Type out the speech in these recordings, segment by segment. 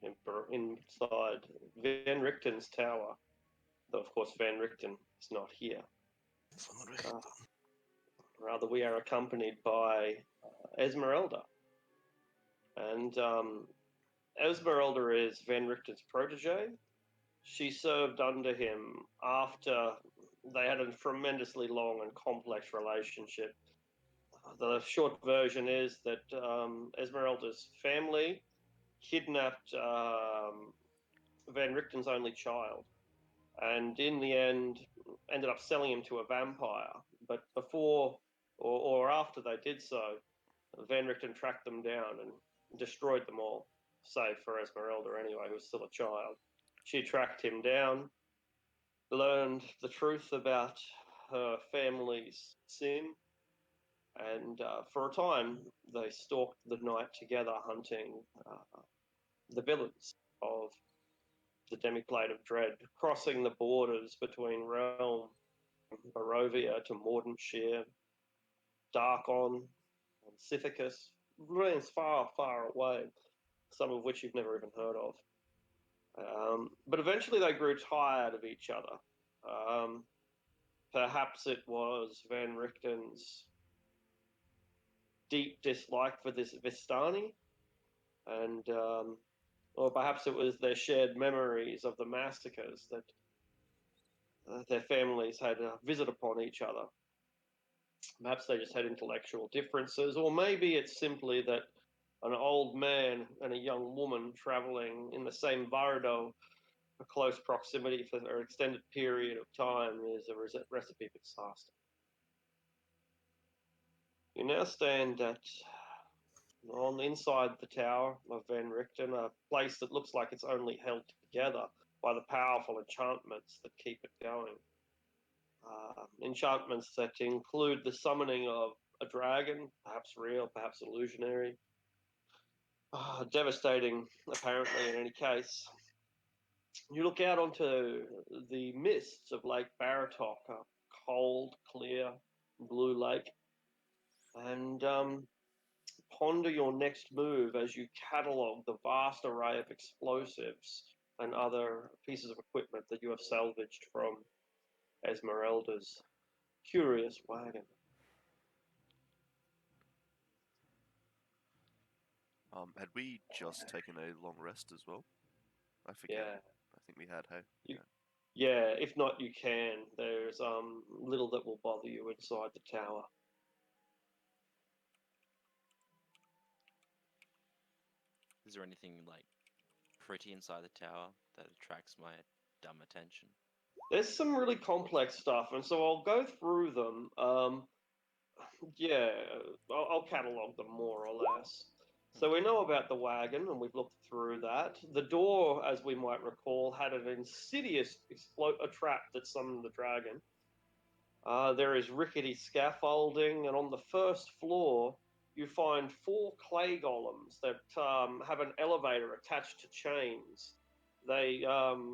inside Van Richten's tower. Though, of course, Van Richten is not here. Rather, we are accompanied by Esmeralda. And Esmeralda is Van Richten's protege. She served under him after they had a tremendously long and complex relationship. The short version is that Esmeralda's family kidnapped Van Richten's only child, and in the end ended up selling him to a vampire. But before or after they did so, Van Richten tracked them down and destroyed them all, save for Esmeralda anyway, who was still a child. She tracked him down, learned the truth about her family's sin, and for a time they stalked the night together, hunting the villains of the Demiplane of Dread, crossing the borders between Realm, Barovia to Mordenshire, Darkon, and Sithicus, lands far, far away, some of which you've never even heard of. But eventually they grew tired of each other. Perhaps it was Van Richten's deep dislike for this Vistani, and or perhaps it was their shared memories of the massacres that their families had visit upon each other. Perhaps they just had intellectual differences, or maybe it's simply that an old man and a young woman traveling in the same bardo, a close proximity for an extended period of time, is a recipe for disaster. You now stand on the inside the tower of Van Richten, a place that looks like it's only held together by the powerful enchantments that keep it going. Enchantments that include the summoning of a dragon, perhaps real, perhaps illusionary. Devastating, apparently, in any case. You look out onto the mists of Lake Baratok, a cold, clear, blue lake, and ponder your next move as you catalogue the vast array of explosives and other pieces of equipment that you have salvaged from Esmeralda's curious wagon. Had we just taken a long rest as well? I forget. Yeah. I think we had, hey? Yeah, if not, you can. There's little that will bother you inside the tower. Is there anything like pretty inside the tower that attracts my dumb attention? There's some really complex stuff, and so I'll go through them. Yeah, I'll catalogue them more or less. So we know about the wagon, and we've looked through that. The door, as we might recall, had an insidious a trap that summoned the dragon. There is rickety scaffolding, and on the first floor, you find 4 clay golems that have an elevator attached to chains. They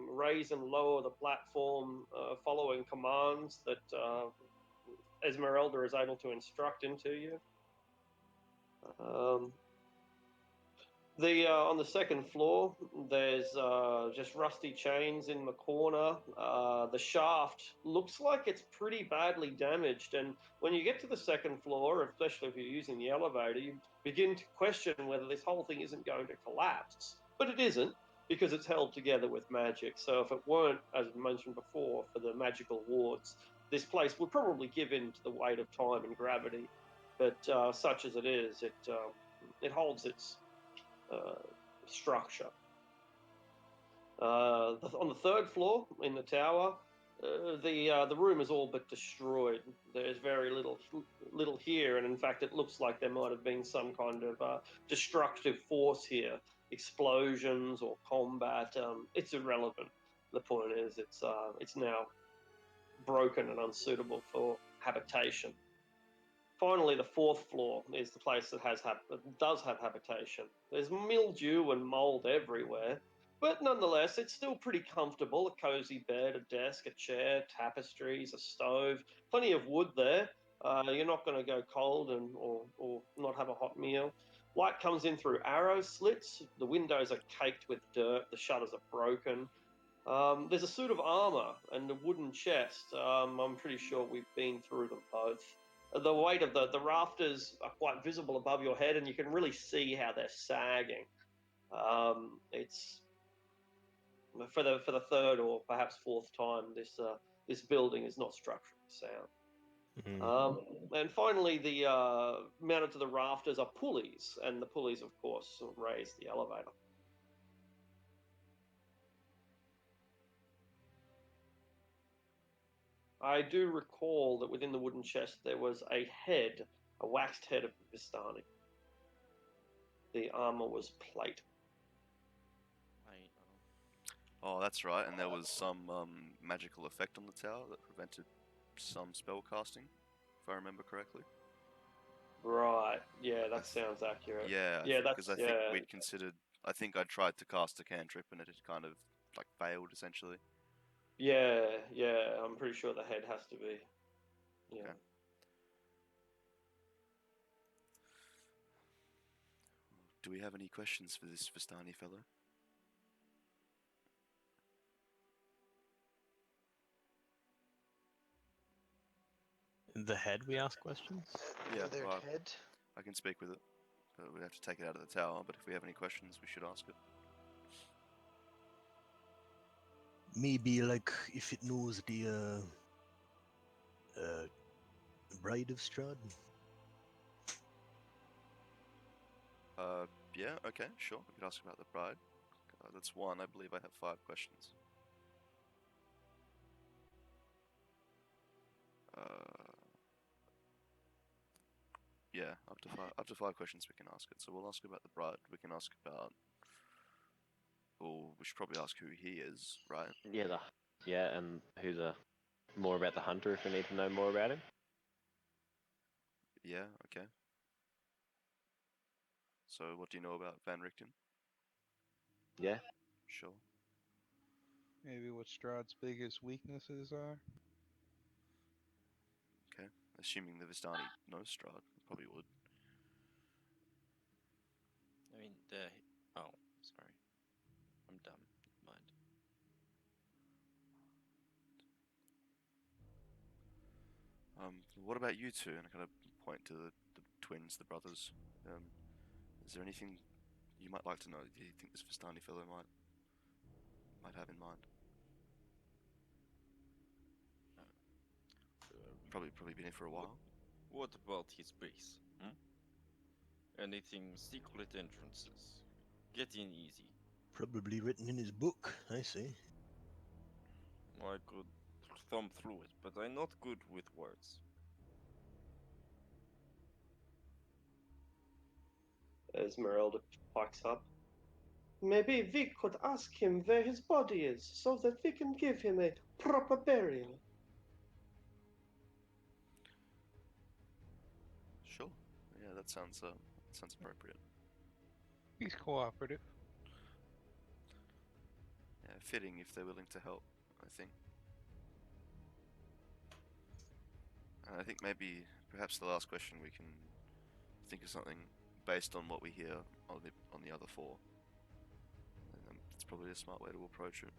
raise and lower the platform following commands that Esmeralda is able to instruct into you. On the second floor, there's just rusty chains in the corner. The shaft looks like it's pretty badly damaged, and when you get to the second floor, especially if you're using the elevator, you begin to question whether this whole thing isn't going to collapse. But it isn't, because it's held together with magic. So if it weren't, as mentioned before, for the magical wards, this place would probably give in to the weight of time and gravity. But such as it is, it holds its structure. On the third floor in the tower, the room is all but destroyed. There's very little here, and in fact, it looks like there might have been some kind of destructive force here, explosions or combat. It's irrelevant. The point is, it's now broken and unsuitable for habitation. Finally, the fourth floor is the place that does have habitation. There's mildew and mold everywhere, but nonetheless, it's still pretty comfortable. A cozy bed, a desk, a chair, tapestries, a stove, plenty of wood there. You're not going to go cold or not have a hot meal. Light comes in through arrow slits. The windows are caked with dirt. The shutters are broken. There's a suit of armor and a wooden chest. I'm pretty sure we've been through them both. The weight of the rafters are quite visible above your head, and you can really see how they're sagging. It's for the third or perhaps fourth time this building is not structurally sound. And finally, the mounted to the rafters are pulleys, and the pulleys, of course, raise the elevator. I do recall that within the wooden chest there was a head, a waxed head of Vistani. The armor was plate. Oh, that's right, and there was some magical effect on the tower that prevented some spell casting, if I remember correctly. Right. Yeah, that sounds accurate. Yeah, Yeah, because I think we'd considered. I think I tried to cast a cantrip and it had kind of like failed essentially. Yeah, I'm pretty sure the head has to be. Yeah. Okay. Do we have any questions for this Vistani fellow? The head, we ask questions? Yeah, Their well, head. I can speak with it, but we have to take it out of the tower. But if we have any questions, we should ask it. Maybe, like, if it knows the bride of Strahd? Yeah, okay, sure. We could ask about the bride. That's one. I believe I have 5 questions. Yeah, up to 5 questions we can ask it. So we'll ask about the bride. We can ask about. Well, we should probably ask who he is, right? Yeah, and who's more about the hunter if we need to know more about him. Yeah, okay. So what do you know about Van Richten? Yeah. Sure. Maybe what Strahd's biggest weaknesses are. Okay. Assuming the Vistani knows Strahd, probably would. I mean, oh, sorry. I'm dumb. Never mind. What about you two? And I kind of point to the twins, the brothers. Is there anything you might like to know? Do you think this Vistani fellow might have in mind? Probably been here for a while. What about his base? Anything secret entrances? Get in easy. Probably written in his book, I say. I could thumb through it, but I'm not good with words. Esmeralda pikes up. Maybe we could ask him where his body is, so that we can give him a proper burial. Sure. Yeah, that sounds appropriate. He's cooperative. Yeah, fitting if they're willing to help, I think. And I think perhaps the last question we can think of something based on what we hear on the other 4. And it's probably a smart way to approach it.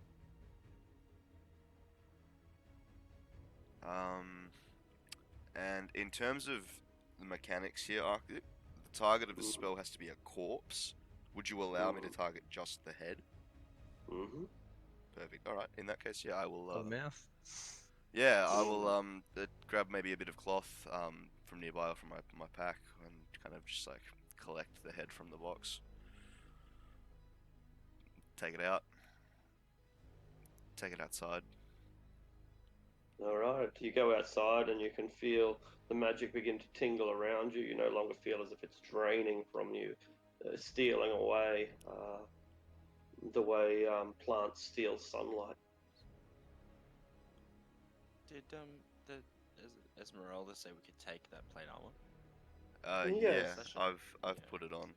And in terms of the mechanics here, Arctic, the target of the spell has to be a corpse. Would you allow me to target just the head? Mm-hmm. Perfect. All right. In that case, yeah, I will. Mouth? Yeah, I will grab maybe a bit of cloth from nearby or from my pack and kind of just like collect the head from the box. Take it out. Take it outside. All right. You go outside and you can feel the magic begin to tingle around you. You no longer feel as if it's draining from you, stealing away the way plants steal sunlight. Did Esmeralda say we could take that plate armor? Yes. Yeah, I've put it on.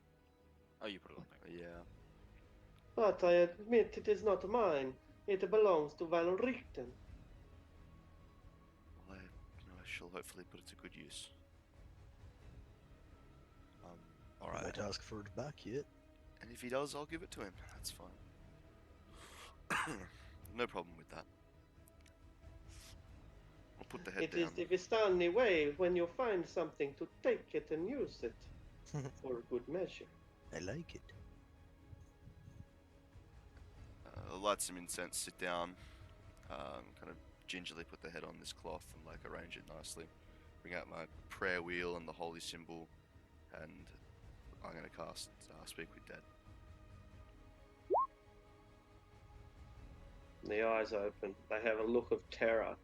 Oh, you put it on there. Yeah. But I admit it is not mine. It belongs to Van Richten. Well, I shall hopefully put it to good use. Alright. Might ask for it back yet. And if he does, I'll give it to him. That's fine. No problem with that. I'll put the head It down. is the Vistani way. When you find something, to take it and use it for good measure. I like it. Light some incense, sit down, kind of gingerly put the head on this cloth and like arrange it nicely. Bring out my prayer wheel and the holy symbol, and I'm going to cast Speak with Dead. The eyes open. They have a look of terror.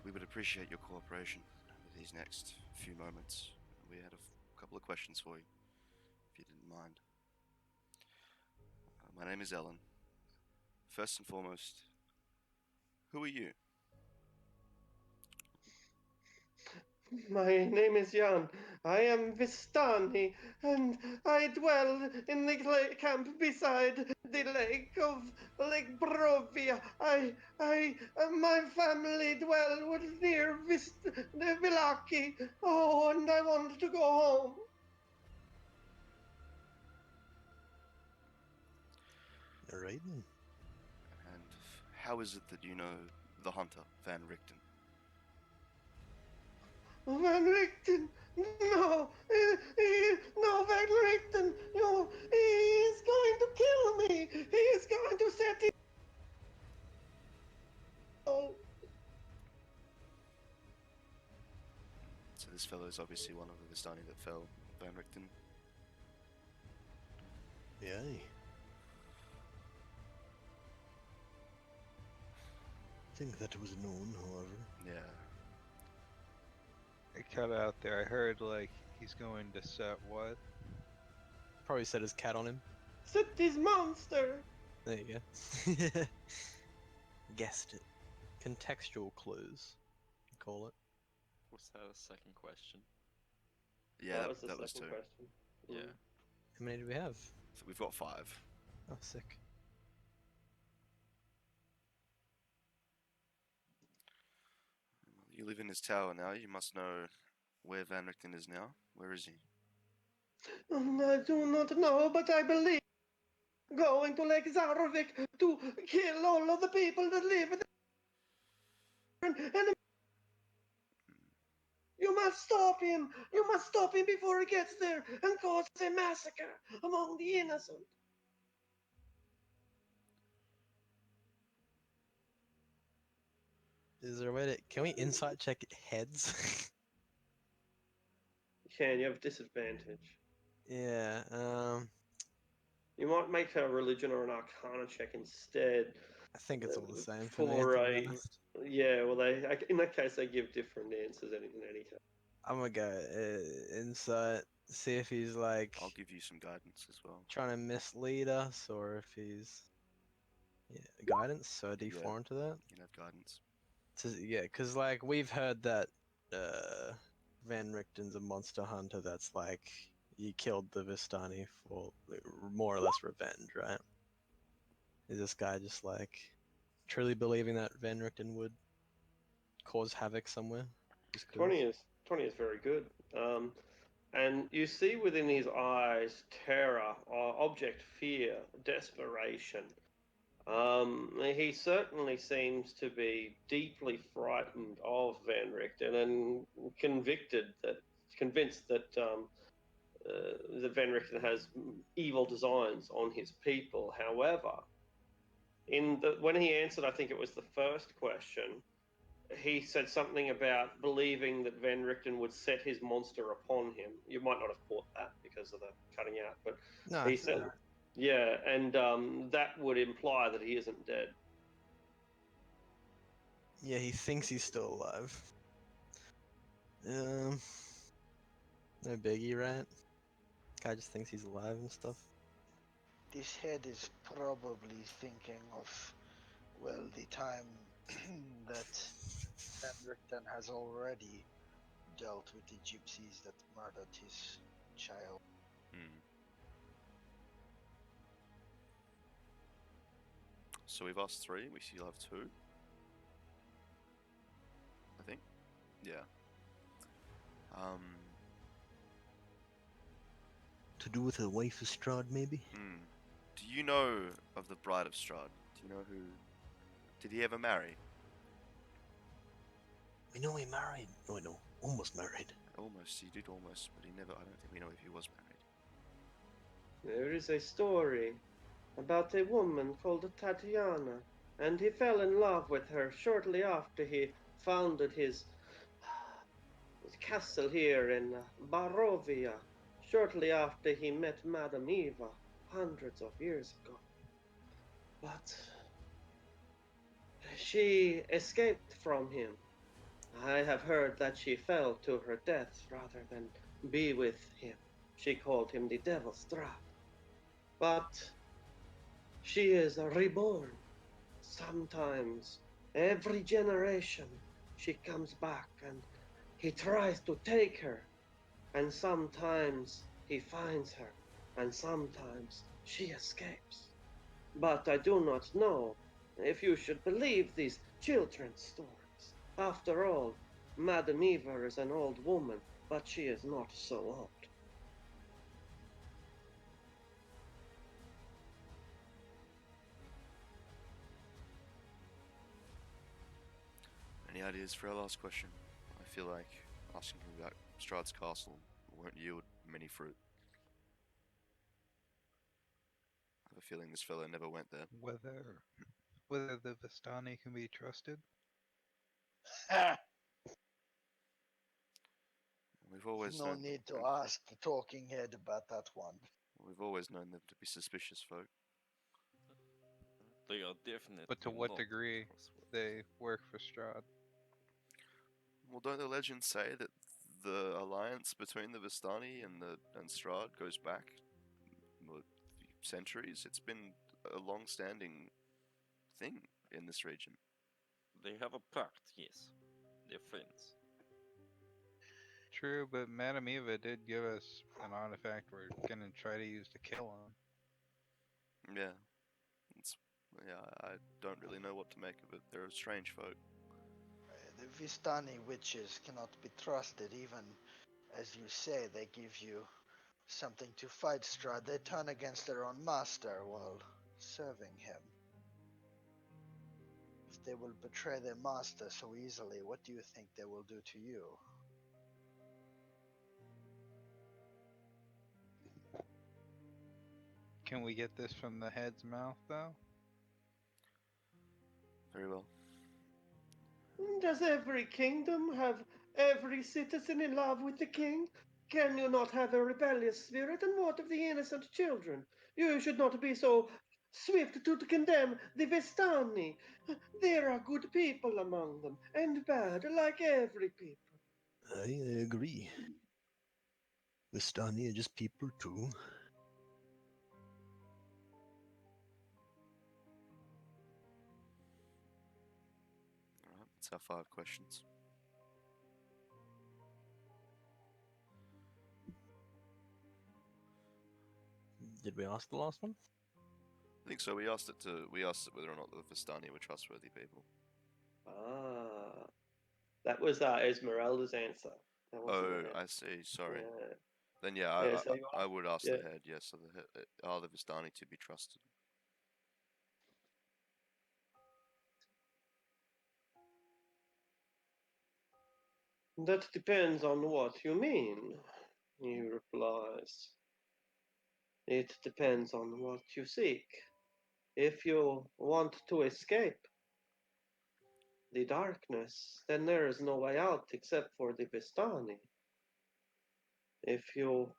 We would appreciate your cooperation with these next few moments. We had a couple of questions for you, if you didn't mind. My name is Ellen. First and foremost, who are you? My name is Jan. I am Vistani, and I dwell in the camp beside the lake of Lake Brovia. My family dwell near Villaki. Oh, and I want to go home. Alright then. And how is it that you know the hunter, Van Richten? Van Richten, no, no, Van Richten, no, he is going to kill me. He is going to set it. Oh. So this fellow is obviously one of the Vistani that fell, Van Richten. Yeah. I think that was known, however. Yeah. It cut out there. I heard like he's going to set what? Probably set his cat on him. Set this monster. There you go. Guessed it. Contextual clues, you call it. Was that a second question? Yeah, that was the that was second two. question. Yeah. How many do we have? So we've got 5. Oh, sick. You live in his tower now. You must know where Van Richten is now. Where is he? I do not know, but I believe going to Lake Zarovik to kill all of the people that live there. And you must stop him. You must stop him before he gets there and cause a massacre among the innocent. Is there a way to... Can we insight check heads? You can. You have disadvantage. Yeah, You might make a religion or an arcana check instead. I think it's all the same for me, For to be a honest. yeah, well, in that case they give different answers in any case. I'm gonna go insight, see if he's like I'll give you some guidance as well. trying to mislead us, or if he's guidance. So a D4 Yeah. into that. You can have guidance. Yeah, because like we've heard that Van Richten's a monster hunter. That's like he killed the Vistani for more or less revenge, right? Is this guy just like truly believing that Van Richten would cause havoc somewhere? Just 'cause? 20 is very good. And you see within his eyes terror, object fear, desperation. He certainly seems to be deeply frightened of Van Richten and convinced that that Van Richten has evil designs on his people. However, when he answered, I think it was the first question, he said something about believing that Van Richten would set his monster upon him. You might not have caught that because of the cutting out, but No, he said, yeah, and that would imply that he isn't dead. yeah, he thinks he's still alive. No biggie, right? Guy just thinks he's alive and stuff. This head is probably thinking of, well, the time that Van Richten has already dealt with the gypsies that murdered his child. So we've asked 3. We still have 2. I think. Yeah. To do with the wife of Strahd, maybe? Do you know of the Bride of Strahd? Do you know who? Did he ever marry? We know he married. No, I know. Almost married. Almost. He did almost, but he never. I don't think we know if he was married. There is a story about a woman called Tatiana, and he fell in love with her shortly after he founded his castle here in Barovia, shortly after he met Madame Eva hundreds of years ago. But she escaped from him. I have heard that she fell to her death rather than be with him. She called him the Devil Strahd. But she is reborn. Sometimes, every generation, she comes back and he tries to take her. And sometimes he finds her, and sometimes she escapes. But I do not know if you should believe these children's stories. After all, Madame Eva is an old woman, but she is not so old. Any ideas for our last question? I feel like asking him about Strahd's castle won't yield many fruit. I have a feeling this fellow never went there. Whether the Vistani can be trusted? We've always No known. need to ask the talking head about that one. We've always known them to be suspicious folk. They are definitely. But to what not degree trustworthy. they work for Strahd? Well, don't the legends say that the alliance between the Vistani and Strahd goes back centuries? It's been a long-standing thing in this region. They have a pact, yes. They're friends. True, but Madame Eva did give us an artifact we're gonna try to use to kill him. Yeah, I don't really know what to make of it. They're a strange folk. The Vistani witches cannot be trusted, even as you say, they give you something to fight Strahd. They turn against their own master while serving him. If they will betray their master so easily, what do you think they will do to you? Can we get this from the head's mouth, though? Very well. Does every kingdom have every citizen in love with the king? Can you not have a rebellious spirit? And what of the innocent children? You should not be so swift to condemn the Vistani. There are good people among them, and bad, like every people. I agree. Vistani are just people too. Alright, that's our 5 questions. Did we ask the last one? I think so. We asked it whether or not the Vistani were trustworthy people. Ah, that was Esmeralda's answer. That wasn't Oh, the head. I see. Sorry. Yeah. Then yeah, Yeah, so you I would ask yeah. the head. Yes, are the Vistani to be trusted? That depends on what you mean, he replies. It depends on what you seek. If you want to escape the darkness, then there is no way out except for the Vistani. If you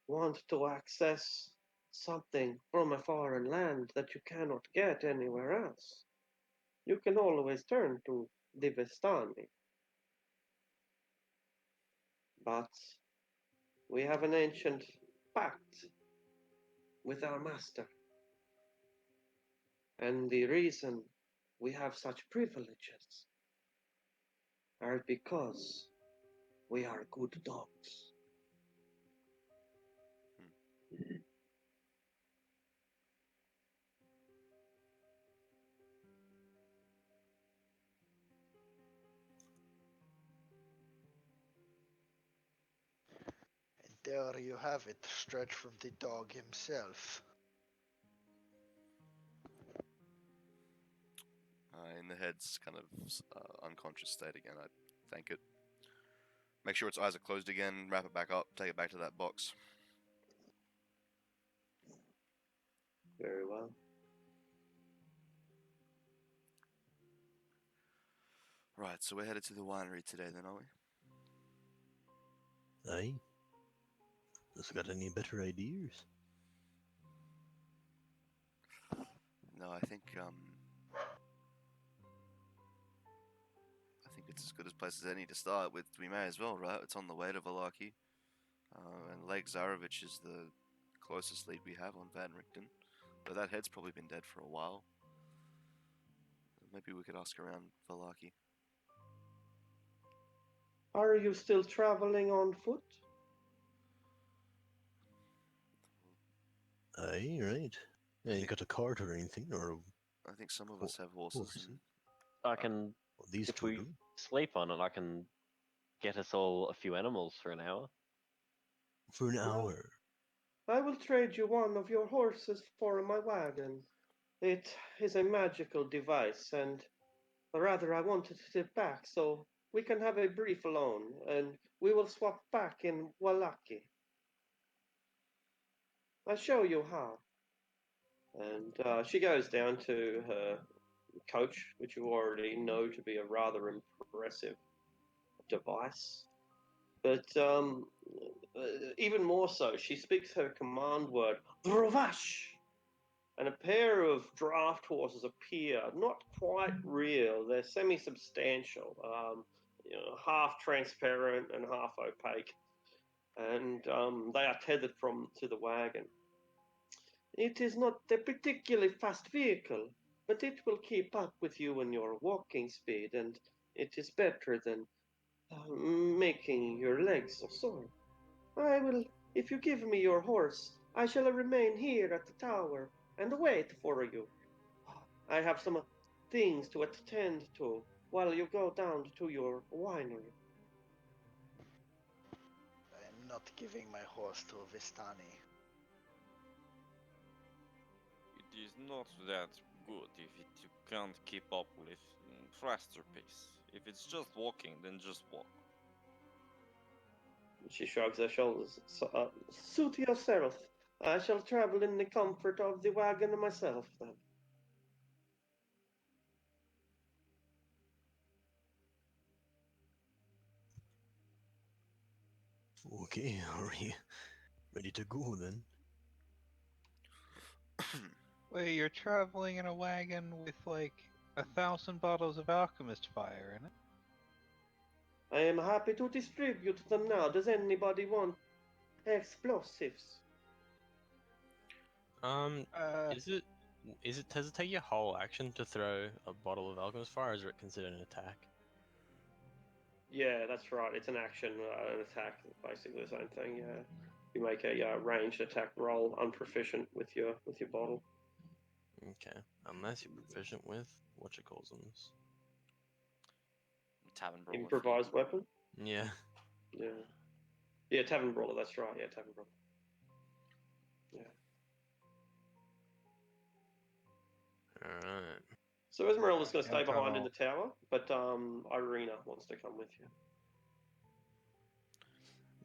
want to access something from a foreign land that you cannot get anywhere else, you can always turn to the Vistani. But we have an ancient pact with our master. And the reason we have such privileges are because we are good dogs. There you have it, straight from the dog himself. In the head's kind of unconscious state again, I thank it. Make sure its eyes are closed again, wrap it back up, take it back to that box. Very well. Right, so we're headed to the winery today then, are we? Aye. Just got any better ideas? No, I think it's as good a place as any to start with. We may as well, right? It's on the way to Valaki. And Lake Zarovich is the closest lead we have on Van Richten. But that head's probably been dead for a while. Maybe we could ask around Valaki. Are you still traveling on foot? Aye, right. Yeah, you got a cart or anything, or I think some of us have horses. horses. And I can, well, these if two we do. sleep on it, I can get us all a few animals for an hour. For an Well, hour. I will trade you one of your horses for my wagon. It is a magical device, and rather I wanted it back so we can have a brief alone, and we will swap back in Wallaki. I'll show you how. And she goes down to her coach, which you already know to be a rather impressive device. But even more so, she speaks her command word, Drovash! And a pair of draft horses appear, not quite real, they're semi-substantial, half transparent and half opaque. And they are tethered to the wagon. It is not a particularly fast vehicle, but it will keep up with you in your walking speed, and it is better than making your legs so sore. I will, if you give me your horse, I shall remain here at the tower and wait for you. I have some things to attend to while you go down to your winery. I am not giving my horse to Vistani. It is not that good if you can't keep up with faster pace. If it's just walking, then just walk. She shrugs her shoulders. Suit yourself. I shall travel in the comfort of the wagon myself, then. Okay, are we ready to go then? Wait, you're traveling in a wagon with like 1,000 bottles of alchemist fire in it? I am happy to distribute them now. Does anybody want explosives? Is it does it take your whole action to throw a bottle of alchemist fire, or is it considered an attack? Yeah, that's right. It's an action, an attack, basically the same thing. Yeah, you make a ranged attack roll, unproficient with your bottle. Okay, unless you're proficient with whatchacallsums. Tavern brawler. Improvised weapon. Yeah. Yeah, tavern brawler. That's right. Yeah, tavern brawler. Yeah. Alright. So Esmeralda's going to Yeah, stay behind in tunnel. the tower, but Irina wants to come with you.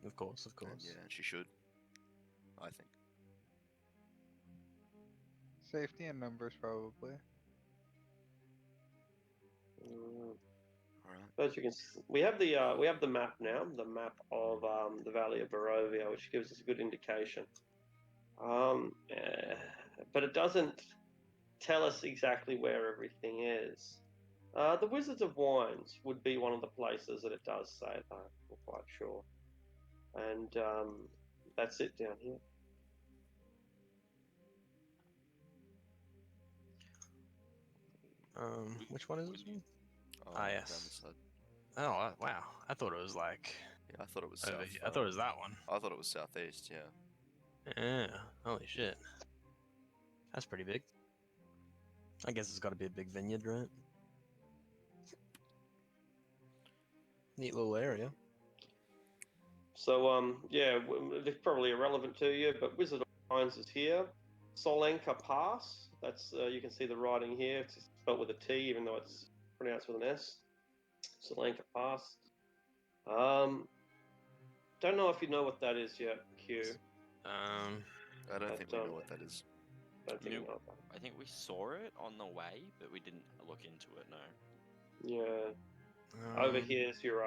Of course. and yeah, she should. I think. Safety in numbers, probably. As you can, we have the map now. The map of the Valley of Barovia, which gives us a good indication. But it doesn't tell us exactly where everything is. The Wizards of Wines would be one of the places that it does say that. I'm quite sure. And that's it down here. Which one is this one? Oh, Ah, down yes. this side. Oh, wow. I thought it was like Yeah, I thought it was over south. here. I thought it was that one. I thought it was southeast. Yeah. Yeah. Holy shit. That's pretty big. I guess it's got to be a big vineyard, right? Neat little area. So yeah, they're probably irrelevant to you, but Wizard of Mines is here. Solenka Pass. That's you can see the writing here. It's spelled with a T, even though it's pronounced with an S. Solenka Pass. Don't know if you know what that is yet, Q. I don't think we know what that is. Don't think you Nope. know that. I think we saw it on the way, but we didn't look into it. No. Yeah. Over here's your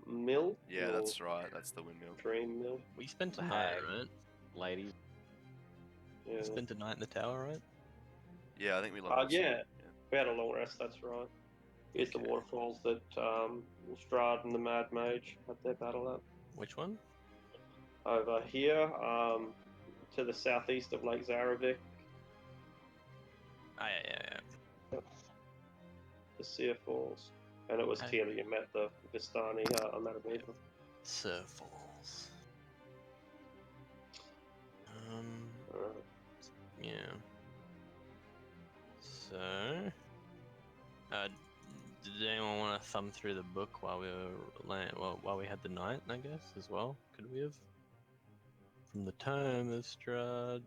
mill. Yeah, your that's right. That's the windmill. dream mill. We spent a The night, hag. right? Ladies. Yeah. We spent a night in the tower, right? Yeah, I think we lost. Yeah. We had a long rest. That's right. Here's the Okay. waterfalls that Strahd and the Mad Mage had their battle at. Which one? Over here, to the southeast of Lake Zaravik, Ah, yeah. the Seer Falls. And it was Okay. here that you met the Vistani Amadamita. Sir Falls. Yeah. So, did anyone want to thumb through the book while we were while we had the night? I guess as well. Could we have? From the time of Strahd.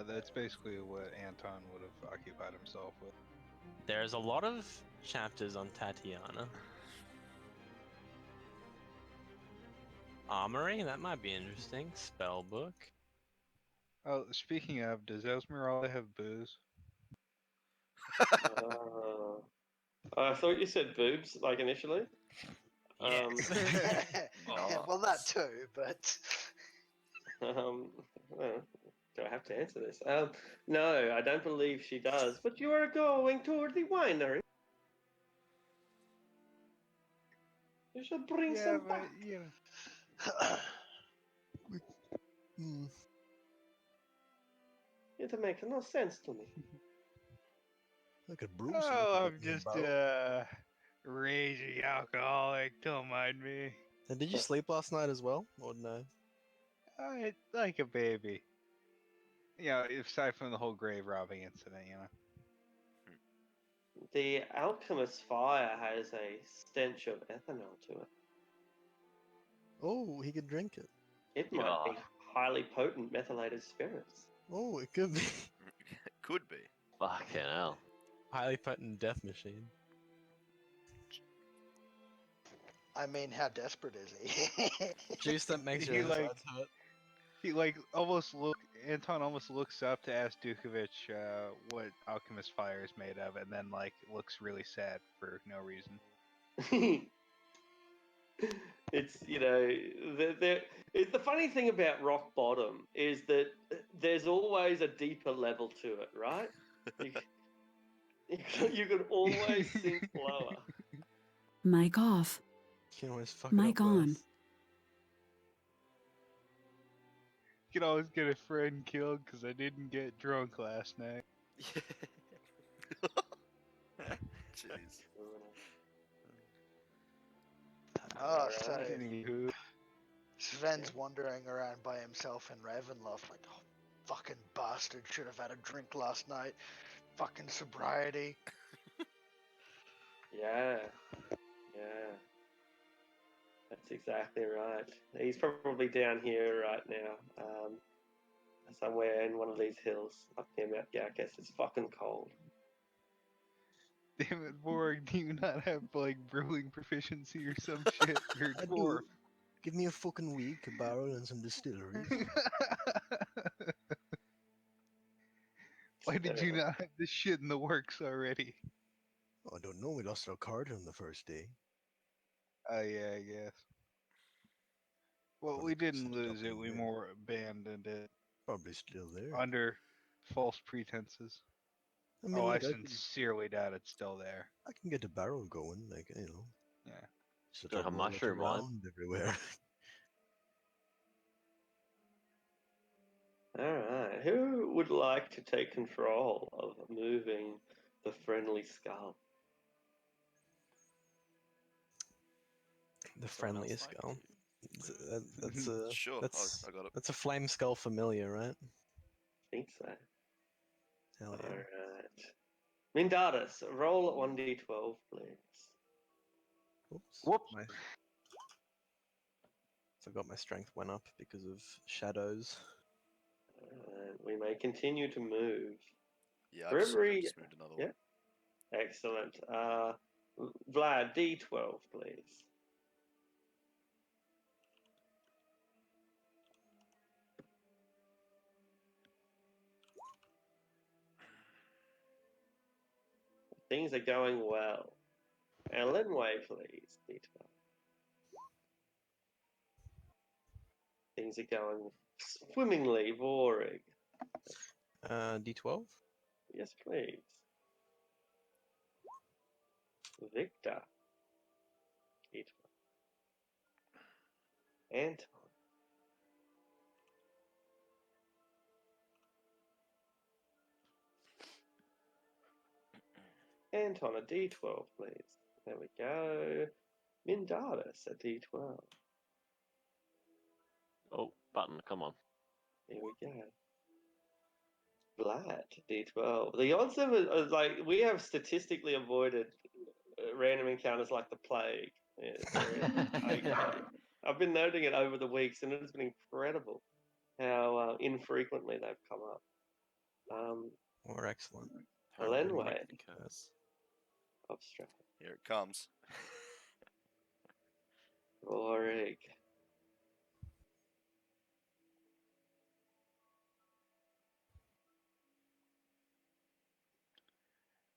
That's basically what Anton would have occupied himself with. There's a lot of chapters on Tatiana. Armory, that might be interesting. Spell book. Oh, speaking of, does Esmeralda have booze? I thought you said boobs, like initially. Yes. Well, that too, but Well, do I have to answer this? No, I don't believe she does. But you are going toward the winery. You should bring some back. you know. It makes no sense to me. I could brew some. Oh, I'm just raging alcoholic. Don't mind me. And did you sleep last night as well, or no? I like a baby. You know, aside from the whole grave robbing incident, you know. The alchemist's fire has a stench of ethanol to it. Oh, he could drink it. It might be highly potent methylated spirits. Oh, it could be. Could be. Fucking hell. Highly potent death machine. I mean, how desperate is he? Juice that makes He your like- insides hurt. He Anton almost looks up to ask Dukovic what alchemist fire is made of, and then like looks really sad for no reason. It's the funny thing about rock bottom is that there's always a deeper level to it, right? You can always sink lower. Mic off. You can always fuck Mic it up on. worse. You can always get a friend killed because I didn't get drunk last night. Jeez. Oh, so Anywho, Sven's wandering around by himself in Ravenloft like, oh, fucking bastard, should have had a drink last night. Fucking sobriety. Yeah. That's exactly right. He's probably down here right now, somewhere in one of these hills up near Mount Yakis. It's fucking cold. damn it, Borg, do you not have like brewing proficiency or some shit? You're I a do. dwarf. Give me a fucking week, a barrel, and some distilleries. Why did you not have this shit in the works already? Oh, I don't know. We lost our card on the first day. Oh yeah, I guess. Well, Probably we could didn't set it lose up it. in We there. more abandoned it Probably still there. under false pretenses. I mean, Oh, I look, sincerely doubt it's still there. I can get a barrel going, like, you know. Yeah. Just Like a rolling it mushroom on it. around everywhere. Alright, who would like to take control of moving the friendly skull? The Someone else friendliest like skull. to? That's a Sure, that's I got it. that's a flame skull familiar, right? I think so. Hell yeah. Alright. Mindatus, roll 1d12, please. Oops. Whoops. Forgot my strength went up because of shadows. We may continue to move. Yeah, For I've every just moved another yeah, one. excellent. Vlad, D12, please. Things are going well. And Linway, please, D12. Things are going swimmingly, Vorig. D12. Yes, please. Victor. D12. Anton. Anton, a D12, please. There we go. Mindalis, a D12. Oh, button, come on. Here we go. Vlad, D12. The odds of it are like we have statistically avoided random encounters like the plague. I've been noting it over the weeks, and it has been incredible how infrequently they've come up. Or excellent. Elenway Curse. of Strahd. Here it comes. Vorig.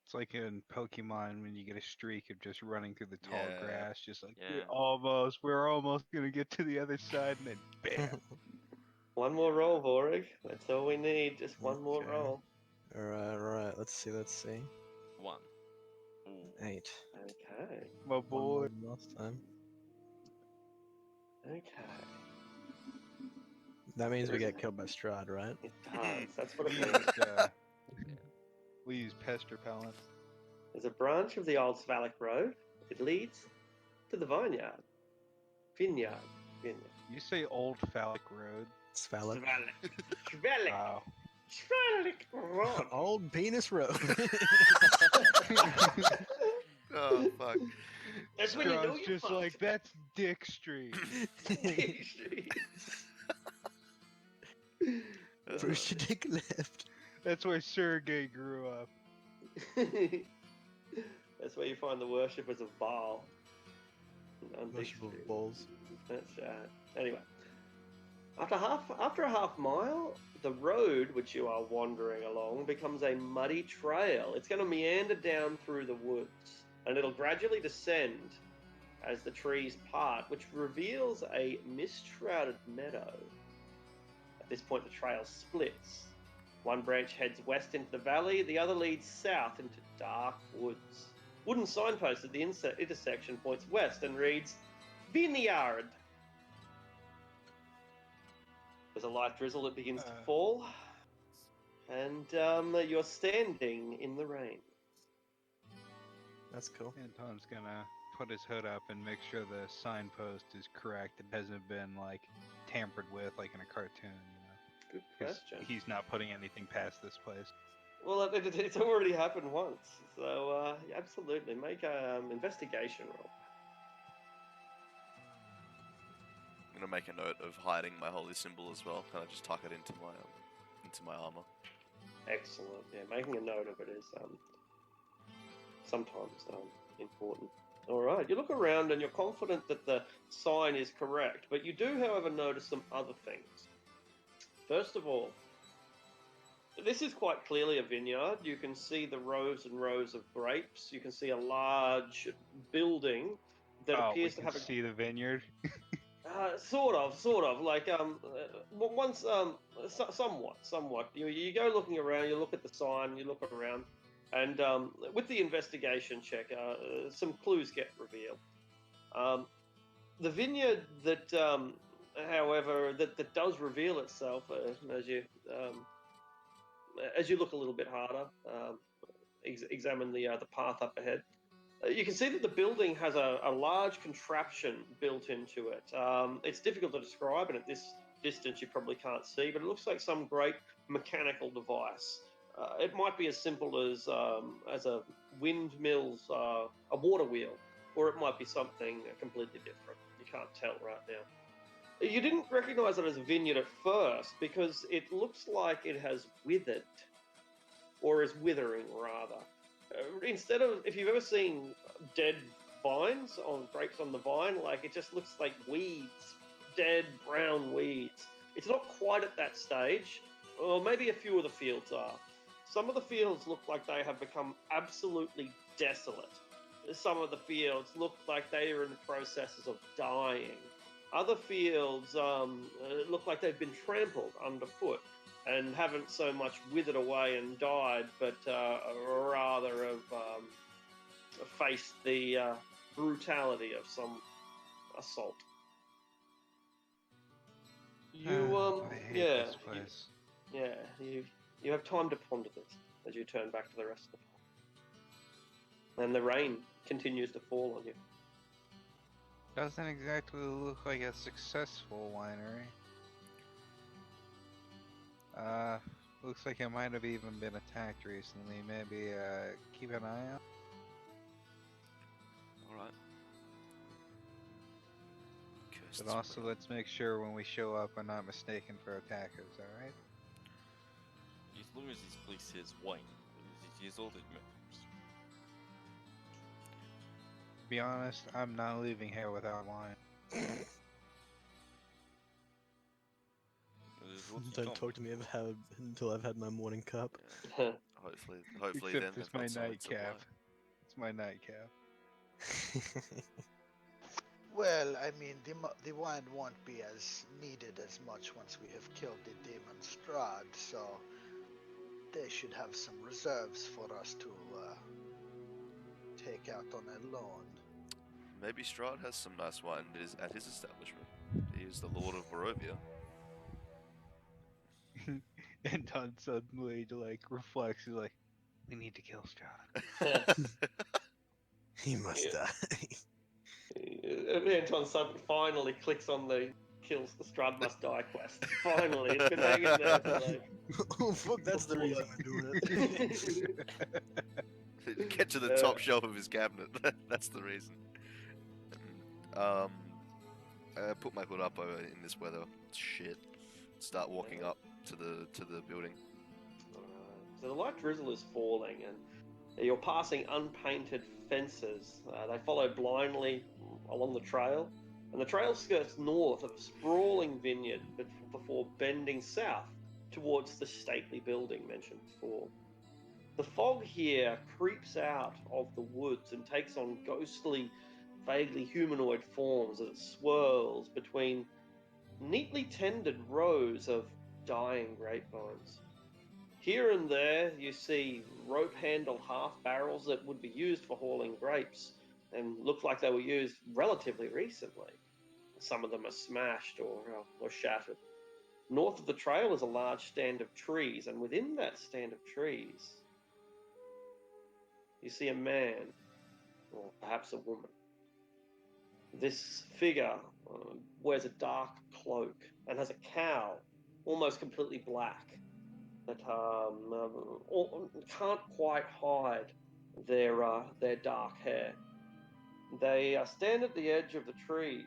It's like in Pokemon when you get a streak of just running through the tall Yeah. grass, just like Yeah. we're almost gonna get to the other side, and then bam. One more roll, Vorig. That's all we need. Just one more Okay. roll. Alright. Let's see. 1. Ooh. 8. Okay. My One boy. more than last time. Okay. That means we There's- get killed by Strahd, right? It does. That's what it We means. we use pest repellent. There's a branch of the old Svalak Road. It leads to the vineyard. Vineyard. You say Old Phallic Road. Svalak. Svalak. Wow. Svalak Road. Old Penis Road. Oh, fuck. That's when you know Strahd's you're just like, that's Dick Street. First you take a left. That's where Sergey grew up. That's where you find the worshippers of Baal. On Dick Worship Street. of balls. That's anyway. After a half mile, the road which you are wandering along becomes a muddy trail. It's going to meander down through the woods, and it'll gradually descend as the trees part, which reveals a mist-shrouded meadow. At this point, the trail splits. One branch heads west into the valley, the other leads south into dark woods. Wooden signpost at the intersection points west and reads, Vineyard. There's a light drizzle that begins to fall, and you're standing in the rain. That's cool. Anton's gonna put his hood up and make sure the signpost is correct. It hasn't been like tampered with like in a cartoon, you know. Good 'Cause question. he's not putting anything past this place. Well, it's already happened once, so absolutely make an investigation roll. I'm gonna make a note of hiding my holy symbol as well. Kind of just tuck it into my armor. Excellent. Yeah, making a note of it is sometimes important. All right, you look around and you're confident that the sign is correct, but you do, however, notice some other things. First of all, this is quite clearly a vineyard. You can see the rows and rows of grapes. You can see a large building that appears to have a see the vineyard. sort of like once somewhat. You go looking around, you look at the sign, you look around, and with the investigation check, some clues get revealed. The vineyard that, however, that does reveal itself as you look a little bit harder, examine the path up ahead. You can see that the building has a large contraption built into it. It's difficult to describe, and at this distance you probably can't see, but it looks like some great mechanical device. It might be as simple as a windmill's a water wheel, or it might be something completely different. You can't tell right now. You didn't recognize it as a vineyard at first because it looks like it has withered, or is withering rather. Instead of, if you've ever seen dead vines on grapes on the vine, like it just looks like weeds, dead brown weeds. It's not quite at that stage, or maybe a few of the fields are. Some of the fields look like they have become absolutely desolate. Some of the fields look like they are in the processes of dying. Other fields look like they've been trampled underfoot and haven't so much withered away and died, but rather have faced the brutality of some assault. You I hate yeah, this place. you have time to ponder this as you turn back to the rest of the farm. And the rain continues to fall on you. Doesn't exactly look like a successful winery. Looks like it might have even been attacked recently. Maybe keep an eye out. Alright. But also, let's make sure when we show up, we're not mistaken for attackers. All right? As long as this place has wine, it is all that matters. To be honest, I'm not leaving here without wine. What you Don't told talk to me until I've had my morning cup. Yeah. Hopefully Except then it's they've my got something to nightcap. apply. It's my nightcap. Well, I mean, the wine won't be as needed as much once we have killed the demon Strahd, so they should have some reserves for us to take out on a loan. Maybe Strahd has some nice wine at his establishment. He is the Lord of Barovia. And Don suddenly like reflects. He's like, "We need to kill Strahd." He must Yeah. die. Anton finally clicks on the kills the Strahd must die quest. Finally, it's been hanging there for like. Oh fuck, that's the reason we're doing it. Get to the top shelf of his cabinet. That's the reason. I put my hood up in this weather. It's shit. Start walking up to the building. So the light drizzle is falling, and you're passing unpainted fences. They follow blindly along the trail, and the trail skirts north of a sprawling vineyard before bending south towards the stately building mentioned before. The fog here creeps out of the woods and takes on ghostly, vaguely humanoid forms as it swirls between neatly tended rows of dying grapevines. Here and there, you see rope-handled half barrels that would be used for hauling grapes and look like they were used relatively recently. Some of them are smashed or shattered. North of the trail is a large stand of trees, and within that stand of trees, you see a man, or perhaps a woman. This figure wears a dark cloak and has a cowl, almost completely black, that can't quite hide their dark hair. They stand at the edge of the trees,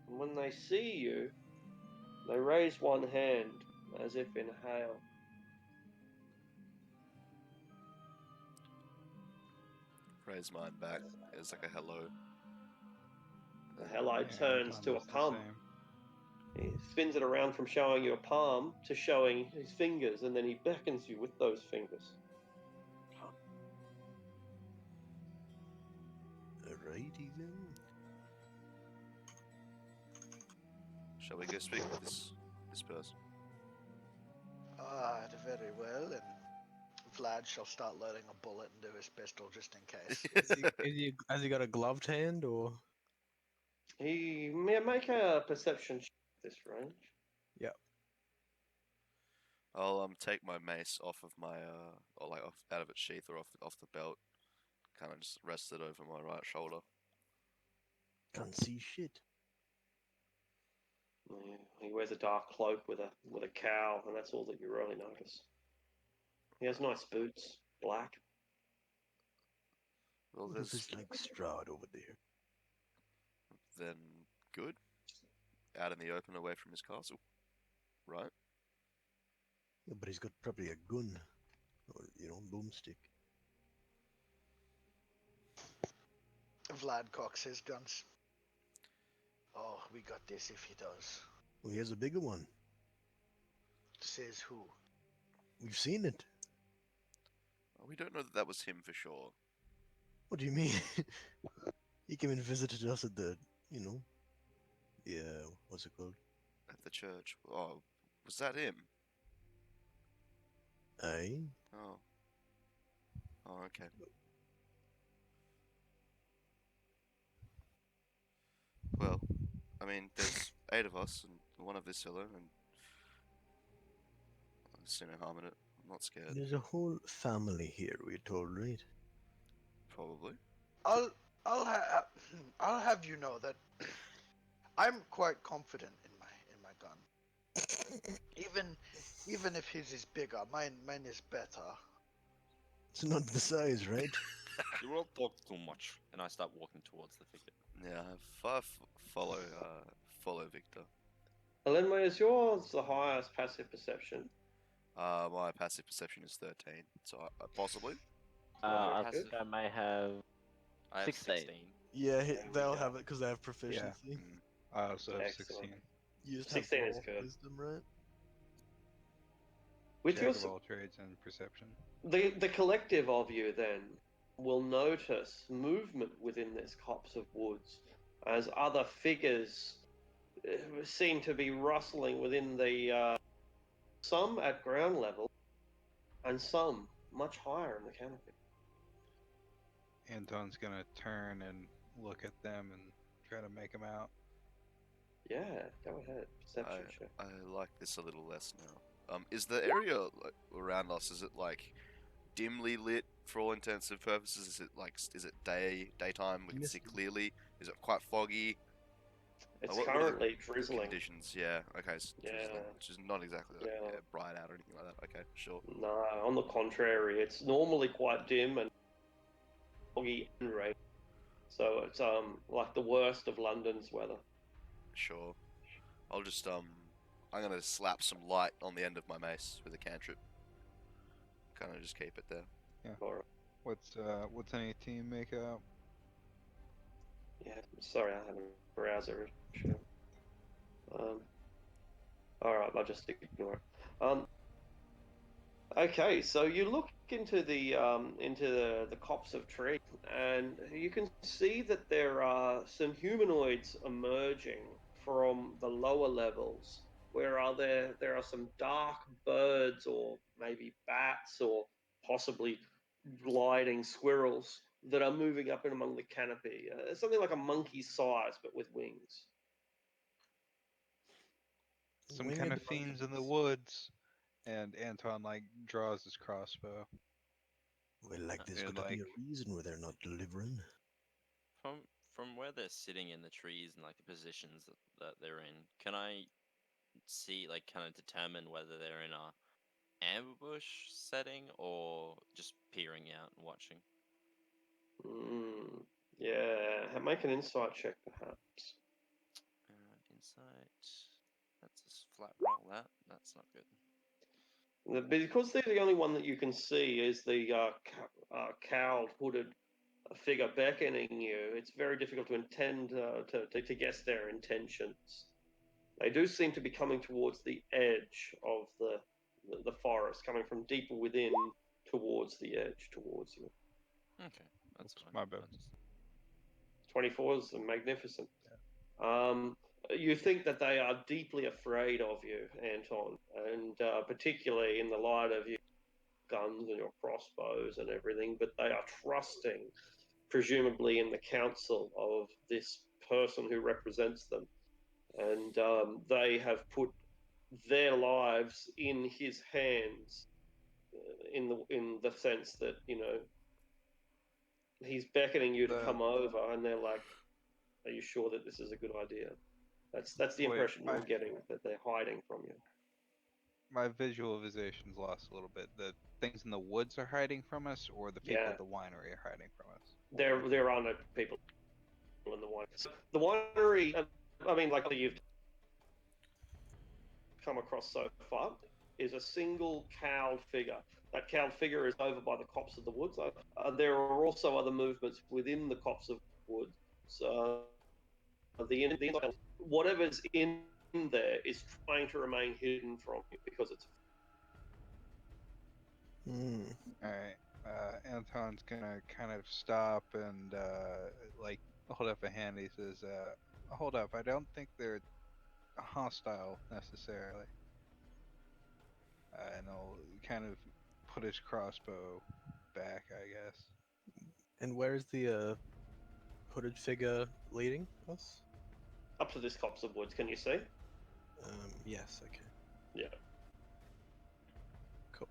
and when they see you, they raise one hand as if in hail. Raise mine back. It's like a hello. The hello Yeah, turns Anton to a does the come. same. He spins it around from showing you a palm to showing his fingers, and then he beckons you with those fingers. Alrighty then. Shall we go speak with this person? Very well, and Vlad shall start loading a bullet into his pistol just in case. Has he got a gloved hand or? He may make a perception check at this range. I'll take my mace off of my or like out of its sheath or off the belt. Kind of just rest it over my right shoulder. Can't see shit. Yeah, he wears a dark cloak with a cowl, and that's all that you really notice. He has nice boots, black. Well, What there's if it's like Strahd over there? then good. Out in the open, away from his castle. Right? Yeah, but he's got probably a gun, or boomstick. Vlad cocks his guns. Oh, we got this if he does. Well, he has a bigger one. Says who? We've seen it. We don't know that was him for sure. What do you mean? He came and visited us at the, what's it called? At the church. Oh, was that him? Aye. Oh. Oh, okay. Well, I mean, there's 8 of us, and 1 of this fellow, and I see no harm in it. I'm not scared. There's a whole family here, we're told, right? Probably. I'll have you know that I'm quite confident in my gun. Even if his is bigger, mine is better. It's not the size, right? You will talk too much. And I start walking towards the figure. Yeah, follow Victor. Elenway, is yours the highest passive perception? My passive perception is 13, so possibly. I good. think I may have I have 16. 16. Yeah, we they'll go. have it because they have proficiency. Mm. I also have Excellent. 16. You just 16 have is more good. wisdom, right? With Jack your of all trades and perception. the collective of you then will notice movement within this copse of woods as other figures seem to be rustling within the some at ground level and some much higher in the canopy. Anton's gonna turn and look at them and try to make them out. Yeah, go ahead. Perception check. I like this a little less now. Is the area around us, is it like dimly lit for all intents and purposes? Is it daytime? We can see clearly. Is it quite foggy? It's what are the currently drizzling. Conditions, yeah. Okay, so Yeah. drizzling, which is not exactly like, Yeah. bright out or anything like that. Okay, sure. No, on the contrary, it's normally quite dim and foggy and rain. So it's like the worst of London's weather. Sure. I'll just I'm gonna slap some light on the end of my mace with a cantrip. Kind of just keep it there. Alright. What's an 18 make out? Yeah, sorry, I haven't browser. Sure. Alright, I'll just ignore it. Okay, so you look into the copse of trees, and you can see that there are some humanoids emerging from the lower levels. Where there are some dark birds, or maybe bats, or possibly gliding squirrels that are moving up and among the canopy. Something like a monkey's size, but with wings. Some Winged kind of fiends in the monkeys. woods. And Anton draws his crossbow. Well, there's And, got to be a reason why they're not delivering. From where they're sitting in the trees and like the positions that they're in, can I see, like, kind of determine whether they're in a ambush setting or just peering out and watching? Yeah, make an insight check, perhaps. Insight. That's a flat roll. That's not good. Because they're the only one that you can see is the cowled, hooded figure beckoning you. It's very difficult to to guess their intentions. They do seem to be coming towards the edge of the forest, coming from deeper within towards the edge, towards you. Okay, that's fine. my bad. 24 is magnificent. You think that they are deeply afraid of you, Anton, and particularly in the light of your guns and your crossbows and everything, but they are trusting, presumably, in the counsel of this person who represents them. And they have put their lives in his hands, in the sense that, he's beckoning you to come over, and they're like, "Are you sure that this is a good idea?" That's the impression you're getting, that they're hiding from you. My visualization's lost a little bit. The things in the woods are hiding from us, or the people Yeah. at the winery are hiding from us? There are no people in the wine. So the winery, I mean, like you've come across so far, is a single cowled figure. That cowled figure is over by the copse of the woods. There are also other movements within the copse of woods. So whatever's in there is trying to remain hidden from you because it's. Alright. Anton's gonna kind of stop and like hold up a hand. He says, hold up, I don't think they're hostile necessarily. And he'll kind of put his crossbow back, I guess. And where's the hooded figure leading us? Up to this copse of woods, can you see? Yes, I can. Yeah. Cool.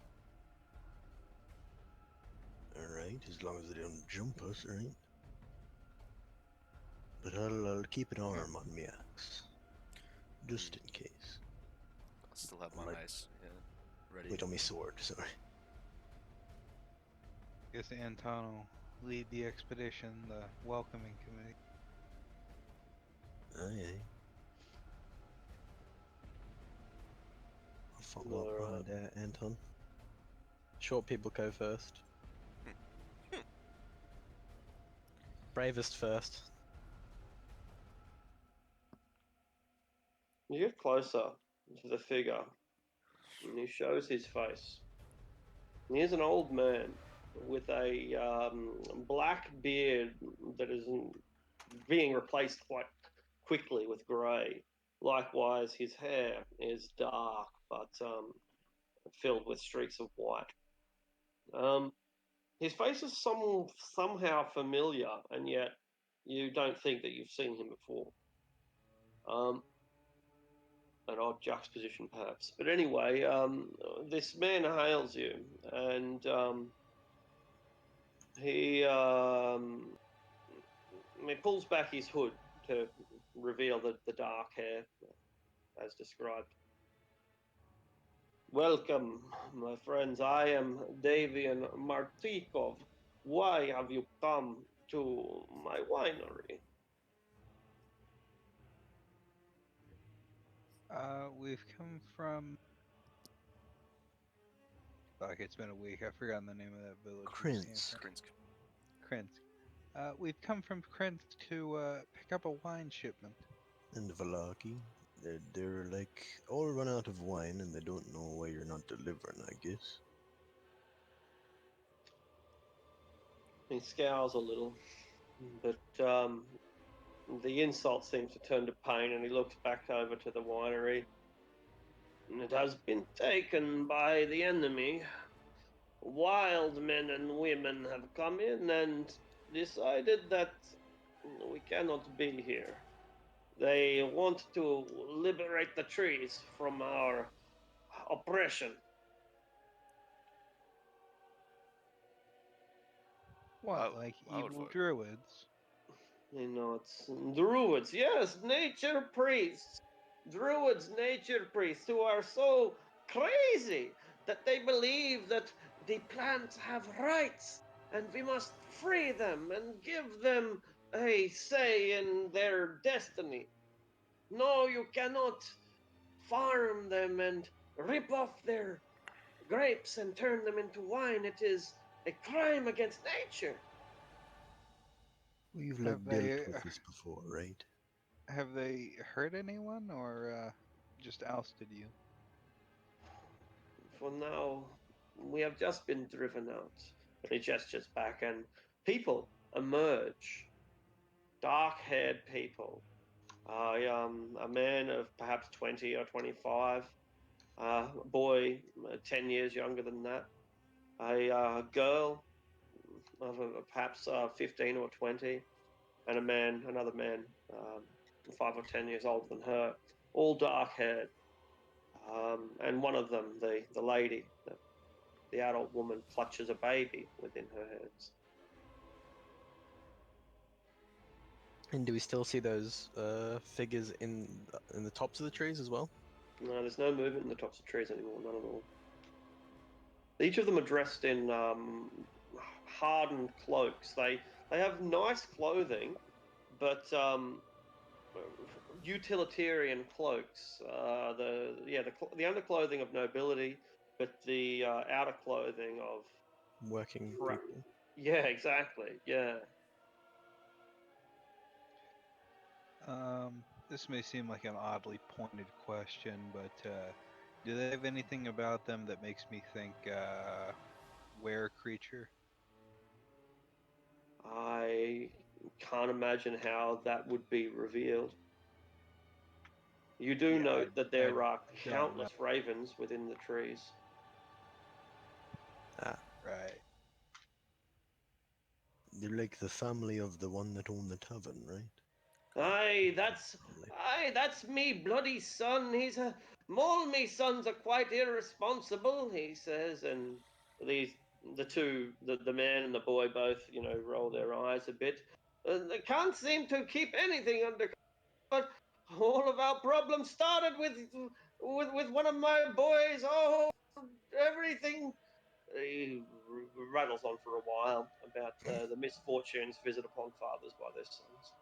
Alright, as long as they don't jump us, right? But I'll keep an arm on my axe. Just in case. I still have my Right. mace. Yeah, ready. Wait, on my sword, sorry. Guess Anton will lead the expedition, the welcoming committee. Aye, aye. I'll follow up Alright. behind Anton. Short people go first. Bravest first. You get closer to the figure, and he shows his face. And he's an old man with a black beard that is being replaced quite quickly with grey. Likewise, his hair is dark but filled with streaks of white. His face is somehow familiar, and yet you don't think that you've seen him before. An odd juxtaposition, perhaps. But anyway, this man hails you, and he pulls back his hood to reveal the dark hair, as described. Welcome, my friends. I am Davian Martikov. Why have you come to my winery? We've come from. Fuck, it's been a week. I've forgotten the name of that village. we came Krinsk. from. Krinsk. Krinsk. We've come from Krinsk to pick up a wine shipment. And Valaki. They're like all run out of wine and they don't know why you're not delivering, I guess. He scowls a little, but the insult seems to turn to pain, and he looks back over to the winery. It has been taken by the enemy. Wild men and women have come in and decided that we cannot be here. They want to liberate the trees from our oppression. What, I- like I would evil vote. druids? You know, it's druids. Yes, nature priests. Druids, nature priests, who are so crazy that they believe that the plants have rights and we must free them and give them a say in their destiny. No, you cannot farm them and rip off their grapes and turn them into wine. It is a crime against nature. We've Have like they, dealt with this before, right? Have they hurt anyone or just ousted you? For now, we have just been driven out. And he gestures back, and people emerge. Dark-haired people. A man of perhaps 20 or 25. A boy 10 years younger than that. A girl of perhaps 15 or 20. And another man, 5 or 10 years older than her. All dark-haired. And one of them, the lady, the adult woman, clutches a baby within her hands. And do we still see those figures in the tops of the trees as well? No, there's no movement in the tops of trees anymore, none at all. Each of them are dressed in hardened cloaks. They have nice clothing, but utilitarian cloaks. The underclothing of nobility, but the outer clothing of Working Right. people. yeah, exactly. Yeah. This may seem like an oddly pointed question, but do they have anything about them that makes me think were creature? I can't imagine how that would be revealed. You do Yeah, note that there are don't countless ravens within the trees. Right. They're like the family of the one that owned the tavern, right? Aye, that's Family. that's me bloody son. He's a all me sons are quite irresponsible, he says, and the man and the boy both, roll their eyes a bit. They can't seem to keep anything under control, but all of our problems started with one of my boys. Oh, everything. He rattles on for a while about the misfortunes visited upon fathers by their sons.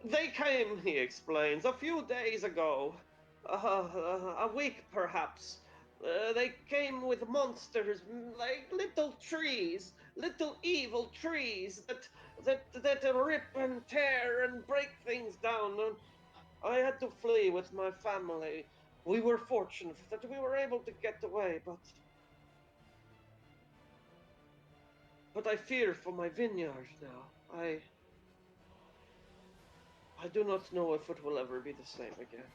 They came, he explains, a few days ago. A week, perhaps. They came with monsters, like little trees, little evil trees that rip and tear and break things down. And I had to flee with my family. We were fortunate that we were able to get away, but I fear for my vineyard now. I do not know if it will ever be the same again.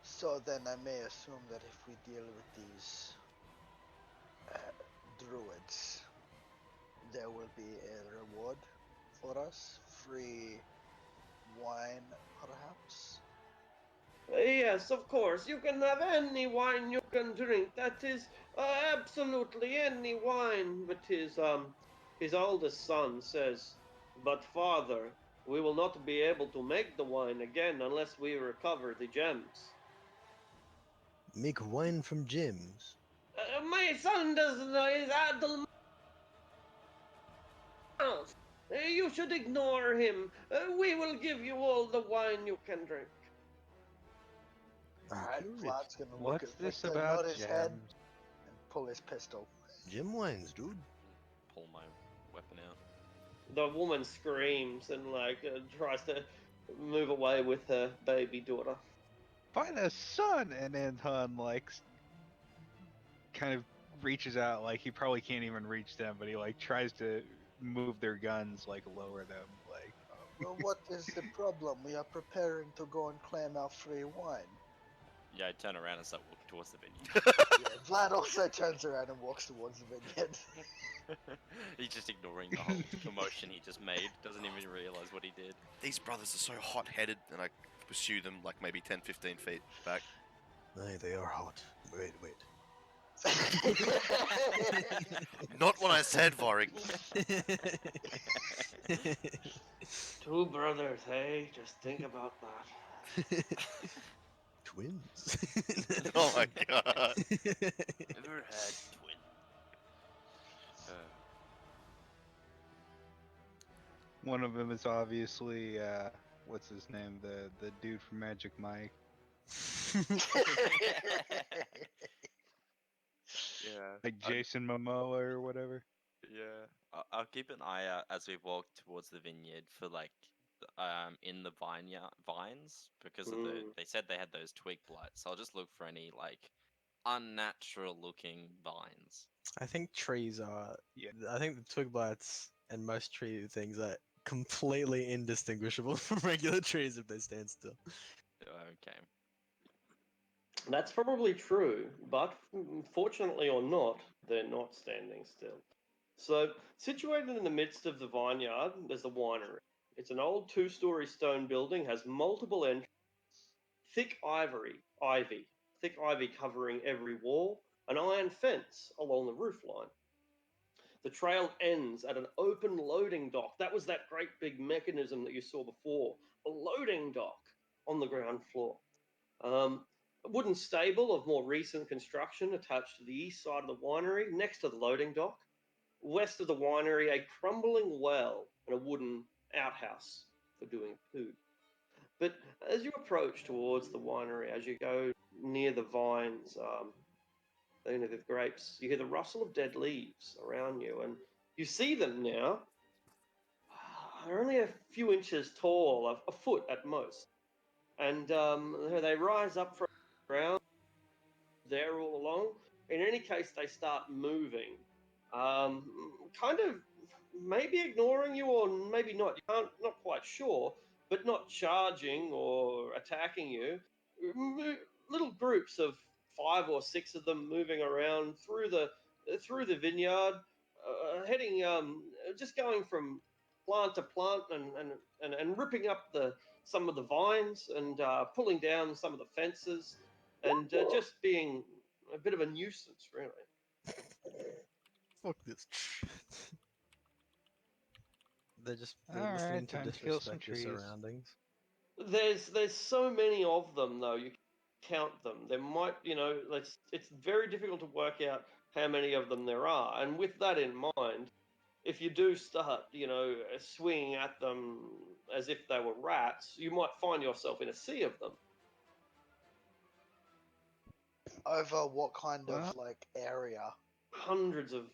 So then I may assume that if we deal with these druids, there will be a reward for us. Free wine, perhaps? Yes, of course. You can have any wine you can drink. That is absolutely any wine. But his oldest son says, "But father, we will not be able to make the wine again unless we recover the gems." Make wine from gems. My son doesn't know his idle mouth. You should ignore him. We will give you all the wine you can drink. I'm Alright, curious. Vlad's gonna look What's at this Victor, about nod his head, gems? and pull his pistol. Gem wines, dude. Pull my weapon out. The woman screams and tries to move away with her baby daughter. Find a son! And Anton kind of reaches out, like he probably can't even reach them, but he tries to move their guns, lower them, Well, what is the problem? We are preparing to go and claim our free wine. Yeah, I turn around and start walking towards the vineyard. Yeah, Vlad also turns around and walks towards the vineyard. He's just ignoring the whole commotion he just made. Doesn't even realize what he did. These brothers are so hot-headed, and I pursue them like maybe 10, 15 feet back. Aye, they are hot. Wait. Not what I said, Vorik. Two brothers, hey? Just think about that. Twins. Oh my god. Never had twin. one of them is obviously what's his name, the dude from Magic Mike. Yeah. Like Jason Momoa or whatever. Yeah. I'll keep an eye out as we walk towards the vineyard for in the vines because of they said they had those twig blights. So I'll just look for any unnatural looking vines. I think trees are. Yeah. I think the twig blights and most tree things are completely indistinguishable from regular trees if they stand still. Okay. That's probably true, but fortunately or not, they're not standing still. So, situated in the midst of the vineyard, there's the winery. It's an old two-story stone building, has multiple entrances, thick thick ivy covering every wall, an iron fence along the roof line. The trail ends at an open loading dock. That was that great big mechanism that you saw before, a loading dock on the ground floor. A wooden stable of more recent construction attached to the east side of the winery next to the loading dock. west of the winery, a crumbling well and a wooden outhouse for doing food. But as you approach towards the winery, as you go near the vines, the grapes, you hear the rustle of dead leaves around you, and you see them now. They're only a few inches tall, a foot at most, and they rise up from the ground there all along. In any case, they start moving, kind of maybe ignoring you or maybe not. You're not quite sure, but not charging or attacking you. Little groups of 5 or 6 of them moving around through the vineyard, heading just going from plant to plant and ripping up some of the vines and pulling down some of the fences and just being a bit of a nuisance, really. Fuck this. They're just Alright, listening to time to kill some disrespect your trees. surroundings. There's so many of them though. You count them. There might, it's very difficult to work out how many of them there are. And with that in mind, if you do start, swinging at them as if they were rats, you might find yourself in a sea of them. Over what kind Well- of like area? Hundreds of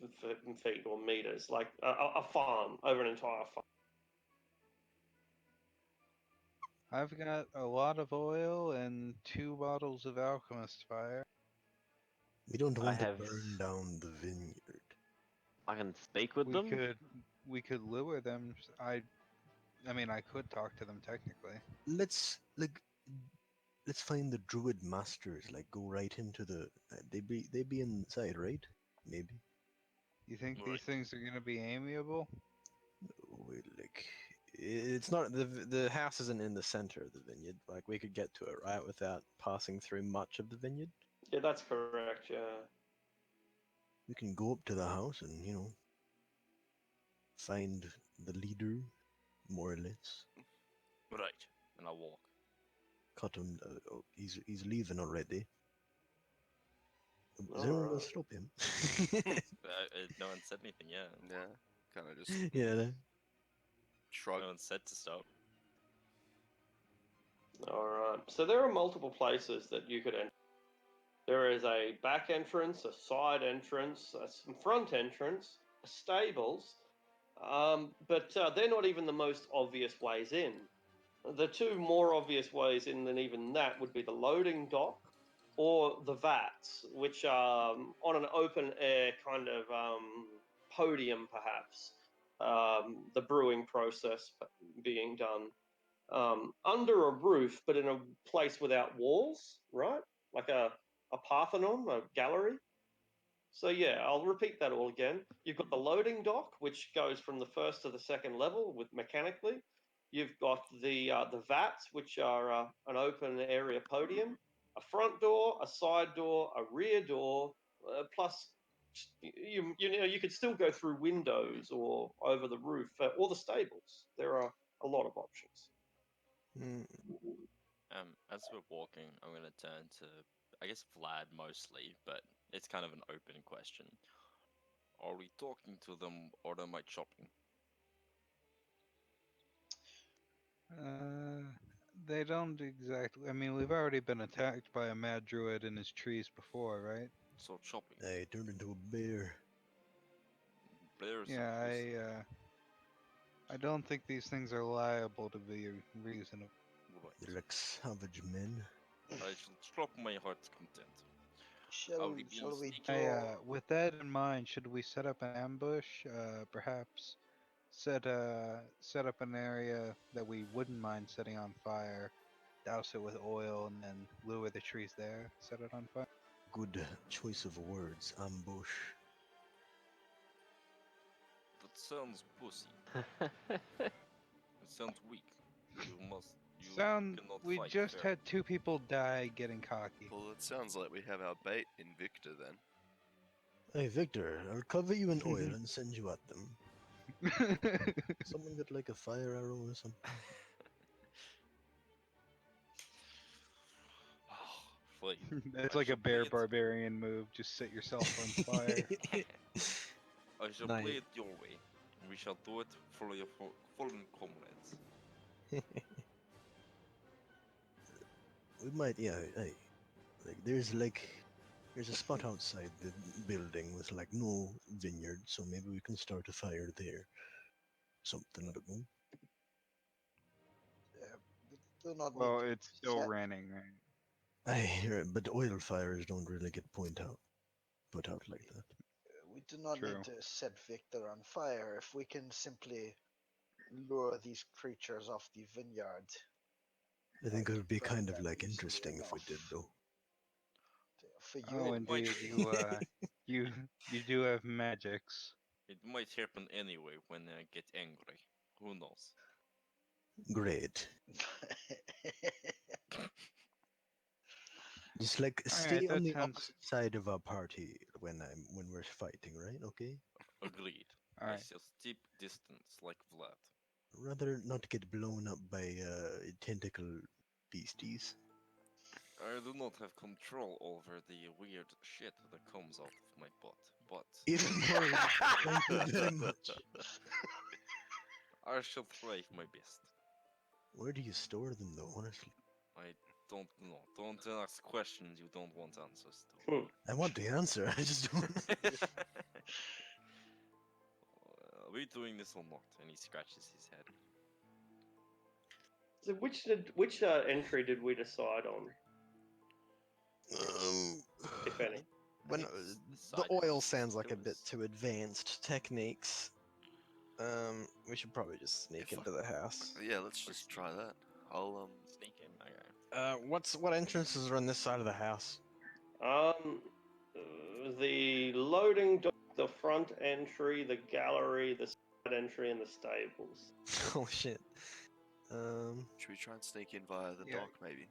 feet or meters, like a farm, over an entire farm. I've got a lot of oil and 2 bottles of alchemist fire. We don't I want to have burn down the vineyard. I can speak with them. We could lure them. I mean, I could talk to them technically. Let's find the druid masters. Like, go right into the. They be inside, right? Maybe. You think Right. these things are gonna be amiable? Wait, like, It's not the house isn't in the center of the vineyard. Like we could get to it right without passing through much of the vineyard. Yeah, that's correct. Yeah. we can go up to the house and find the leader, more or less. Right. And I'll walk. Cut him. He's leaving already. Is anyone gonna Alright. stop him? No one said anything yet. Yeah, kind of just Yeah. No. shrug. No one said to stop. All right. So there are multiple places that you could enter. There is a back entrance, a side entrance, a front entrance, a stables, but they're not even the most obvious ways in. The two more obvious ways in than even that would be the loading dock or the vats, which are on an open air kind of podium, perhaps. The brewing process being done under a roof, but in a place without walls, right? Like a Parthenon, a gallery. So yeah, I'll repeat that all again. You've got the loading dock, which goes from the first to the second level with mechanically. You've got the vats, which are an open area podium, a front door, a side door, a rear door, plus you could still go through windows or over the roof or the stables. There are a lot of options. As we're walking, I'm gonna turn to, I guess, Vlad mostly, but it's kind of an open question. Are we talking to them or am I chopping? They don't exactly. I mean, we've already been attacked by a mad druid in his trees before, right? So chopping. I turned into a bear. Bears Yeah, are pussy. I don't think these things are liable to be reasonable. They're Right. like savage men. I shall drop my heart's content. Shall we shall be we sneaky? draw? With that in mind, should we set up an ambush? Perhaps set up an area that we wouldn't mind setting on fire, douse it with oil, and then lure the trees there. Set it on fire. Good choice of words. Ambush. That sounds pussy. It sounds weak. You cannot We fight just fair. had 2 people die getting cocky. Well, it sounds like we have our bait in Victor then. Hey Victor, I'll cover you in oil and send you at them. Someone got like a fire arrow or something. Flame. It's I like a shall bear be it. barbarian move. Just set yourself on fire. I shall Nice. play it your way. We shall do it for your fallen comrades. We might, yeah, hey, like there's a spot outside the building with like no vineyard, so maybe we can start a fire there. Something, I don't know. We do not Well, need it's to still set, raining, right? I hear it, but oil fires don't really get put out like that. we do not True. need to set Victor on fire if we can simply lure these creatures off the vineyard. I think it would be burn kind of them like easily interesting if we did, enough. though. For you, Oh, it might indeed, be. you do have magics. It might happen anyway when I get angry. Who knows? Great. Just like stay Alright, on that the sounds opposite side of our party when we're fighting, right? Okay. Agreed. I alright. shall keep distance like Vlad. Rather not get blown up by tentacle beasties. I do not have control over the weird shit that comes out of my butt, but Even more. Thank you very much. I shall try my best. Where do you store them, though? Honestly, I don't know. Don't ask questions you don't want answers to. I want the answer. I just don't. Are we doing this or not? And he scratches his head. So which entry did we decide on, if any? When It's the side oil of sounds like a bit pillars. too advanced techniques. We should probably just sneak If I- into the house. Yeah, let's just try that. I'll Sneak in. Okay. What entrances are on this side of the house? The loading dock, the front entry, the gallery, the side entry, and the stables. Oh shit. should we try and sneak in via the Yeah. dock maybe?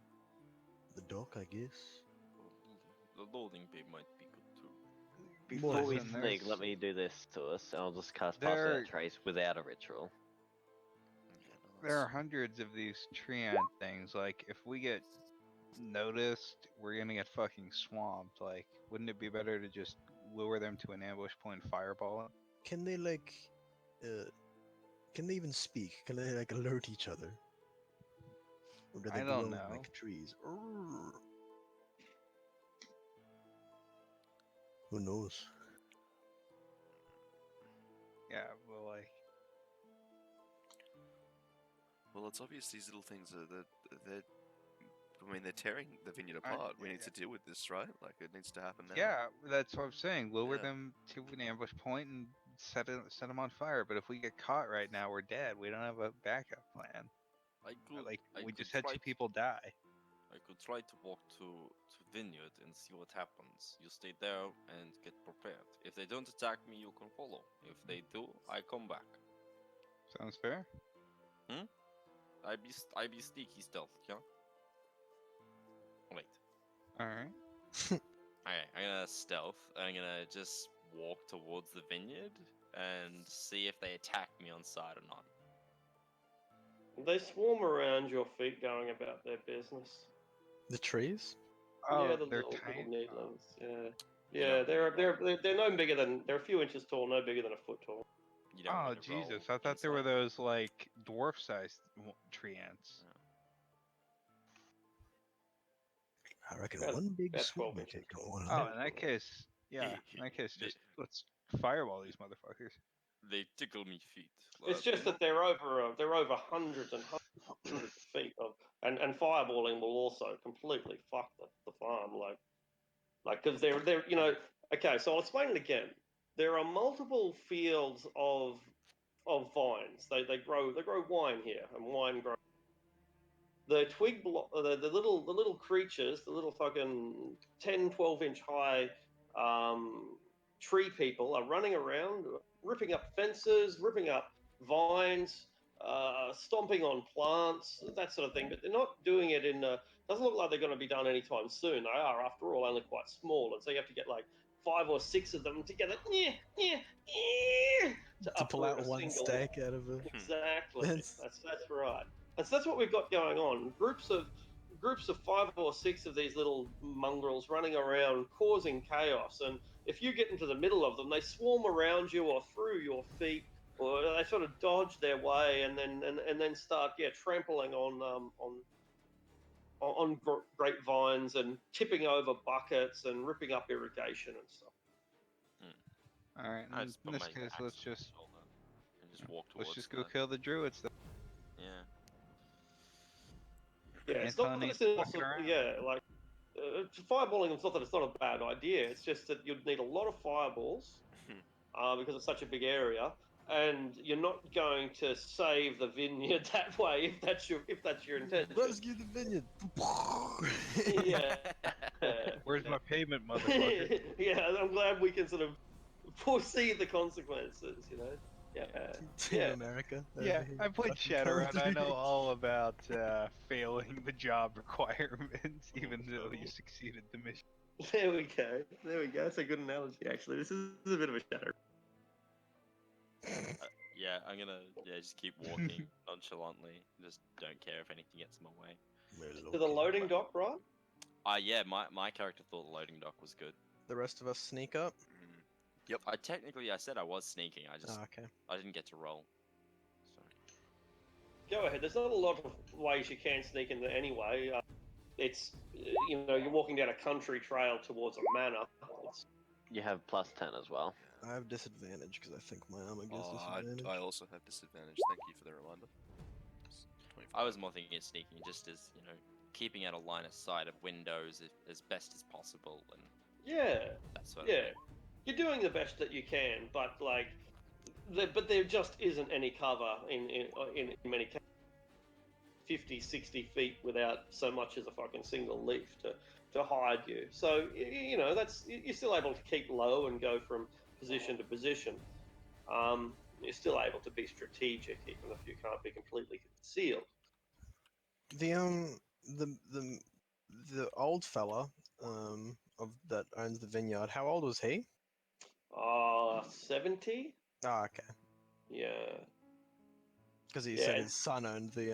The dock, I guess. The loading bay might be good too. Before we Listen, sneak, there's- let me do this to us, and I'll just cast Pass There- Without Trace without a ritual. Yeah, no, There are that's- hundreds of these treant things. Like, if we get noticed, we're gonna get fucking swamped. Like, wouldn't it be better to just lure them to an ambush point, fireball it? Can they like, can they even speak? Can they like alert each other? Or do they I don't glow know. like trees? Who knows? Yeah, well, like, Well, it's obvious these little things they're. I mean, they're tearing the vineyard I- apart. We need to deal with this, right? Like, it needs to happen now. yeah, that's what I'm saying. Lure Yeah. them to an ambush point and set them on fire. But if we get caught right now, we're dead. We don't have a backup plan. I could. Like, I we could just had try two people die. I could try to walk to Vineyard and see what happens. You stay there and get prepared. If they don't attack me, you can follow. If they do, I come back. Sounds fair. I be sneaky stealth, yeah. Wait. All right. Alright, I'm gonna stealth. I'm gonna just walk towards the vineyard and see if they attack me on sight or not. They swarm around your feet, going about their business. The trees? Oh, Yeah, the they're little tiny. needlings. Yeah, You yeah, don't- they're no bigger than, they're a few inches tall, no bigger than a foot tall. You don't Oh, want to roll Jesus! I thought there were insight. those like dwarf-sized tree ants. I reckon About- one big about swoop 12 may inches take them tall. all Oh, out. in that case, yeah. In that case, They- just let's fireball these motherfuckers. They tickle me feet. It's just that they're over hundreds and hundreds of feet of, and fireballing will also completely fuck the farm, like because they're okay. So I'll explain it again. There are multiple fields of vines. They grow wine here, and wine grows. The the little creatures, the little fucking 10, 12-inch high tree people are running around, ripping up fences, ripping up vines, stomping on plants, that sort of thing. But they're not doing it doesn't look like they're going to be done anytime soon. They are, after all, only quite small, and so you have to get like 5 or 6 of them together To pull uproot out a one single- stake out of a. Exactly. That's- That's right. And so that's what we've got going on. Groups of 5 or 6 of these little mongrels running around, causing chaos, and if you get into the middle of them, they swarm around you or through your feet, or they sort of dodge their way and then start trampling on grapevines and tipping over buckets and ripping up irrigation and stuff. All right. I In just put this my case, axe let's on my just shoulder and just walk towards. let's just go the- kill the druids. Then. Yeah. Yeah, it's not Anton that needs it's fucking impossible. around. Yeah, like fireballing. It's not that it's not a bad idea. It's just that you'd need a lot of fireballs because it's such a big area, and you're not going to save the vineyard that way if that's your intention. Rescue the vineyard. Yeah. Where's my payment, motherfucker? Yeah, I'm glad we can sort of foresee the consequences. Yeah. Team Yeah. America. Yeah, over here, I played fucking Shadowrun. I country. know all about failing the job requirements, even though you succeeded the mission. There we go. That's a good analogy, actually. This is a bit of a shadow. Yeah, I'm gonna just keep walking nonchalantly. Just don't care if anything gets in my way. To the loading dock, right? Yeah, my character thought the loading dock was good. The rest of us sneak up. Yep. I said I was sneaking. Oh, okay. I didn't get to roll. So Go ahead. There's not a lot of ways you can sneak in there anyway. It's you're walking down a country trail towards a manor. You have +10 as well. I have disadvantage because I think my armor gives Oh, disadvantage. I also have disadvantage. Thank you for the reminder. It's 25. I was more thinking of sneaking, just as keeping out a line of sight of windows as best as possible, and that sort of thing. You're doing the best that you can, but but there just isn't any cover in many cases. 50, 60 feet without so much as a fucking single leaf to hide you. So that's you're still able to keep low and go from position to position. You're still able to be strategic, even if you can't be completely concealed. The old fella of that owns the vineyard. How old was he? 70? Oh, okay. Yeah. Because he said his son owned the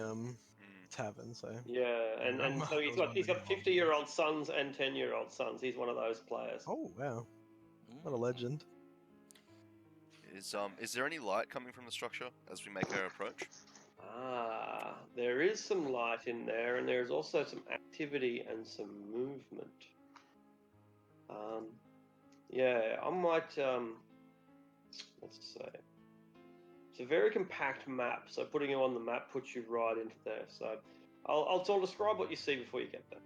tavern, so. Yeah, and so he's got 50-year-old sons and 10-year-old sons. He's one of those players. Oh wow, what a legend. Is there any light coming from the structure as we make our approach? There is some light in there, and there's also some activity and some movement. I might let's say it's a very compact map, so putting you on the map puts you right into there. So I'll describe what you see before you get there.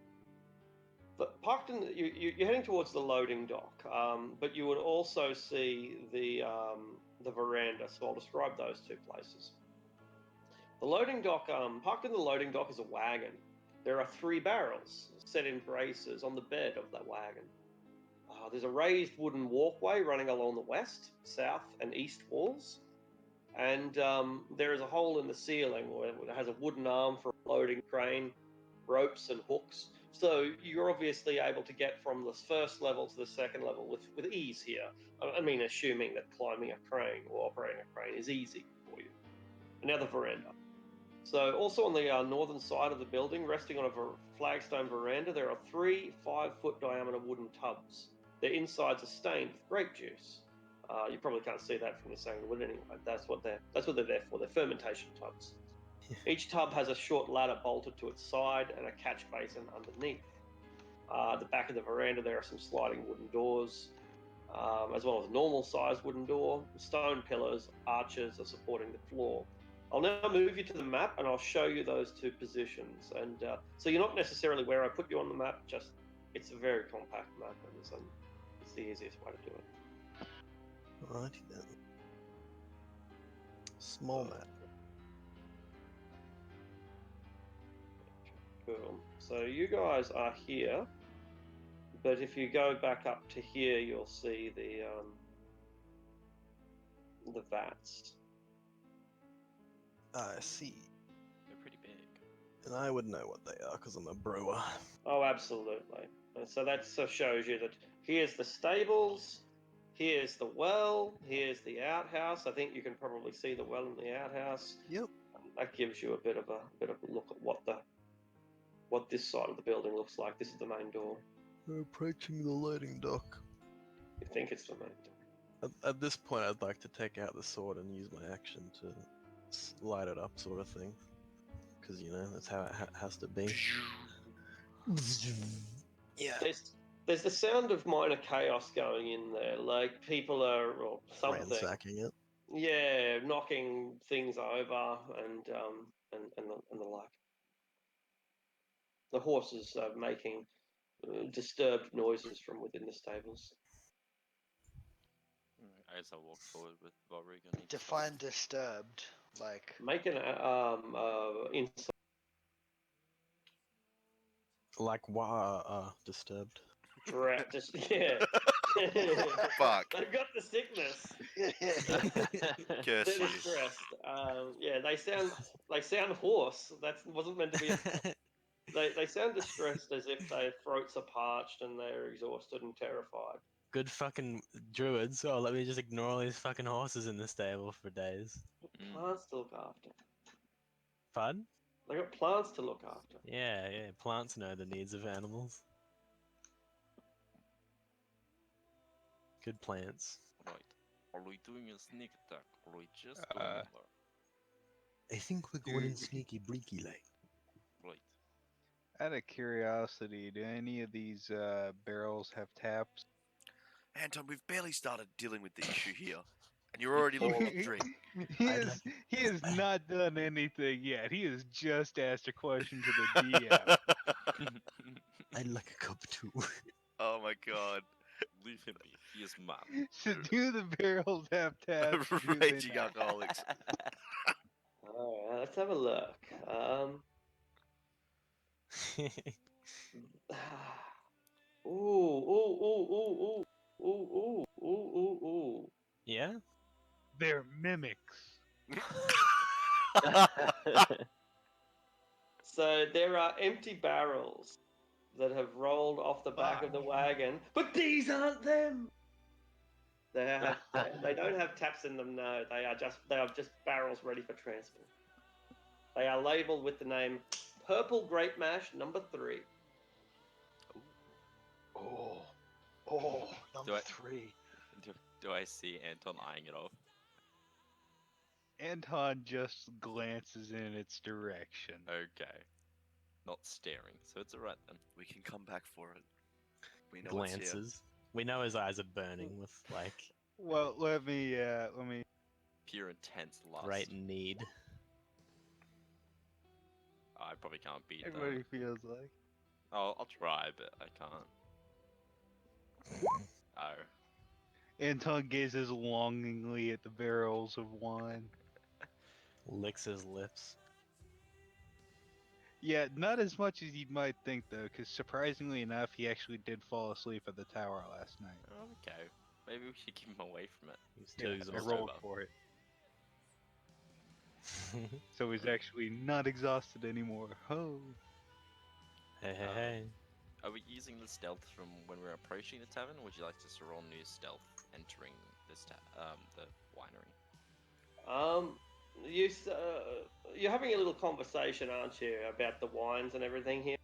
But parked in you're heading towards the loading dock, but you would also see the veranda. So I'll describe those two places. The loading dock, parked in the loading dock is a wagon. There are 3 barrels set in braces on the bed of that wagon. There's a raised wooden walkway running along the west, south, and east walls. And there is a hole in the ceiling where it has a wooden arm for a loading crane, ropes and hooks. So you're obviously able to get from the first level to the second level with ease here. I mean, assuming that climbing a crane or operating a crane is easy for you. And now the veranda. So also on the northern side of the building, resting on a flagstone veranda, there are 3 5-foot diameter wooden tubs. Their insides are stained with grape juice. You probably can't see that from this angle, but anyway, that's what they're there for. They're fermentation tubs. Each tub has a short ladder bolted to its side and a catch basin underneath. At the back of the veranda, there are some sliding wooden doors, as well as a normal-sized wooden door. Stone pillars, arches are supporting the floor. I'll now move you to the map, and I'll show you those 2 positions. And so you're not necessarily where I put you on the map, just it's a very compact map, and it's the easiest way to do it. Righty then. Small map. Cool. So you guys are here, but if you go back up to here, you'll see the vats. I see. They're pretty big. And I would know what they are because I'm a brewer. Oh, absolutely. And so that shows you that here's the stables, here's the well, here's the outhouse. I think you can probably see the well and the outhouse. Yep. That gives you a bit of a look at what this side of the building looks like. This is the main door. We're approaching the loading dock. You think it's the main door. At this point, I'd like to take out the sword and use my action to light it up, sort of thing. Because, you know, that's how it has to be. Yeah. There's the sound of minor chaos going in there, like people are or something. Ransacking it. Yeah, knocking things over and the like. The horses are making disturbed noises from within the stables. I guess I'll walk forward with Bobrig on each side. Define disturbed, like Make an insight. Like, disturbed. Just yeah. Fuck. They've got the sickness. Curse They're you. distressed. Yeah, they sound hoarse. That wasn't meant to be. They sound distressed, as if their throats are parched and they're exhausted and terrified. Good fucking druids. Oh, let me just ignore all these fucking horses in the stable for days. Plants to look after. Pardon? They got plants to look after. Yeah, yeah. Plants know the needs of animals. Good plants. Right. Are we doing a sneak attack or are we just going over? I think we're going in sneaky breaky like. Right. Out of curiosity, do any of these barrels have taps? Anton, we've barely started dealing with the issue here, and you're already looking at drink. He has not done anything yet. He has just asked a question to the DM. I'd like a cup too. Oh my god. Leave him be. He is mad. So do the barrels have taps? or do they Raging not? alcoholics. Alright, let's have a look. Ooh. Yeah? They're mimics. So there are empty barrels that have rolled off the back of the wagon, but these aren't them. They don't have taps in them. No, they are just barrels ready for transport. They are labelled with the name Purple Grape Mash Number 3. Number 3. Do I see Anton eyeing it off? Anton just glances in its direction. Okay. Not staring, so it's alright then. We can come back for it. We know it's here. Glances. We know his eyes are burning with, like, Well, let me. Pure intense lust. great need. I probably can't beat Everybody that. feels like. I'll try, but I can't. Oh. Anton gazes longingly at the barrels of wine. Licks his lips. Yeah, not as much as you might think, though, because surprisingly enough, he actually did fall asleep at the tower last night. Okay. Maybe we should keep him away from it. He's too I exhausted. rolled for it. So he's actually not exhausted anymore. Ho! Hey. Are we using the stealth from when we're approaching the tavern? Or would you like us to roll new stealth entering this the winery? You're having a little conversation, aren't you, about the wines and everything here?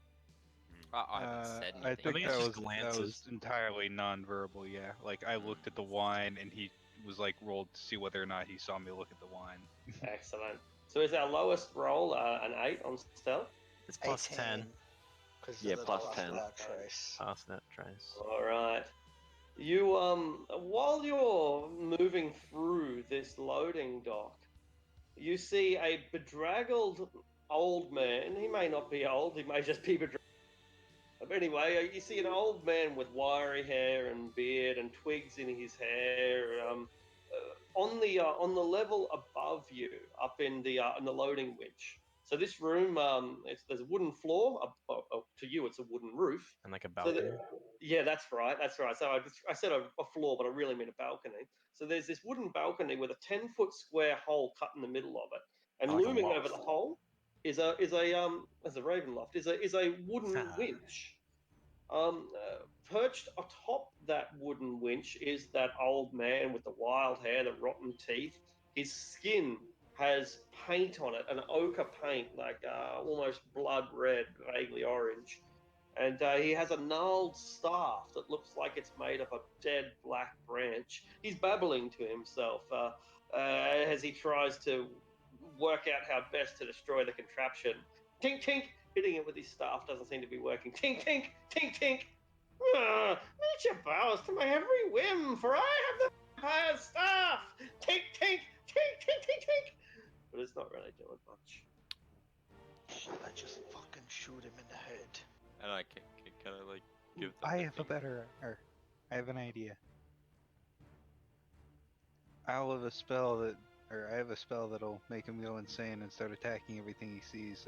I haven't said anything. I think it's that just was glances. entirely non-verbal. Yeah, like I looked at the wine and he was like rolled to see whether or not he saw me look at the wine. Excellent. So is our lowest roll an 8 on stealth? It's plus 10. Yeah, plus 10. Trace. Past that trace. All right. You while you're moving through this loading dock, you see a bedraggled old man. He may not be old. He may just be bedraggled. But anyway, you see an old man with wiry hair and beard and twigs in his hair. On the level above you, up in the loading winch. So this room, there's a wooden floor. To you, it's a wooden roof. And like a So balcony. yeah, that's right. So I said a floor, but I really mean a balcony. So there's this wooden balcony with a 10-foot square hole cut in the middle of it, and Like a looming loft. over the hole is a raven loft. Is a wooden winch. Perched atop that wooden winch is that old man with the wild hair, the rotten teeth. His skin has paint on it, an ochre paint, like almost blood red, vaguely orange. and he has a gnarled staff that looks like it's made of a dead black branch. He's babbling to himself as he tries to work out how best to destroy the contraption. Tink, tink! Hitting it with his staff doesn't seem to be working. Tink, tink! Tink, tink! Nature bows to my every whim, for I have the vampire's staff! Tink, tink! Tink, tink, tink, tink! But it's not really doing much. Shall I just fucking shoot him in the head? And I can kind of like give them I the have a finger. better. I have an idea. I'll have a spell that, or I have a spell that'll make him go insane and start attacking everything he sees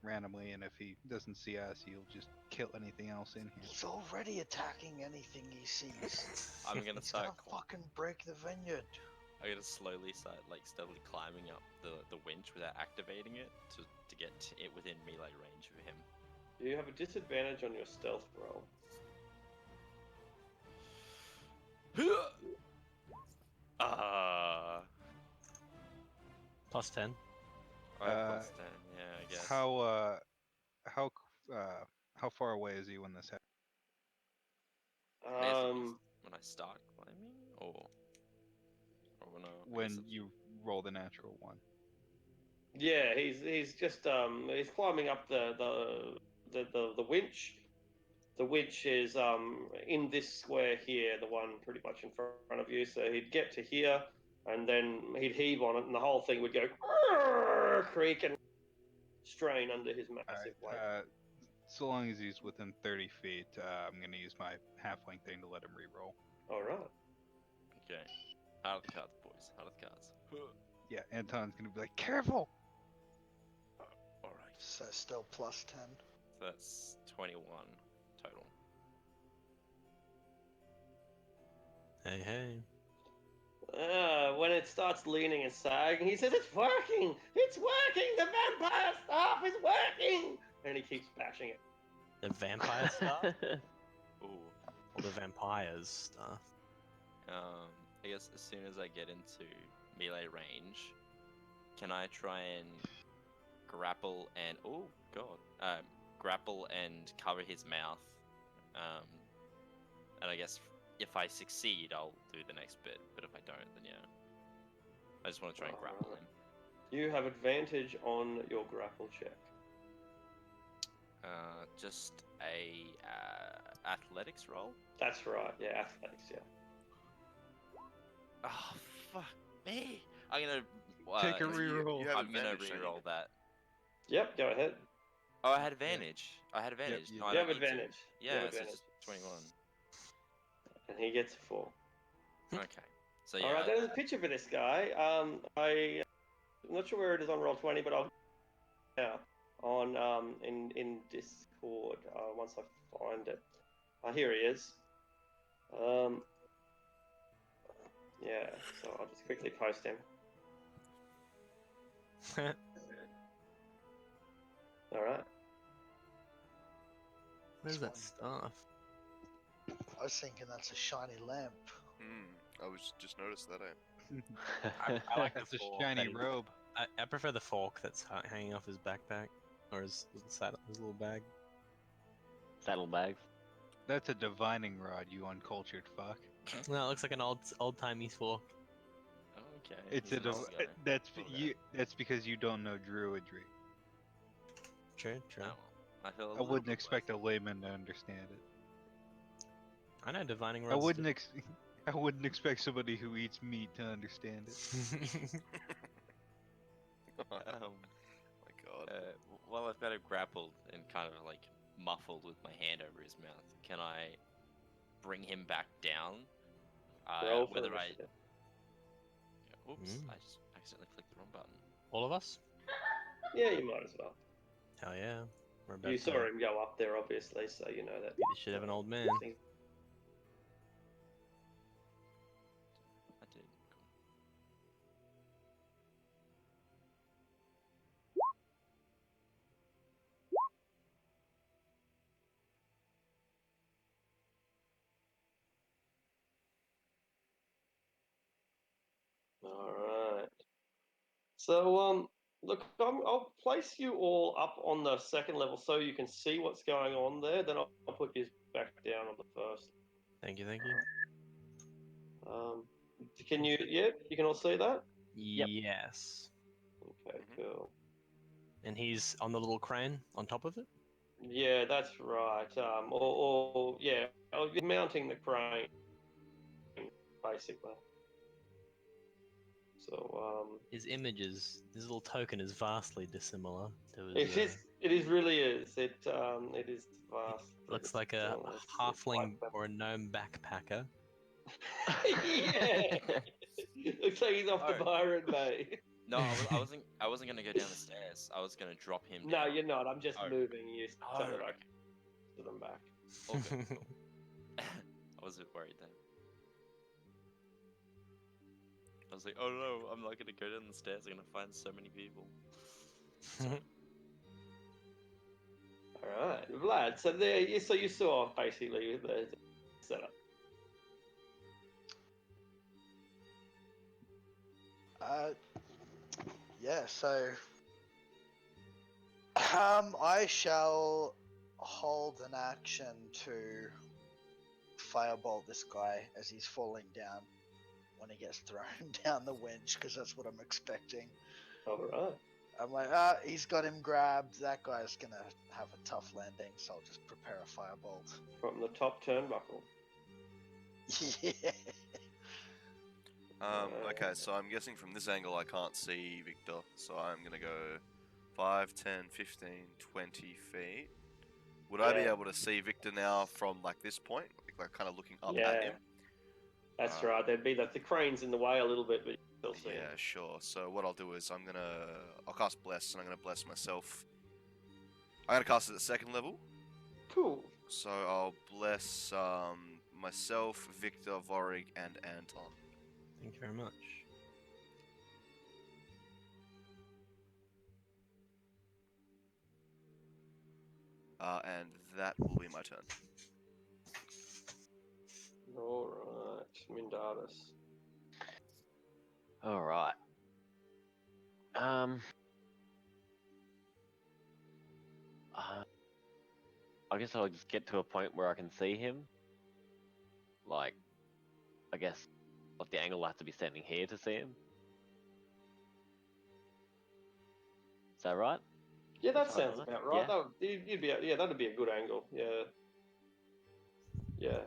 randomly. And if he doesn't see us, he'll just kill anything else in here. He's already attacking anything he sees. I'm gonna He's start. gonna fucking break the vineyard. I'm gonna slowly start like steadily climbing up the winch without activating it to get it within melee range of him. You have a disadvantage on your stealth roll. Plus 10. I have plus 10, yeah, I guess. How far away is he when this happens? Basically, when I start climbing, or when I guess When it's- you roll the natural one. Yeah, he's just he's climbing up the winch. The winch is in this square here, the one pretty much in front of you. So he'd get to here, and then he'd heave on it, and the whole thing would go creak and strain under his massive weight. So long as he's within 30 feet, I'm gonna use my halfling thing to let him reroll. All right. Okay. Out of the cards, boys. Out of the cards. Yeah, Anton's gonna be like, careful! Alright. So still plus 10. So that's 21 total. Hey, hey. When it starts leaning and sagging, he says, "It's working! It's working! The vampire staff is working!" And he keeps bashing it. The vampire stuff? Ooh. Or the vampires stuff? I guess as soon as I get into melee range, can I try and grapple and grapple and cover his mouth? And I guess if I succeed, I'll do the next bit. But if I don't, then yeah. I just want to try and grapple him. You have advantage on your grapple check. Just a athletics roll. That's right. Yeah, athletics. Yeah. Oh fuck me! I'm gonna Take a you- reroll. you have I'm gonna advantage, don't you? reroll that. Yep. Go ahead. Oh, I had advantage. I had advantage. you No, I You have don't need to. advantage. You Yeah, have so advantage. just 21. And he gets a 4. Okay. So yeah. All right. There's a picture for this guy. I'm not sure where it is on Roll20, but I'll on in Discord once I find it. Here he is. Yeah. So I'll just quickly post him. All right. Where's that stuff? I was thinking that's a shiny lamp. I was just noticed that. I like the That's a fork shiny that he- robe. I prefer the fork that's hanging off his backpack. Or his little bag. Saddlebags. That's a divining rod, you uncultured fuck. No, it looks like an old-timey fork. Okay. It's he's a an old guy. that's because you don't know druidry. True, true. Oh, well, I feel a I little wouldn't bit expect a layman to understand it. I know divining I rods. wouldn't I wouldn't expect somebody who eats meat to understand it. Oh less. my god. While I've got him grappled and kind of like muffled with my hand over his mouth, can I bring him back down? Roll for Whether I. initiative. Oops! Mm. I just accidentally clicked the wrong button. All of us? Yeah, you might as well. Hell yeah. We're about You to saw him go up there, obviously, so you know that. beat the shit out of an old man. I did. All right. So, Look, I'll place you all up on the second level so you can see what's going on there. Then I'll put you back down on the first. Thank you, thank you. Can you? Yeah, you can all see that. Yep. Yes. Okay, cool. And he's on the little crane on top of it? Yeah, that's right. Yeah, you're mounting the crane, basically. So, His images, his little token is vastly dissimilar to his. it really is. It is vast. Looks like a halfling or a gnome backpacker. Yeah. Looks like he's off to Oh. Byron Bay. No, I wasn't gonna go down the stairs. I was gonna drop him No, down. you're not. I'm just Oh. moving you so Oh, that I okay. can put them back. Okay, cool. I was a bit worried then. I was like, oh no, I'm not gonna go down the stairs. I'm gonna find so many people. All right, Vlad. So there, so you saw basically the setup. Yeah, so I shall hold an action to firebolt this guy as he's falling down when he gets thrown down the winch, because that's what I'm expecting. All right. I'm like, he's got him grabbed. That guy's gonna have a tough landing, so I'll just prepare a firebolt. From the top turnbuckle. Yeah. Okay, so I'm guessing from this angle I can't see Victor, so I'm gonna go 5, 10, 15, 20 feet. Would I be Yeah. able to see Victor now from like this point, like kind of looking up Yeah. at him? That's right. There'd be the crane's in the way a little bit, but you still see him. Yeah, sure. So what I'll do is I'll cast Bless, and I'm gonna bless myself. I'm gonna cast it at second level. Cool. So I'll bless myself, Victor, Vorig, and Anton. Thank you very much. And that will be my turn. All right, Mindaris. All right. I guess I'll just get to a point where I can see him. Like, I guess, like the angle will have to be standing here to see him. Is that right? Yeah, that That's right, sounds isn't it? about right. Yeah. That'd be a good angle. Yeah. Yeah.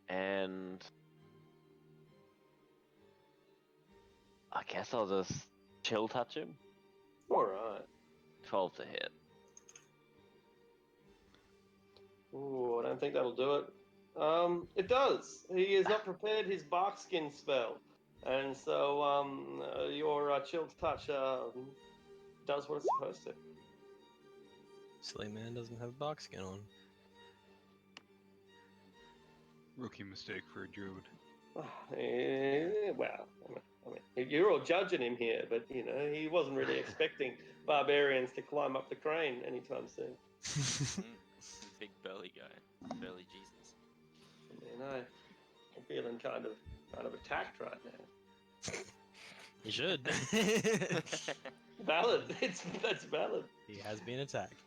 And I guess I'll just chill touch him. All right. 12 to hit. Ooh, I don't think that'll do it. It does. He has not prepared his bark skin spell, and so your chill touch does what it's supposed to. Silly man doesn't have bark skin on. Rookie mistake for a druid. Well, I mean, you're all judging him here, but you know he wasn't really expecting barbarians to climb up the crane anytime soon. Big belly guy, belly Jesus. You know, I'm feeling kind of attacked right now. You should. Valid. That's valid. He has been attacked.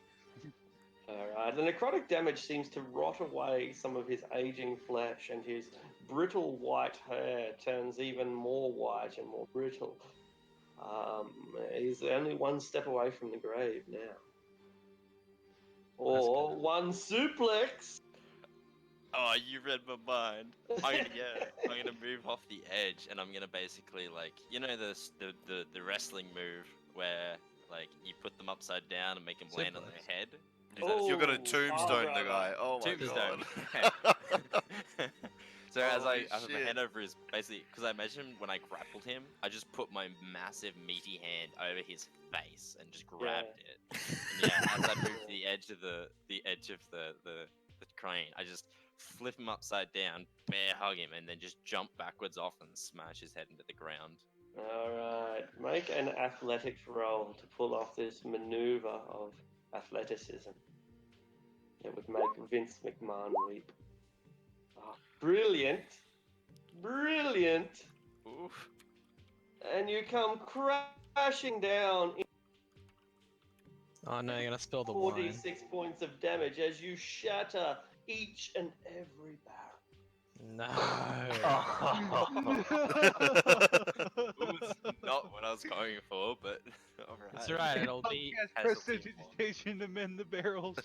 Alright, the necrotic damage seems to rot away some of his aging flesh, and his brittle white hair turns even more white and more brittle. He's only one step away from the grave now. Or one suplex! Oh, you read my mind. I'm gonna move off the edge, and I'm gonna basically the wrestling move where like you put them upside down and make them land on their head. You're gonna Oh, tombstone the brother. guy. Oh my Tombstone. god. So as I Holy put my shit. hand over his, basically, because I imagine when I grappled him, I just put my massive meaty hand over his face and just grabbed it. And yeah, as I moved to the edge of the crane, I just flip him upside down, bear hug him, and then just jump backwards off and smash his head into the ground. Alright, make an athletics roll to pull off this maneuver of athleticism. It would make Vince McMahon weep. Oh, brilliant! Brilliant! Oof. And you come crashing down Oh no, you're gonna spill the wine. 4d6 points of damage as you shatter each and every barrel. No. Ooh, not what I was going for, but alright. It's alright, it'll be. Cast Has a team prestidigitation to mend the barrels.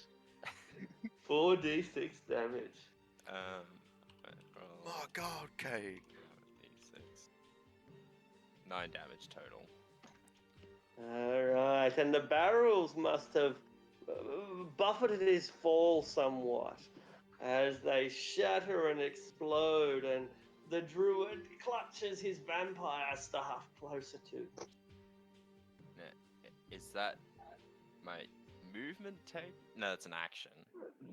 4d6 damage. Roll My God, Kate. D6. 9 damage total. Alright, and the barrels must have buffeted his fall somewhat as they shatter and explode, and the druid clutches his vampire staff closer to him. Is that my movement take? No, it's an action.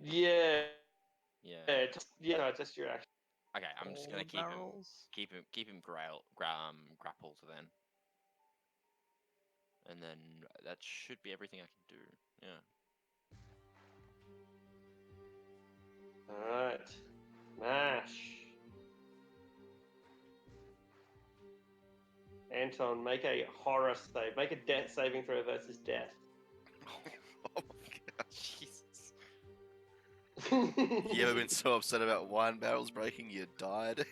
Yeah, Yeah. just your action. Okay, I'm just gonna All the barrels? keep him grappled then. And then that should be everything I can do. Yeah. Alright, Mash. Anton, make a horror save. Make a death saving throw versus death. Oh my God. Jesus. You ever been so upset about wine barrels breaking you died?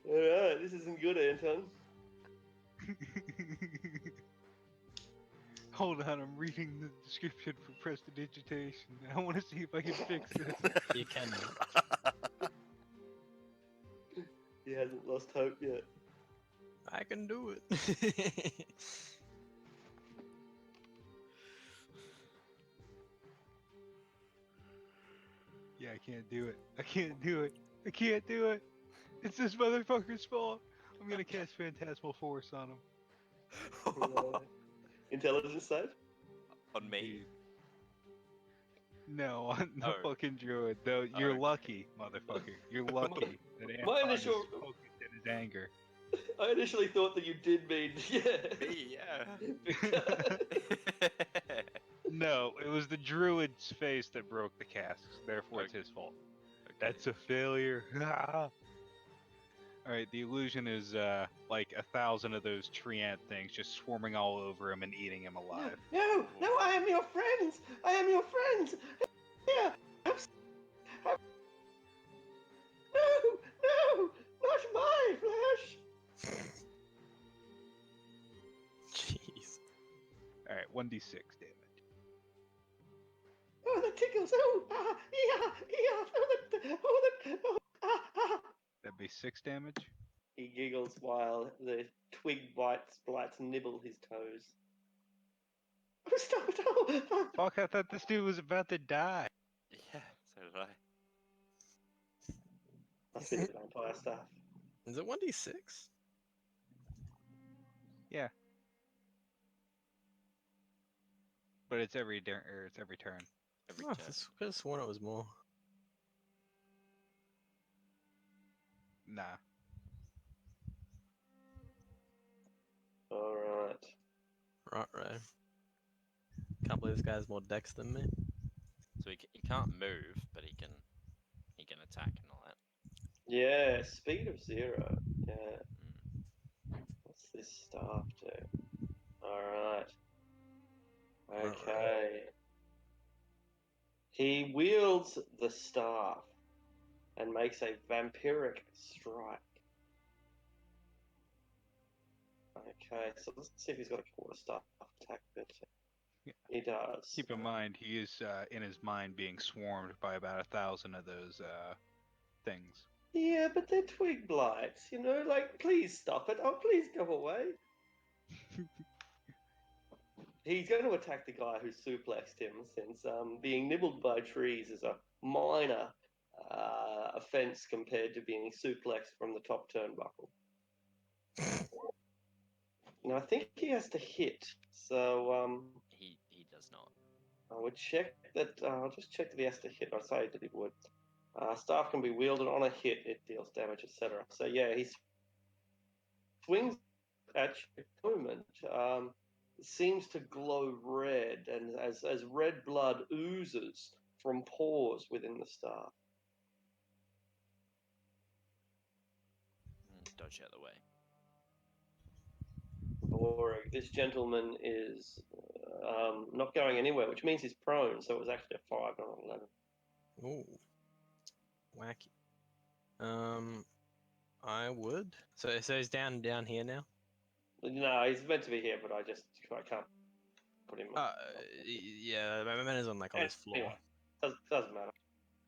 Alright, this isn't good, Anton. Hold on, I'm reading the description for prestidigitation. I want to see if I can fix this. You can. He hasn't lost hope yet. I can do it. Yeah, I can't do it. I can't do it. I can't do it. It's this motherfucker's fault. I'm gonna cast Phantasmal Force on him. Intelligence save? On me. No, on the Oh. fucking druid. Though you're Okay. lucky, motherfucker. You're lucky that my Anton is initial- focused in his anger. I initially thought that you did mean, Me, yeah. Victor. No, it was the druid's face that broke the casks. Therefore, it's Okay. his fault. Okay. That's a failure. Alright, the illusion is like 1,000 of those tree ant things just swarming all over him and eating him alive. No, I am your friends. I am your friends. Yeah. No, not my flesh. Jeez. Alright, 1d6 damage. Oh, that tickles. Oh, yeah. Oh. That'd be 6 damage. He giggles while the twig blights nibble his toes. Oh, stop it! Oh. Fuck, I thought this dude was about to die. Yeah, so did I. Must be the vampire stuff. Is it 1d6? Yeah. But it's every turn. Every Oh, turn. I could have sworn it was more. Nah. Alright. Right. Can't believe this guy has more dex than me. So he can't move, but he can attack and all that. Yeah, speed of 0. Yeah. Mm. What's this staff do? Alright. Alright. Okay. He wields the staff and makes a vampiric strike. Okay, so let's see if he's got a quarterstaff attack ability. Yeah. He does. Keep in mind, he is in his mind being swarmed by about 1,000 of those things. Yeah, but they're twig blights, you know? Like, please stop it. Oh, please go away. He's going to attack the guy who suplexed him, since being nibbled by trees is a minor offense compared to being suplexed from the top turnbuckle. Now, I think he has to hit, so He does not. I would check that. I'll just check that he has to hit. I'd say that he would. Staff can be wielded on a hit, it deals damage, etc. So, yeah, he swings at you at the moment. Seems to glow red, and as red blood oozes from pores within the staff. Dodge out of the way. story. This gentleman is not going anywhere, which means he's prone. So it was actually a 5, not an 11. Ooh, wacky. I would. So he's down here now. No, he's meant to be here, but I can't put him. Yeah, my man is on like on this floor. Anyway, doesn't matter.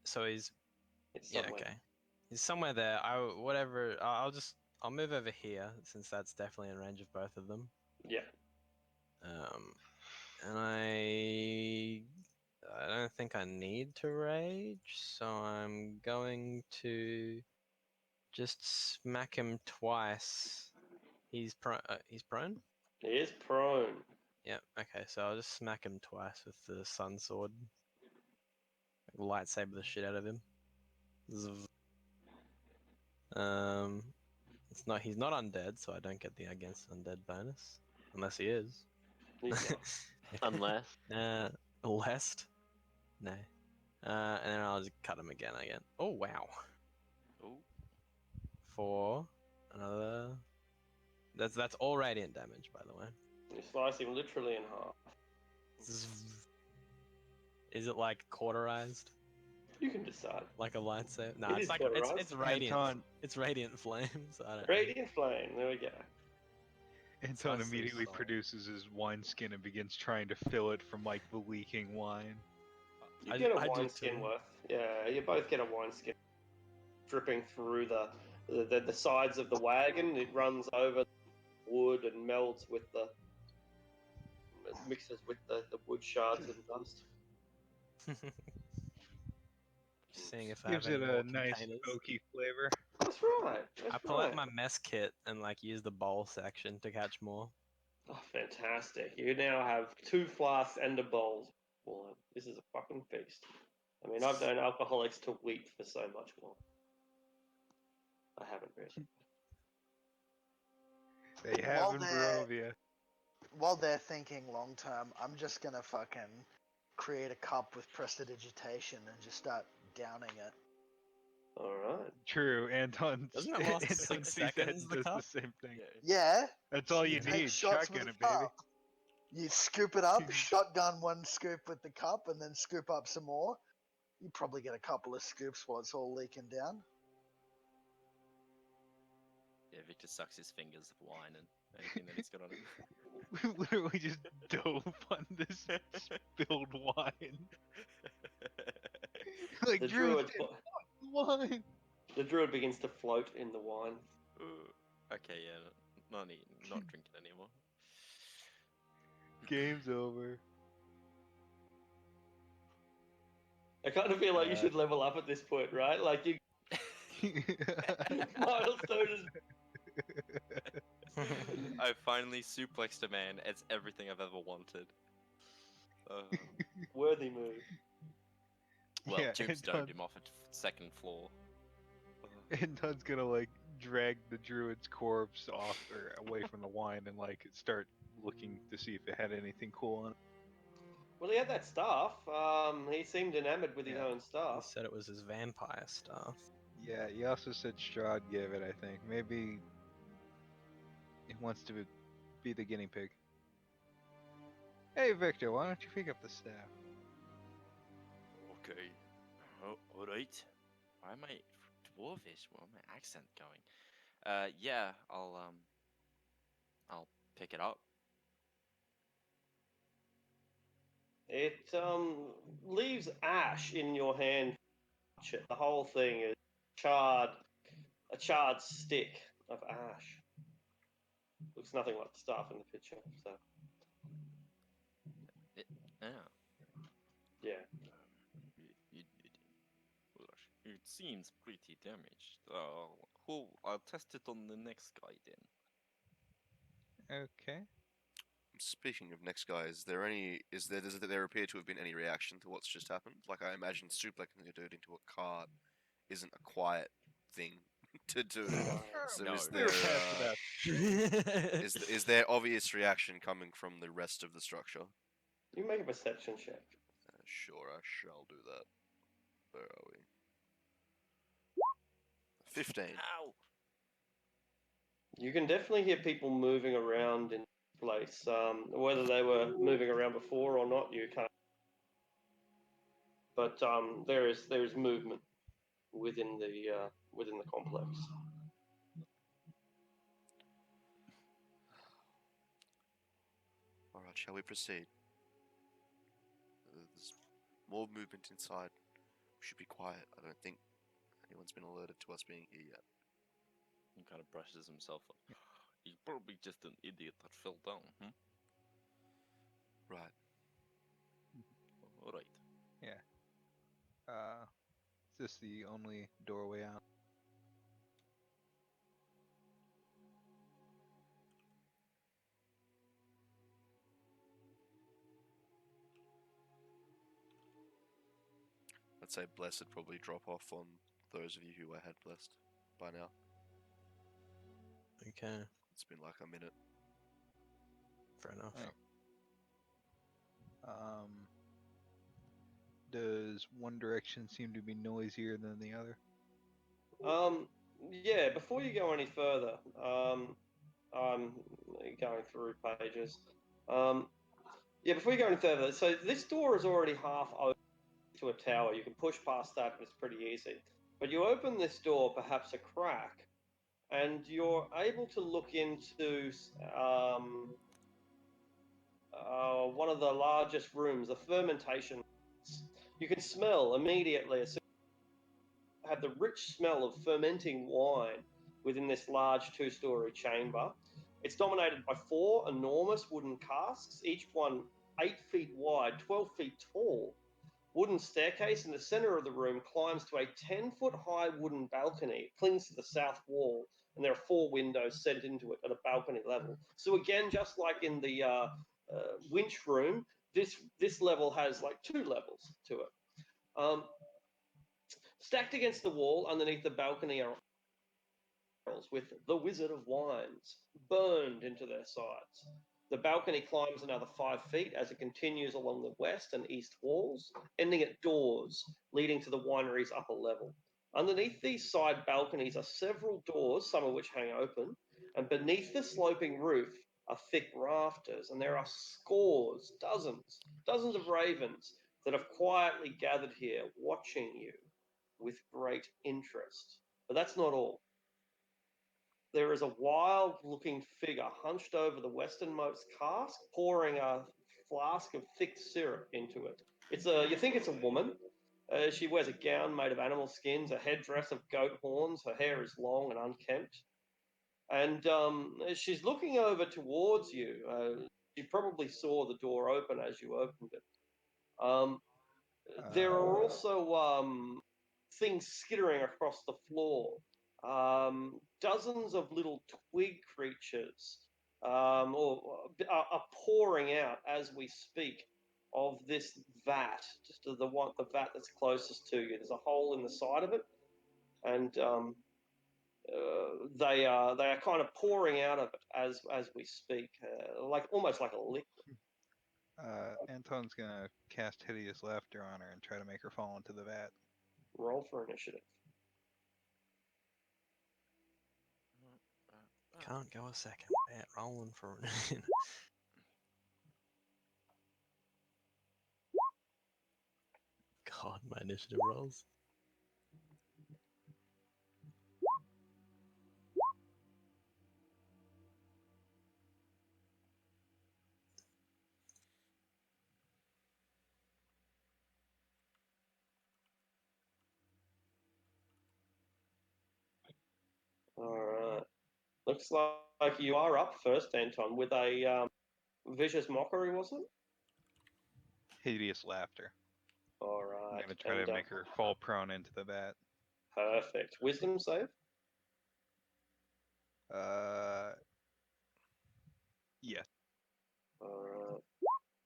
So he's It's yeah, somewhere. okay. He's somewhere there. I'll move over here since that's definitely in range of both of them. Yeah. And I don't think I need to rage, so I'm going to just smack him twice. He's prone. He is prone. Yeah. Okay, so I'll just smack him twice with the sun sword. Lightsaber the shit out of him. Zv. He's not undead, so I don't get the against undead bonus. Unless he is. He's not. Unless. Lest? No. And then I'll just cut him again. Oh wow. Oh, For another that's all radiant damage, by the way. You slice him literally in half. Zv. Is it like cauterized? You can decide. Like a lightsaber? No, It it's is like cauterized. it's radiant. Anton, It's radiant flames. I don't know. Radiant flame. There we go. Anton Sounds so immediately solid. produces his wineskin and begins trying to fill it from like the leaking wine. You I get a do wineskin too. worth. Yeah, you both get a wineskin dripping through the sides of the wagon. It runs over wood and melds with mixes with the wood shards and dust. Just seeing if I have Gives any it more a nice containers. smoky flavor. That's right. I pull out my mess kit and like use the bowl section to catch more. Oh, fantastic. You now have 2 flasks and a bowl. Well, this is a fucking feast. I mean, I've known alcoholics to weep for so much more. I haven't really. They have While in they're- Barovia. While they're thinking long term, I'm just gonna fucking create a cup with prestidigitation and just start downing it. Alright. True, Anton. Doesn't it last Anton 6 sees that seconds, and the does cup? the same thing. Yeah, That's all you take need. shots Shotgun with it, the baby. cup. You scoop it up, shotgun one scoop with the cup, and then scoop up some more. You probably get a couple of scoops while it's all leaking down. yeah. Victor sucks his fingers of wine and anything that he's got on him. We literally just dove on this spilled wine. Like The Drew, druid, wine. the druid begins to float in the wine. Okay, yeah, not eating, not drinking anymore. Game's over. I kind of feel like you should level up at this point, right? Like you milestone is I finally suplexed a man. It's everything I've ever wanted. worthy move. Well, Yeah, tombstoned him off a second floor. Anton's gonna like drag the druid's corpse off or away from the wine and like start looking to see if it had anything cool on it. Well, he had that staff. He seemed enamored with his Yeah. own He staff. said it was his vampire stuff. Yeah, he also said Strahd gave it, I think. Maybe he wants to be the guinea pig. Hey Victor, why don't you pick up the staff? Okay. Oh, alright. Why am I dwarvish? Where's my accent going? Yeah, I'll pick it up. It leaves ash in your hand. The whole thing is a charred stick of ash. Looks nothing like the staff in the picture. So Yeah. yeah, It seems pretty damaged. I'll test it on the next guy then. Okay. Speaking of next guy, does there appear to have been any reaction to what's just happened? Like, I imagine suplexing a dude into a cart isn't a quiet thing to do. So No, is we there were is there obvious reaction coming from the rest of the structure? you make a perception check. Sure, I shall do that. Where are we? 15. Ow! You can definitely hear people moving around in place. Whether they were moving around before or not, you can't. But there is movement within the complex. All right, shall we proceed? There's more movement inside. We should be quiet. I don't think anyone's been alerted to us being here yet. He kind of brushes himself up. He's probably just an idiot that fell down. Right. All right. Is this the only doorway out? I'd say blessed probably drop off on those of you who had blessed by now. Okay, It's been like a minute. fair enough. Alright. Does one direction seem to be noisier than the other? Yeah. Before you go any further, I'm going through pages. Yeah. Before you go any further, so this door is already half open to a tower. You can push past that, and it's pretty easy. But you open this door, perhaps a crack, and you're able to look into one of the largest rooms, the fermentation. You can smell immediately, have the rich smell of fermenting wine within this large two-story chamber. It's dominated by 4 enormous wooden casks, each one 8 feet wide, 12 feet tall. Wooden staircase in the center of the room climbs to a 10-foot high wooden balcony. It clings to the south wall, and there are 4 windows set into it at a balcony level. So again, just like in the winch room, this level has like 2 levels to it. Stacked against the wall underneath the balcony are barrels with "The Wizard of Wines" burned into their sides. The balcony climbs another 5 feet as it continues along the west and east walls, ending at doors leading to the winery's upper level. Underneath these side balconies are several doors, some of which hang open, and beneath the sloping roof are thick rafters, and there are scores, dozens of ravens that have quietly gathered here, watching you with great interest. But that's not all. There is a wild-looking figure hunched over the westernmost cask, pouring a flask of thick syrup into it. You think it's a woman. She wears a gown made of animal skins, a headdress of goat horns. Her hair is long and unkempt. And she's looking over towards you. You probably saw the door open as you opened it. There are also things skittering across the floor. Dozens of little twig creatures are pouring out as we speak of this vat, just the vat that's closest to you. There's a hole in the side of it, and they are kind of pouring out of it as we speak, like almost like a liquid. Anton's gonna cast Hideous Laughter on her and try to make her fall into the vat. Roll for initiative. Can't go a second without rolling for it. God, my initiative rolls. All right. Looks like you are up first, Anton, with a vicious mockery, was it? Hideous Laughter. All I'm right. gonna try to make her fall prone into the vat. Perfect. Wisdom save? Yes. All right.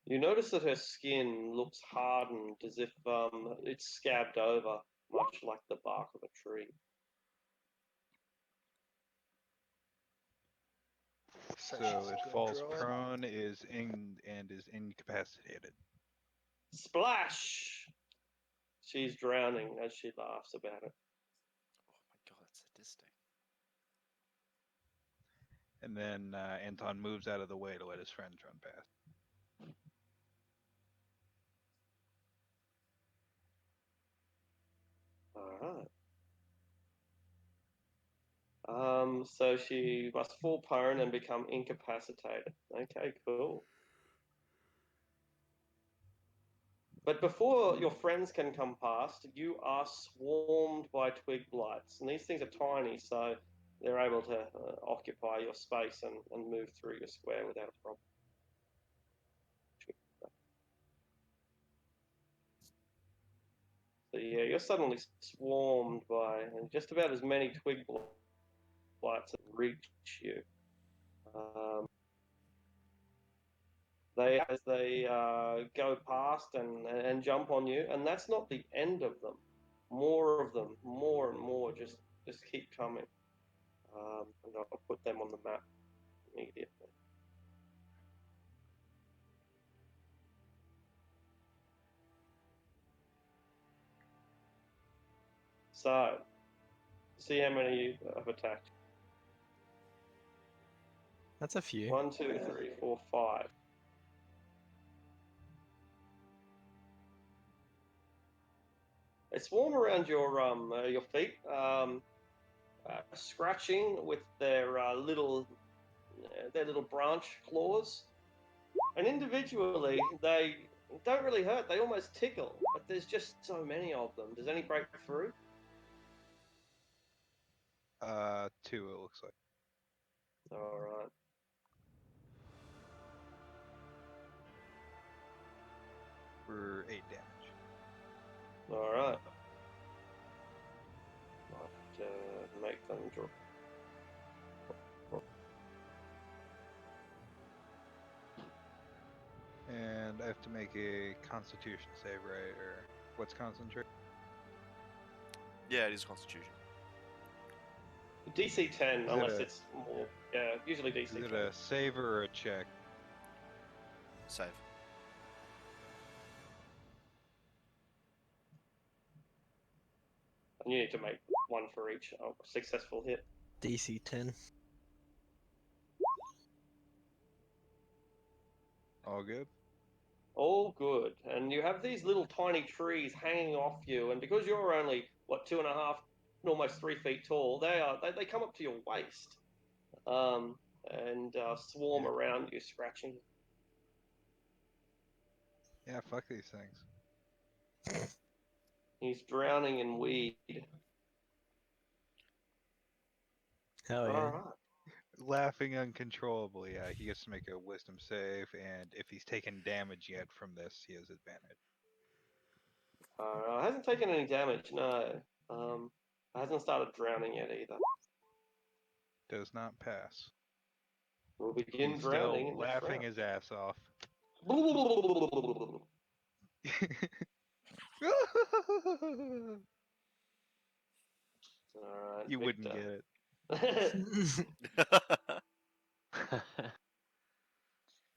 You notice that her skin looks hardened as if it's scabbed over, much like the bark of a tree. So she's it good falls druid. prone is incapacitated. Splash! She's drowning as she laughs about it. Oh my god, that's sadistic. And then Anton moves out of the way to let his friends run past. All right. So she must fall prone and become incapacitated. Okay, cool. But before your friends can come past, you are swarmed by twig blights. And these things are tiny, so they're able to occupy your space and move through your square without a problem. So yeah, you're suddenly swarmed by just about as many twig blights that reach you. As they go past and jump on you, and that's not the end of them. More of them, more and more, just keep coming. And I'll put them on the map immediately. So, see how many you have attacked. That's a few. 1, 2, 3, 4, 5. They swarm around your feet, scratching with their little branch claws, and individually they don't really hurt. They almost tickle, but there's just so many of them. Does any break through? 2, it looks like. All right. For 8 damage. All right. Might make them drop. And I have to make a Constitution save, right? Or what's Concentrate? Yeah, it is Constitution. DC 10, Is it unless a- it's more. Yeah, usually DC Is 10. it a save or a check? Save. And you need to make one for each successful hit. DC 10. All good? All good. And you have these little tiny trees hanging off you, and because you're only, 2.5, almost 3 feet tall, they come up to your waist. And swarm Yeah. around you, scratching. Yeah, fuck these things. He's drowning in weed. Hell yeah. All right. Laughing uncontrollably. He gets to make a wisdom save, and if he's taken damage yet from this, he has advantage. Hasn't taken any damage, no. Hasn't started drowning yet either. Does not pass. We'll begin He's drowning. still laughing his ass off. All right, You wouldn't Victor. get it.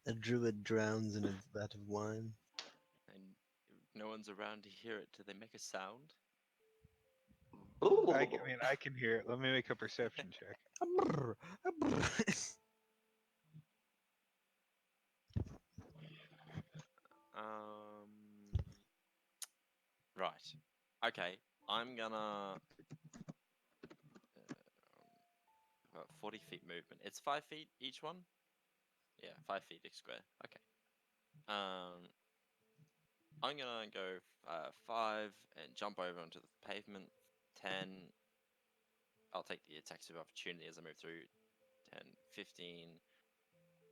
A druid drowns in a vat of wine. And no one's around to hear it. Do they make a sound? I can hear it. Let me make a perception check. Right. Okay. I'm gonna. 40 feet movement. It's 5 feet each one? Yeah, 5 feet each square. Okay. I'm gonna go 5 and jump over onto the pavement. 10. I'll take the attacks of opportunity as I move through. 10, 15.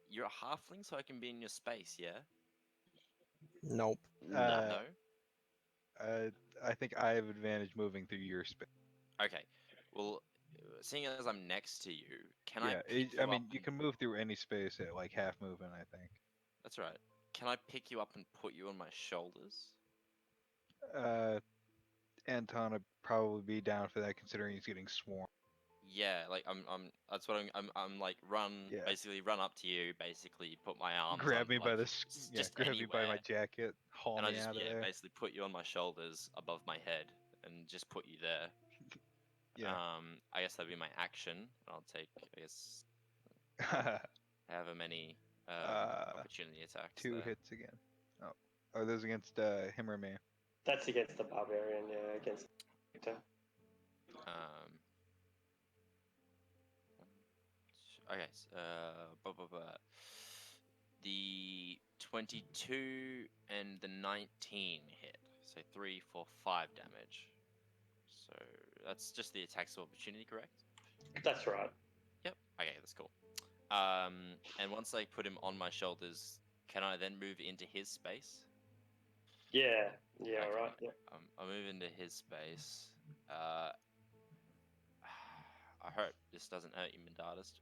You're a halfling, so I can be in your space, yeah? Nope. No? I think I have advantage moving through your space. Okay. Well, seeing as I'm next to you, can Yeah, I pick you up? you can move through any space at like half movement, I think. That's right. Can I pick you up and put you on my shoulders? Anton would probably be down for that, considering he's getting swarmed. Yeah, like that's what I'm like Yeah. basically run up to you, basically put my arms Grab on, me by like, the just grab me by my anywhere, jacket, haul and I me just out of there. basically put you on my shoulders above my head and just put you there. Yeah. I guess that'd be my action. And I'll take, I guess, However many Uh, opportunity attacks. 2 there. hits again. Oh, are those against him or me? That's against the barbarian, yeah, against Victor. Um, okay, the 22 and the 19 hit, so 3, 4, 5 damage. So that's just the attacks of opportunity, correct? That's right. Yep. Okay, that's cool. And once I put him on my shoulders, can I then move into his space? Yeah, yeah, Okay. right. Yeah. I'll move into his space. I hope this doesn't hurt you, Mendatus,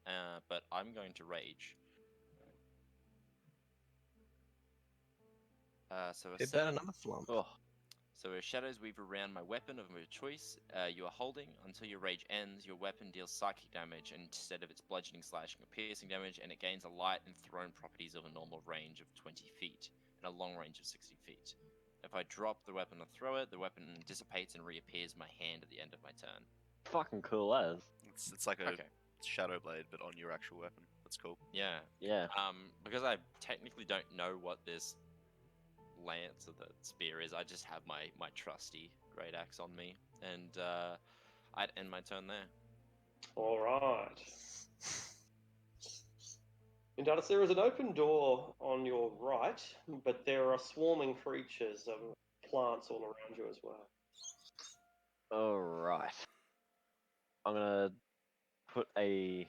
but I'm going to rage. So a Is that 7. another flump? Oh, So as shadows weave around my weapon of your choice, you are holding until your rage ends. Your weapon deals psychic damage instead of its bludgeoning, slashing, or piercing damage, and it gains a light and thrown properties of a normal range of 20 feet and a long range of 60 feet. If I drop the weapon or throw it, the weapon dissipates and reappears in my hand at the end of my turn. fucking cool as. It's like a Okay. shadow blade, but on your actual weapon. That's cool. Yeah. Yeah. Because I technically don't know what this lance or the spear is, I just have my trusty great axe on me, and I'd end my turn there. All right. Indardus, there is an open door on your right, but there are swarming creatures of plants all around you as well. Alright. I'm gonna put a.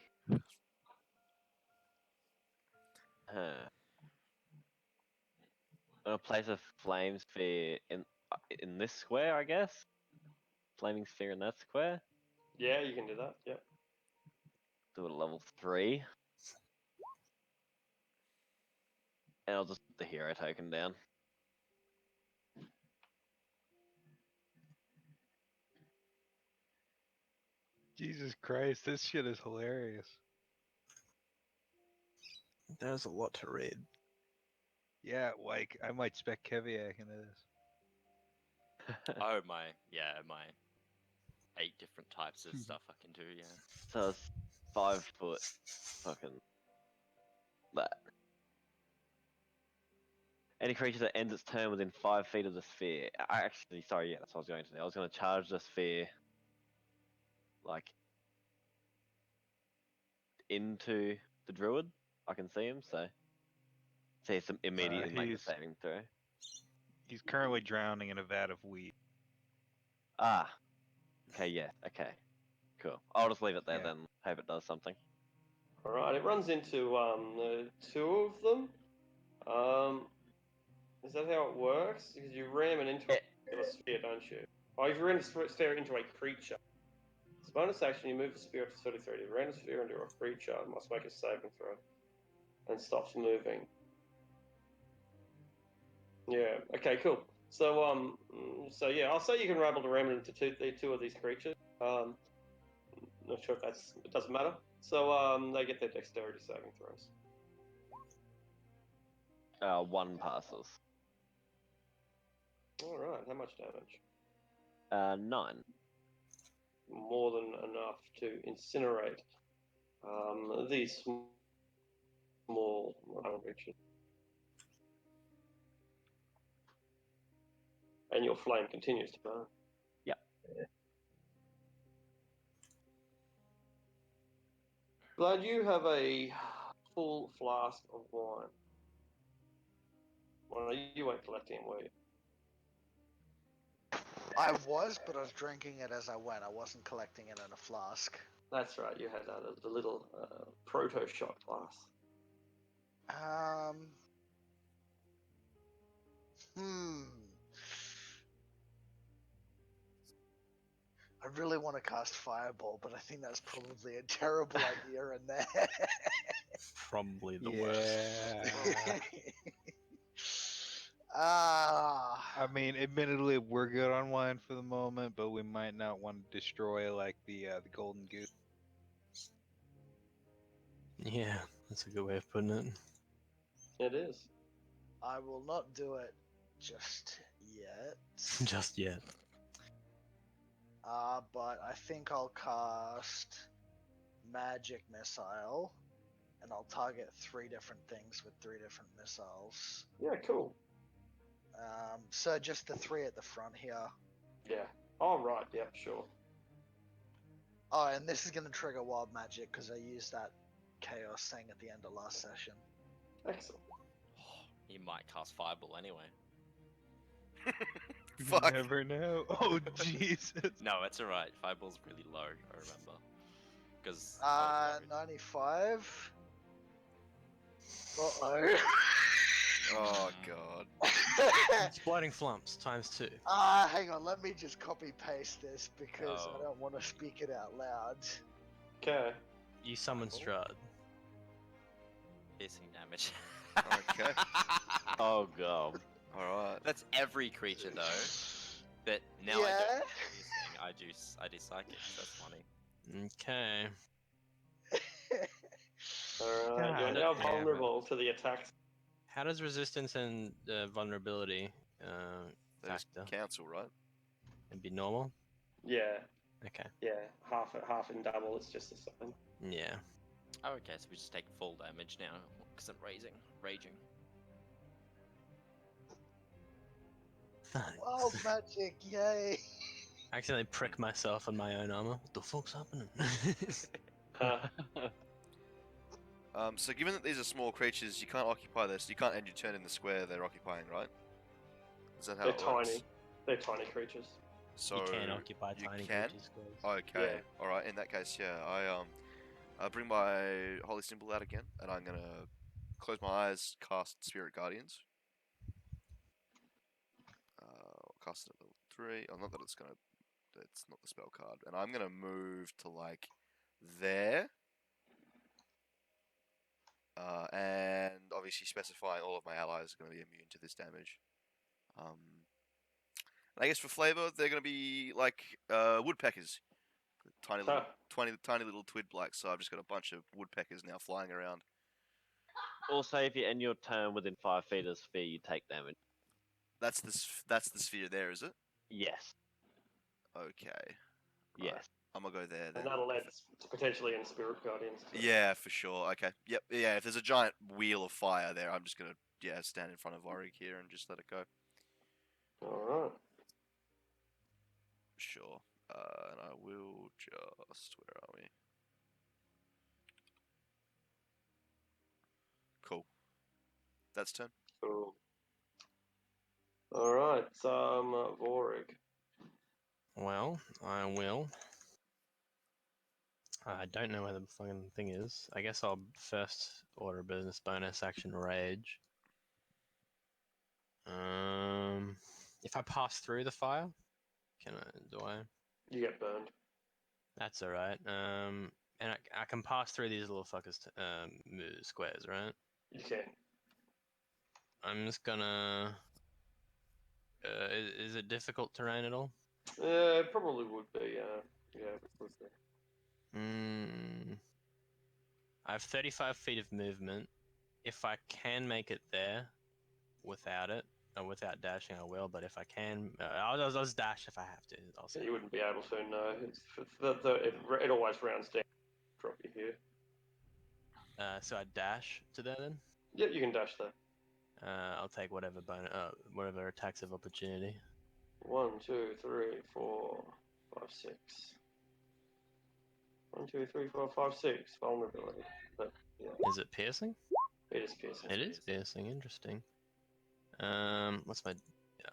I'm gonna place a flame sphere in this square, I guess. Flaming sphere in that square. Yeah, you can do that. Yeah. Do it at level 3. And I'll just put the hero token down. Jesus Christ, this shit is hilarious. There's a lot to read. Yeah, like I might spec Keviak into this. Oh my 8 different types of stuff I can do. Yeah. So it's 5 foot. Fucking. That. Any creature that ends its turn within 5 feet of the sphere. Sorry, yeah, that's what I was going to do. I was going to charge the sphere, like, into the druid. I can see him, so. See, it's immediately make a he's- saving throw. He's currently drowning in a vat of wheat. Ah. Okay, yeah, okay. Cool. I'll just leave it there Yeah. then. Hope it does something. All right. It runs into 2 of them. Is that how it works? Because you ram it into a sphere, don't you? Oh, you ram a sphere into a creature. As a bonus action, you move the sphere up to 30 feet. You ram a sphere into a creature, must make a saving throw, and stops moving. Yeah. Okay. Cool. So so yeah, I'll say you can able to ram it into two of these creatures. Not sure if it doesn't matter. So they get their dexterity saving throws. 1 passes. All right. How much damage? 9. More than enough to incinerate these small creatures. And your flame continues to burn. Yep. Glad you have a full flask of wine. Well, you weren't collecting, were you? I was, but I was drinking it as I went. I wasn't collecting it in a flask. That's right. You had the little proto shot glass. I really want to cast Fireball, but I think that's probably a terrible idea in there. Probably the Yeah. worst. I mean, admittedly, we're good on wine for the moment, but we might not want to destroy like the golden goose. Yeah, that's a good way of putting it. It is. I will not do it just yet. Just yet. But I think I'll cast Magic Missile and I'll target 3 different things with 3 different missiles. Yeah, cool. So just the 3 at the front here. Yeah. Oh, right. Yeah, sure. Oh, and this is going to trigger wild magic because I used that chaos thing at the end of last session. Excellent. He might cast Fireball anyway. You never know. Oh, Jesus. No, it's alright. Fireball's really low, I remember. Because 95. Uh-oh. Oh god. Exploding flumps times 2. Hang on, let me just copy paste this because I Oh. don't want to speak it out loud. Okay. You summon Strahd. piercing damage. Okay. Oh god. Alright. That's every creature though. But now I Yeah. don't do piercing. I do psychics. That's funny. Okay. Alright, you're God now damn it. vulnerable to the attacks. How does resistance and vulnerability They just factor? cancel, right? It'd be normal? Yeah, Okay. yeah. Half and double, it's just the same. Yeah. Oh, okay, so we just take full damage now because I'm raging. Thanks. Wild magic, yay! I accidentally prick myself on my own armor. What the fuck's happening? So given that these are small creatures, you can't occupy this. You can't end your turn in the square they're occupying, right? Is that how They're it works? tiny. They're tiny creatures. So you can occupy you tiny can? creature squares. Okay. Yeah. All right. In that case, yeah. I bring my holy symbol out again, and I'm gonna close my eyes, cast Spirit Guardians. Cast it at level 3. Oh, not that it's gonna. It's not the spell card, and I'm gonna move to like there. And obviously specifying all of my allies are going to be immune to this damage. And I guess for flavor, they're going to be like woodpeckers, tiny little, tiny little twig blacks. So I've just got a bunch of woodpeckers now flying around. Also, if you end your turn within 5 feet of the sphere, you take damage. That's the sphere there, is it? Yes. Okay. Yes. I'm gonna go there then. And that'll let potentially in Spirit Guardians. So. Yeah, for sure. Okay. Yep. Yeah. If there's a giant wheel of fire there, I'm just gonna stand in front of Vorig here and just let it go. Alright. Sure. And I will just. Where are we? Cool. That's turn. Cool. Alright, Vorig. Well, I will. I don't know where the fucking thing is. I guess I'll first order business bonus action rage. If I pass through the fire, do I? You get burned. That's alright. And I can pass through these little fuckers squares, right? You can. I'm just gonna. Is it difficult terrain at all? It probably would be, yeah, it would be. I have 35 feet of movement. If I can make it there without it, or without dashing, I will. But if I can, I'll just dash if I have to. I'll say. You wouldn't be able to, no. It always rounds down. Drop you here. So I dash to there then. Yeah, you can dash there. I'll take whatever whatever attacks of opportunity. 1, 2, 3, 4, 5, 6. 1, 2, 3, 4, 5, 6. Vulnerability. But yeah, Is it piercing? it is piercing. It is piercing. Interesting. What's my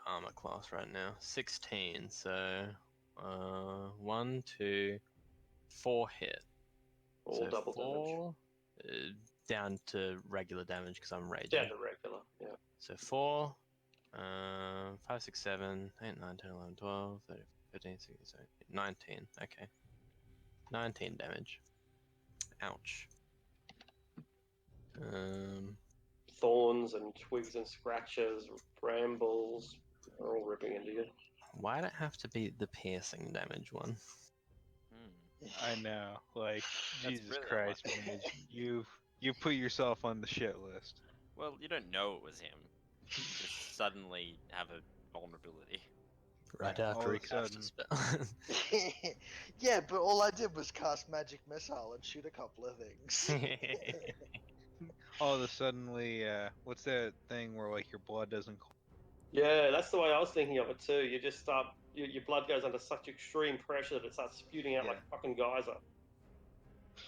armor class right now? 16. So, 1, 2, 4 hit. All So double damage. 4 down to regular damage because I'm raging. Down to regular, yeah. So 4, 5, 6, 7, 8, 9, 10, 11, 12, 13, 15, 16, 17, 19. Okay. 19 damage. Ouch. Thorns and twigs and scratches, brambles, are all ripping into you. Why'd it have to be the piercing damage one? I know. Like, That's Jesus really Christ, unlucky. Mage. You put yourself on the shit list. Well, you don't know it was him. You just suddenly have a vulnerability. Right Yeah, after all he of a cast a sudden- spell. Yeah, but all I did was cast magic missile and shoot a couple of things. all of a suddenly, what's that thing where like your blood doesn't? Yeah, that's the way I was thinking of it too. You just start, your blood goes under such extreme pressure that it starts spewing out like Yeah. a fucking geyser.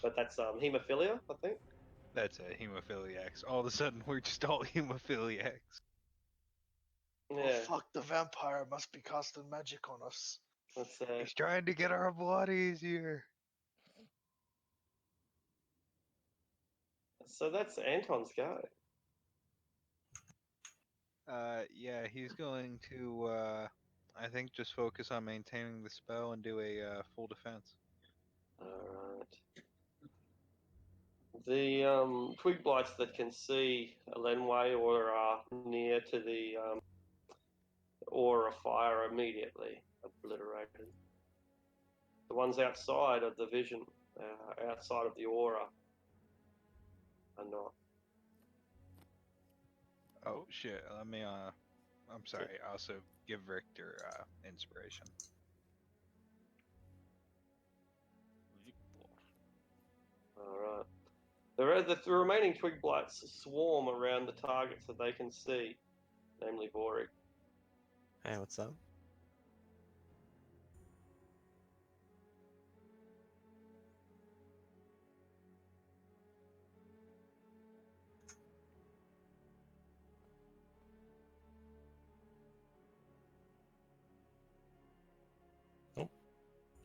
But that's hemophilia, I think. That's a hemophiliacs. All of a sudden, we're just all hemophiliacs. Oh Yeah, fuck, the vampire must be casting magic on us. that's He's trying to get our blood easier. so that's Anton's go. Yeah, he's going to, I think, just focus on maintaining the spell and do a full defense. Alright. The twig blights that can see Lenway or are near to the aura of fire are immediately obliterated. The ones outside of the vision, outside of the aura, are not. Oh shit! Let me. I'm sorry. Also, give Richter inspiration. Alright. The remaining twig blights swarm around the targets that they can see, namely Vorik. Hey, what's up?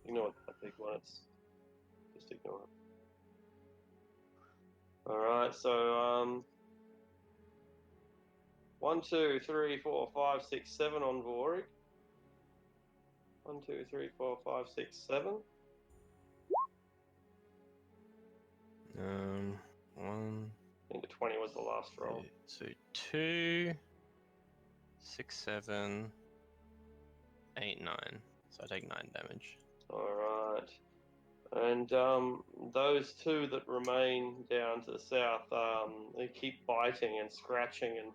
Ignore that big one, it's just ignore it. Alright, so 1, 2, 3, 4, 5, 6, 7 on Vorik. 1, 2, 3, 4, 5, 6, 7. 1, I think the 20 was the last roll. so 2, 6, 7, 8, 9. So I take 9 damage. Alright. And those two that remain down to the south, they keep biting and scratching and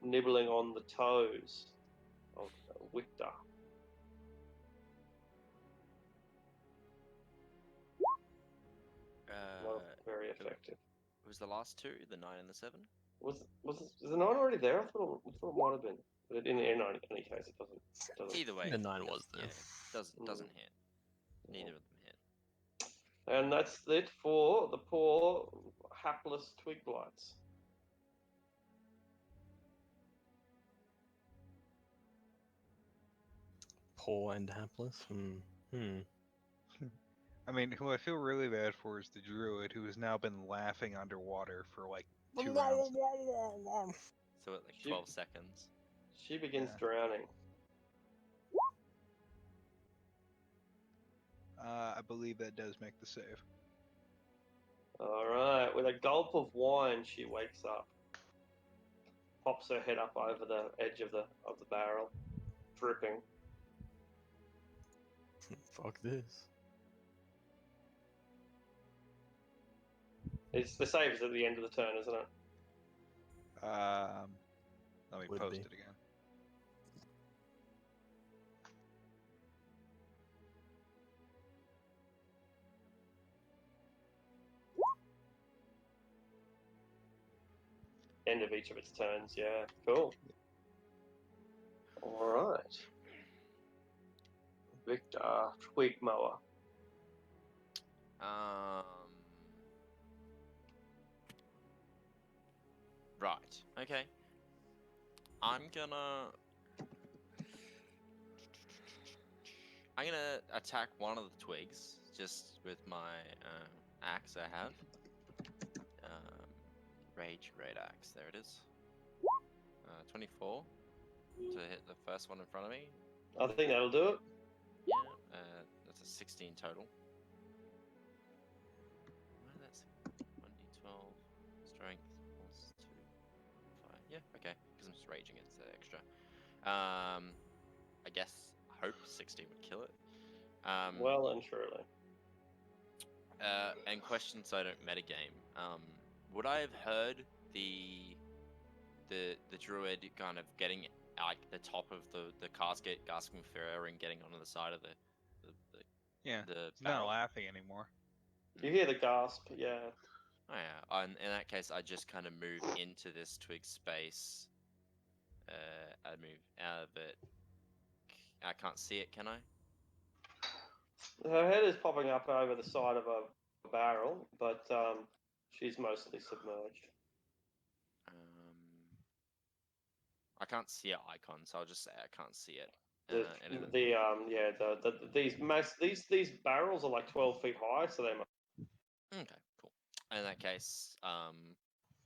nibbling on the toes of Victor. Not very effective. Who's the last two? The 9 and the 7? Was the 9 already there? I thought it might have been. But in any case, it doesn't. Either way, The 9 was there. yeah, doesn't hit. Neither of them hit. And that's it for the poor, hapless twig blights. Poor and hapless. I mean, who I feel really bad for is the druid, who has now been laughing underwater for like 2 rounds. So at like 12 seconds. She begins Yeah. drowning. I believe that does make the save. Alright, with a gulp of wine, she wakes up. Pops her head up over the edge of the barrel, dripping. Fuck this. It's the save is at the end of the turn, isn't it? Let me Would post be. it again. End of each of its turns, yeah. Cool. Alright. Victor, twig mower. Right. Okay. I'm gonna attack one of the twigs just with my axe I have. Rage great axe. There it is. 24 to hit the first one in front of me. I think that'll do it. Yeah. That's a 16 total. That's 1d12 strength plus 2, 5. Yeah. Okay. Because I'm just raging, it's extra. I guess. Hope 16 would kill it. Well and truly. And question so I don't metagame. Would I have heard the druid kind of getting like the top of the casket, gasping for air and getting onto the side of the Yeah, the he's not barrel. laughing anymore. You hear the gasp, yeah. Oh yeah. In that case, I just kind of move into this twig space. I move out of it. I can't see it, can I? Her head is popping up over the side of a barrel, but she's mostly submerged. I can't see an icon, so I'll just say I can't see it. These barrels are like 12 feet high, so they must. Okay, cool. In that case,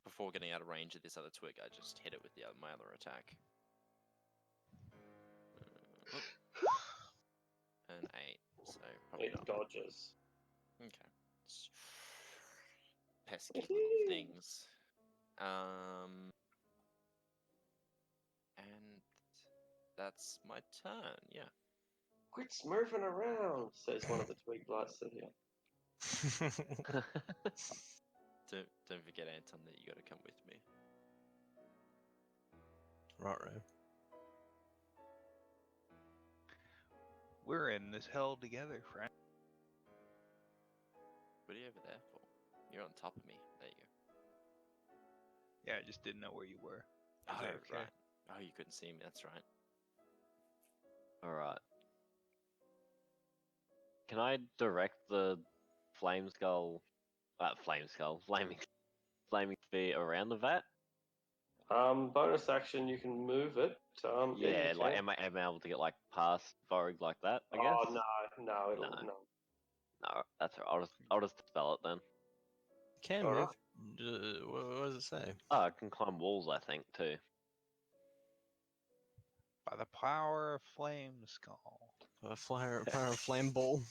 before getting out of range of this other twig, I just hit it with my other attack. An 8, so probably It not. dodges. Okay. Pesky little things. And that's my turn, yeah. Quit smurfing around, says one of the twig blights in here. Don't forget, Anton, that you gotta come with me. Right. We're in this hell together, friend. What are you over there for? You're on top of me. There you go. Yeah, I just didn't know where you were. Oh, Is that okay? right. Oh, you couldn't see me. That's right. Alright. Can I direct the flaming sphere around the vat? Bonus action, you can move it. Yeah, you like can. am I able to get like past Vorig like that? I guess. Oh no, it'll No. no. No, that's alright. I'll just dispel it then. Can Alright. move. What does it say? Oh, I can climb walls, I think too. By the power of Flame Skull. Power of flame ball.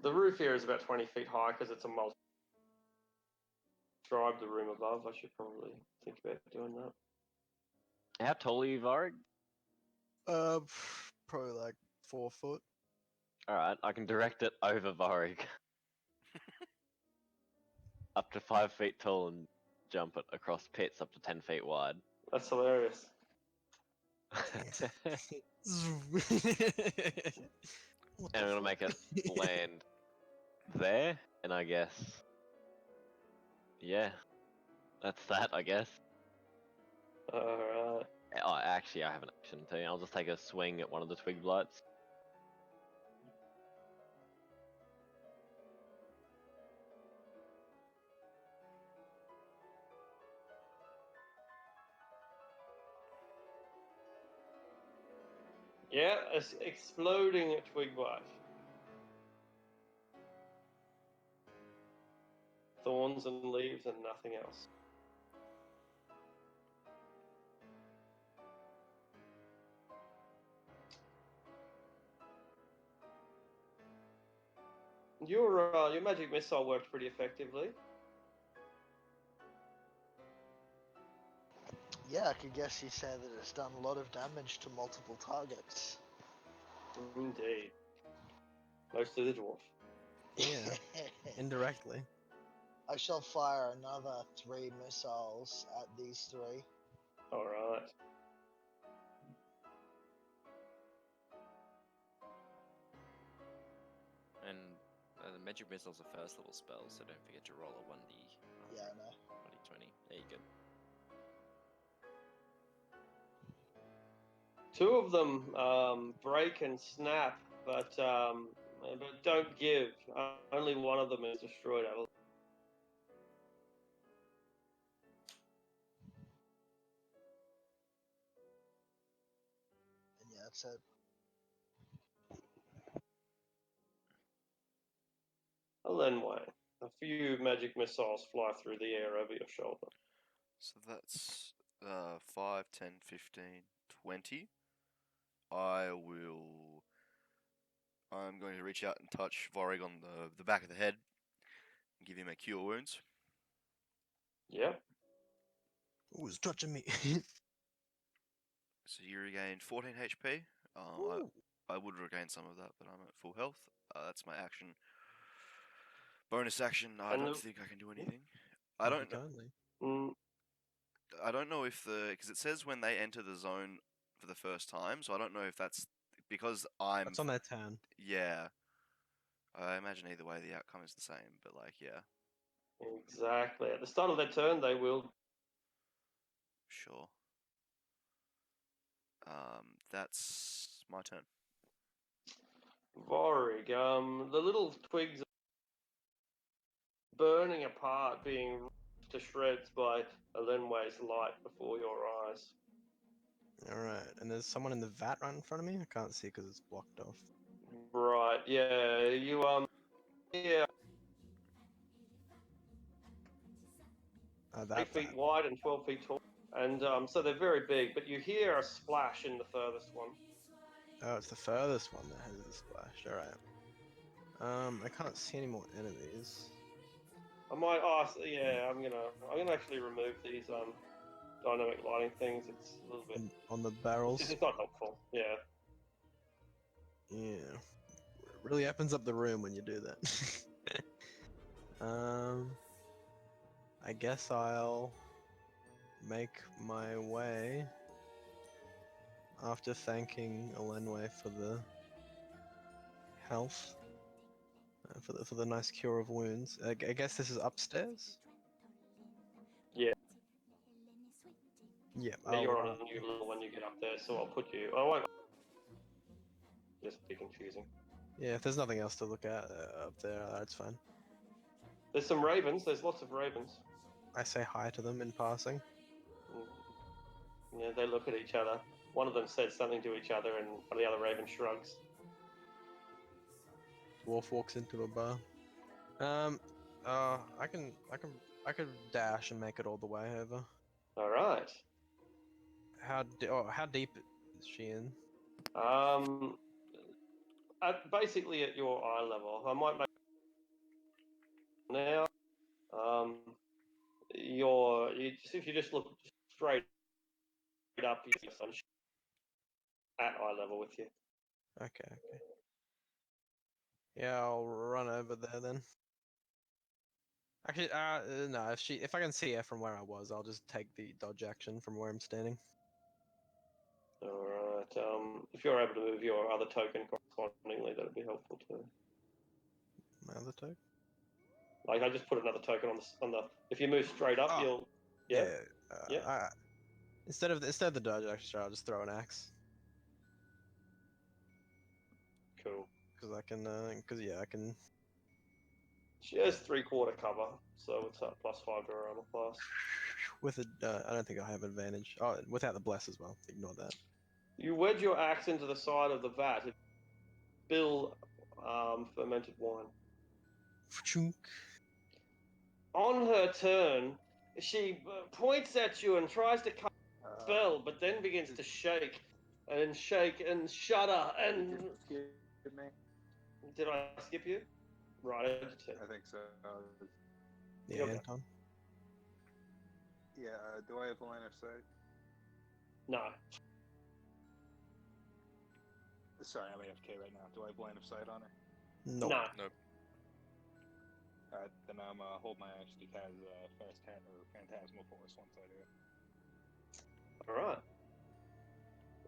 The roof here is about 20 feet high because it's a multi. Describe the room above. I should probably think about doing that. How tall are you, Vorig? Probably like 4 foot. Alright, I can direct it over Vorig. Up to 5 feet tall and jump it across pits up to 10 feet wide. That's hilarious. And I'm gonna make it land there, and I guess, yeah, that's that, I guess. Alright. Oh, actually, I have an action too. I'll just take a swing at one of the twig blights. Yeah, it's exploding twig blight. Thorns and leaves and nothing else. Your magic missile worked pretty effectively. Yeah, I could guess he said that it's done a lot of damage to multiple targets. Indeed. Mostly the dwarf. Yeah, indirectly. I shall fire another 3 missiles at these 3. Alright. And the magic missile's a first level spell, so don't forget to roll a 1d. Yeah, I know. 1d20. There you go. 2 of them break and snap, but don't give. Only one of them is destroyed. And yeah, that's it. Lenway. A few magic missiles fly through the air over your shoulder. So that's 5, 10, 15, 20. I'm going to reach out and touch Vorig on the back of the head and give him a cure wounds. Yep. Who's touching me? So you regain 14 HP. I would regain some of that, but I'm at full health. That's my action. Bonus action, I don't think I can do anything. I don't know. Mm, I don't know if because it says when they enter the zone for the first time, so I don't know if that's because I'm. It's on their turn. Yeah. I imagine either way the outcome is the same, but like, yeah, Exactly. At the start of their turn, they will. sure. That's my turn. Vorig, the little twigs are burning apart, being ripped to shreds by Elenway's light before your eyes. Alright, and there's someone in the vat right in front of me? I can't see because it's blocked off. Right, yeah, you, yeah, Oh, 8 that feet vat. wide and 12 feet tall. And so they're very big, but you hear a splash in the furthest one. Oh, it's the furthest one that has the splash. Alright. I can't see any more enemies. I might ask, yeah, I'm gonna actually remove these dynamic lighting things. It's a little bit. On the It's barrels. just not helpful. Yeah. Yeah. It really opens up the room when you do that. I guess I'll make my way after thanking Elenway for the health, for the nice cure of wounds. I guess this is upstairs. Yeah. Yeah, You're I'll, on a new level when you get up there, so I'll put you. I won't. Just be confusing. yeah. If there's nothing else to look at up there, that's fine. There's some ravens. There's lots of ravens. I say hi to them in passing. Yeah, they look at each other. One of them says something to each other, and one of the other raven shrugs. Dwarf walks into a bar. I could dash and make it all the way over. All right. How deep is she in? Basically at your eye level. I might make now. If you just look straight up, you see sun at eye level with you. Okay. Yeah, I'll run over there then. Actually, no. If I can see her from where I was, I'll just take the dodge action from where I'm standing. All right. If you're able to move your other token correspondingly, that'd be helpful too. My other token. Like I just put another token on the. If you move straight up, Oh. you'll. Yeah. Yeah. Instead of the dodge action, I'll just throw an axe. Cool. Because I can. I can. She has 3/4 cover, so it's a +5 to her armor class. With a, I don't think I have advantage. Oh, without the bless as well. Ignore that. You wedge your axe into the side of the vat. It spill fermented wine. Chunk. On her turn, she points at you and tries to cast a spell, but then begins to shake and shudder and. Skip me? Did I skip you? Right, I did. I think so. Yeah, Okay. Anton. Yeah, do I have line of sight? No. Sorry, I'm AFK right now. Do I have line of sight on her? No. No. Nope. Alright, then I'm hold my action because fast hand or phantasmal force once I do. All right.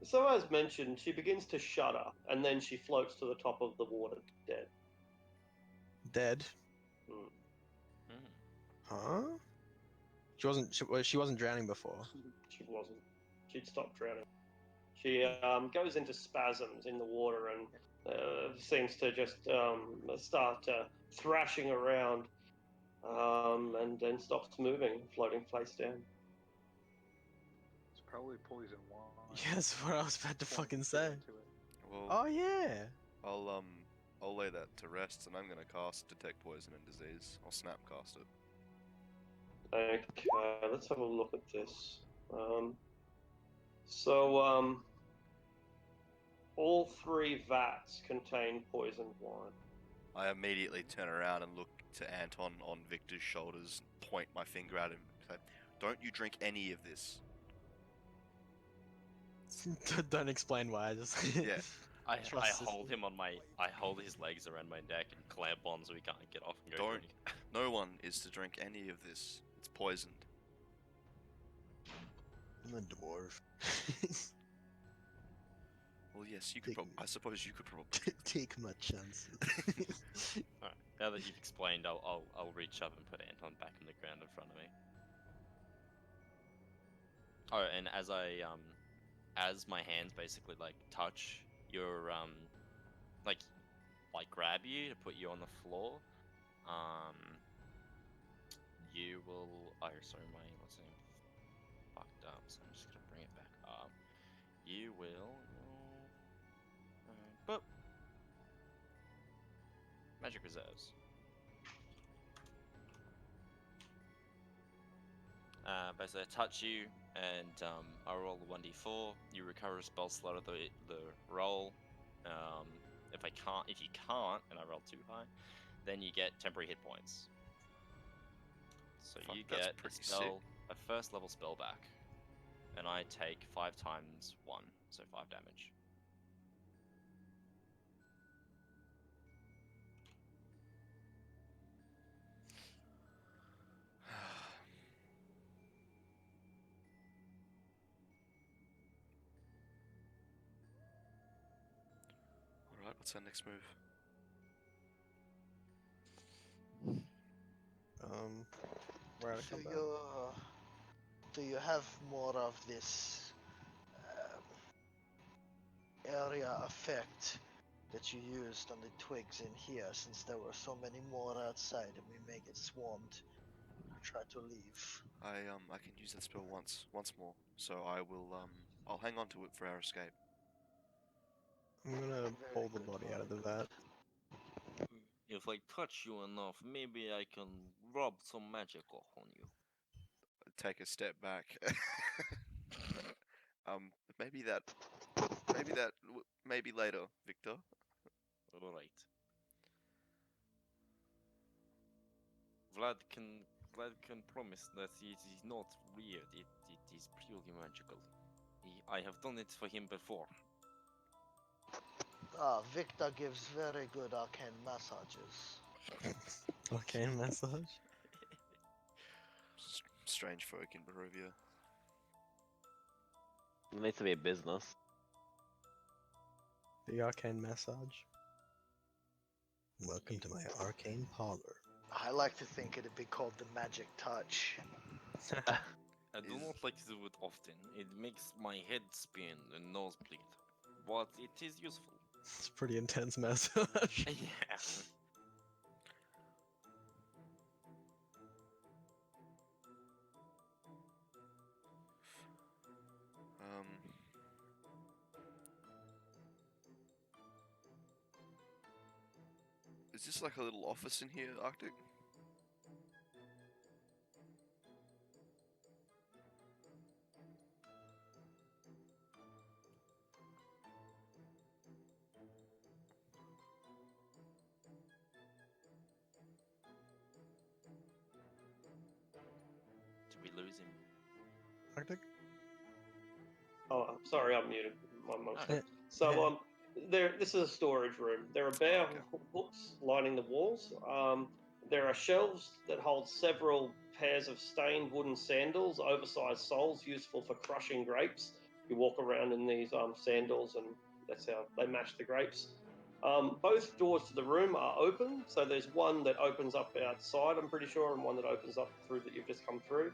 So as mentioned, she begins to shudder, and then she floats to the top of the water, dead. Dead. Huh? She wasn't drowning before. She wasn't. She'd stopped drowning. She goes into spasms in the water and seems to just start thrashing around, and then stops moving, floating face down. It's probably poison wine. Yeah, that's what I was about to fucking say. Well, Oh yeah. I'll lay that to rest, and I'm gonna cast Detect Poison and Disease. I'll snap cast it. Okay, let's have a look at this. All 3 vats contain poisoned wine. I immediately turn around and look to Anton on Victor's shoulders, and point my finger at him, and say, "Don't you drink any of this." Don't explain why. I just. Yeah. I Trust this hold him on my. I hold his legs around my neck and clamp on so he can't get off and go. Don't. No one is to drink any of this. It's poisoned. I'm a dwarf. Well, yes, you could. Take- I suppose you could probably. Take my chances. Alright, now that you've explained, I'll reach up and put Anton back in the ground in front of me. Oh, and as my hands basically like touch your like grab you to put you on the floor, you will. Oh, sorry, my what's the name? Fucked up, so I'm just gonna bring it back up. You will. But magic reserves. Basically, I touch you, and I roll a 1d4. You recover a spell slot of the roll. If you can't, and I roll too high, then you get temporary hit points. So Fuck, you that's get a pretty sick. spell, a first level spell back, and I take 5 times 1, so 5 damage. All right, what's our next move? Where to Do come back? you do you have more of this area effect that you used on the twigs in here, since there were so many more outside and we may get swarmed or try to leave? I can use that spell once more. So I will I'll hang on to it for our escape. I'm gonna Very pull the good, body very out of the good. vat. If I touch you enough, maybe I can rub some magic off on you. Take a step back. Maybe maybe later, Victor. Alright. Vlad can promise that it is not weird. It is purely magical. I have done it for him before. Victor gives very good arcane massages. Arcane massage. Strange folk in Barovia. It needs to be a business. The arcane massage. Welcome to my arcane parlor. I like to think it'd be called the magic touch. I do Is- not like to do it often. It makes my head spin and nose bleed. But it is useful. It's a pretty intense massage. Yeah. Is this like a little office in here, Arctic? Did we lose him? Arctic? Oh, I'm sorry, I'm muted. My mum's Oh. So this is a storage room. There are bare Okay. hooks lining the walls. There are shelves that hold several pairs of stained wooden sandals, oversized soles, useful for crushing grapes. You walk around in these sandals, and that's how they mash the grapes. Both doors to the room are open, so there's one that opens up outside, I'm pretty sure, and one that opens up through that you've just come through.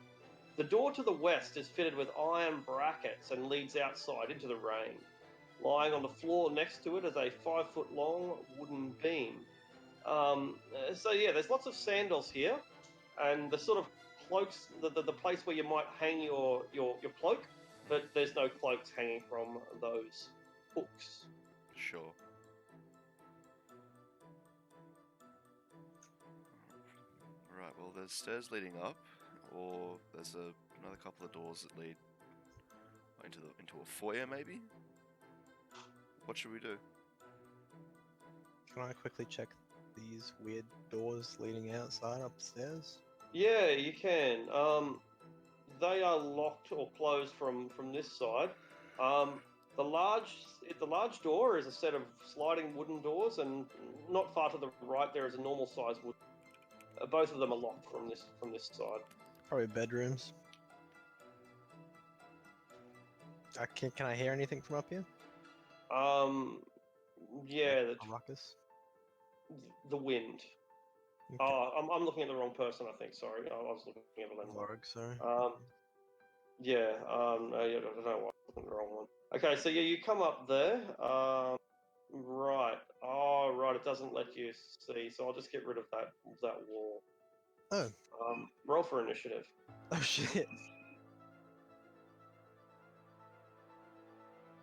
The door to the west is fitted with iron brackets and leads outside into the rain. Lying on the floor next to it is a 5-foot long wooden beam. There's lots of sandals here, and the sort of cloaks, the place where you might hang your cloak, but there's no cloaks hanging from those hooks. Sure. Right, well, there's stairs leading up, or there's another couple of doors that lead into a foyer, maybe? What should we do? Can I quickly check these weird doors leading outside upstairs? Yeah, you can. They are locked or closed from this side. The large door is a set of sliding wooden doors, and not far to the right there is a normal sized wood. Both of them are locked from this side. Probably bedrooms. Can I hear anything from up here? Yeah, A ruckus? the wind. Okay. Oh, I'm looking at the wrong person. I think. Sorry, I was looking at the wrong one. Varg, sorry. Yeah. No, yeah, I don't know why I'm looking at the wrong one. Okay, so yeah, you come up there. Right. Oh, right. It doesn't let you see, so I'll just get rid of that wall. Oh. Roll for initiative. Oh shit.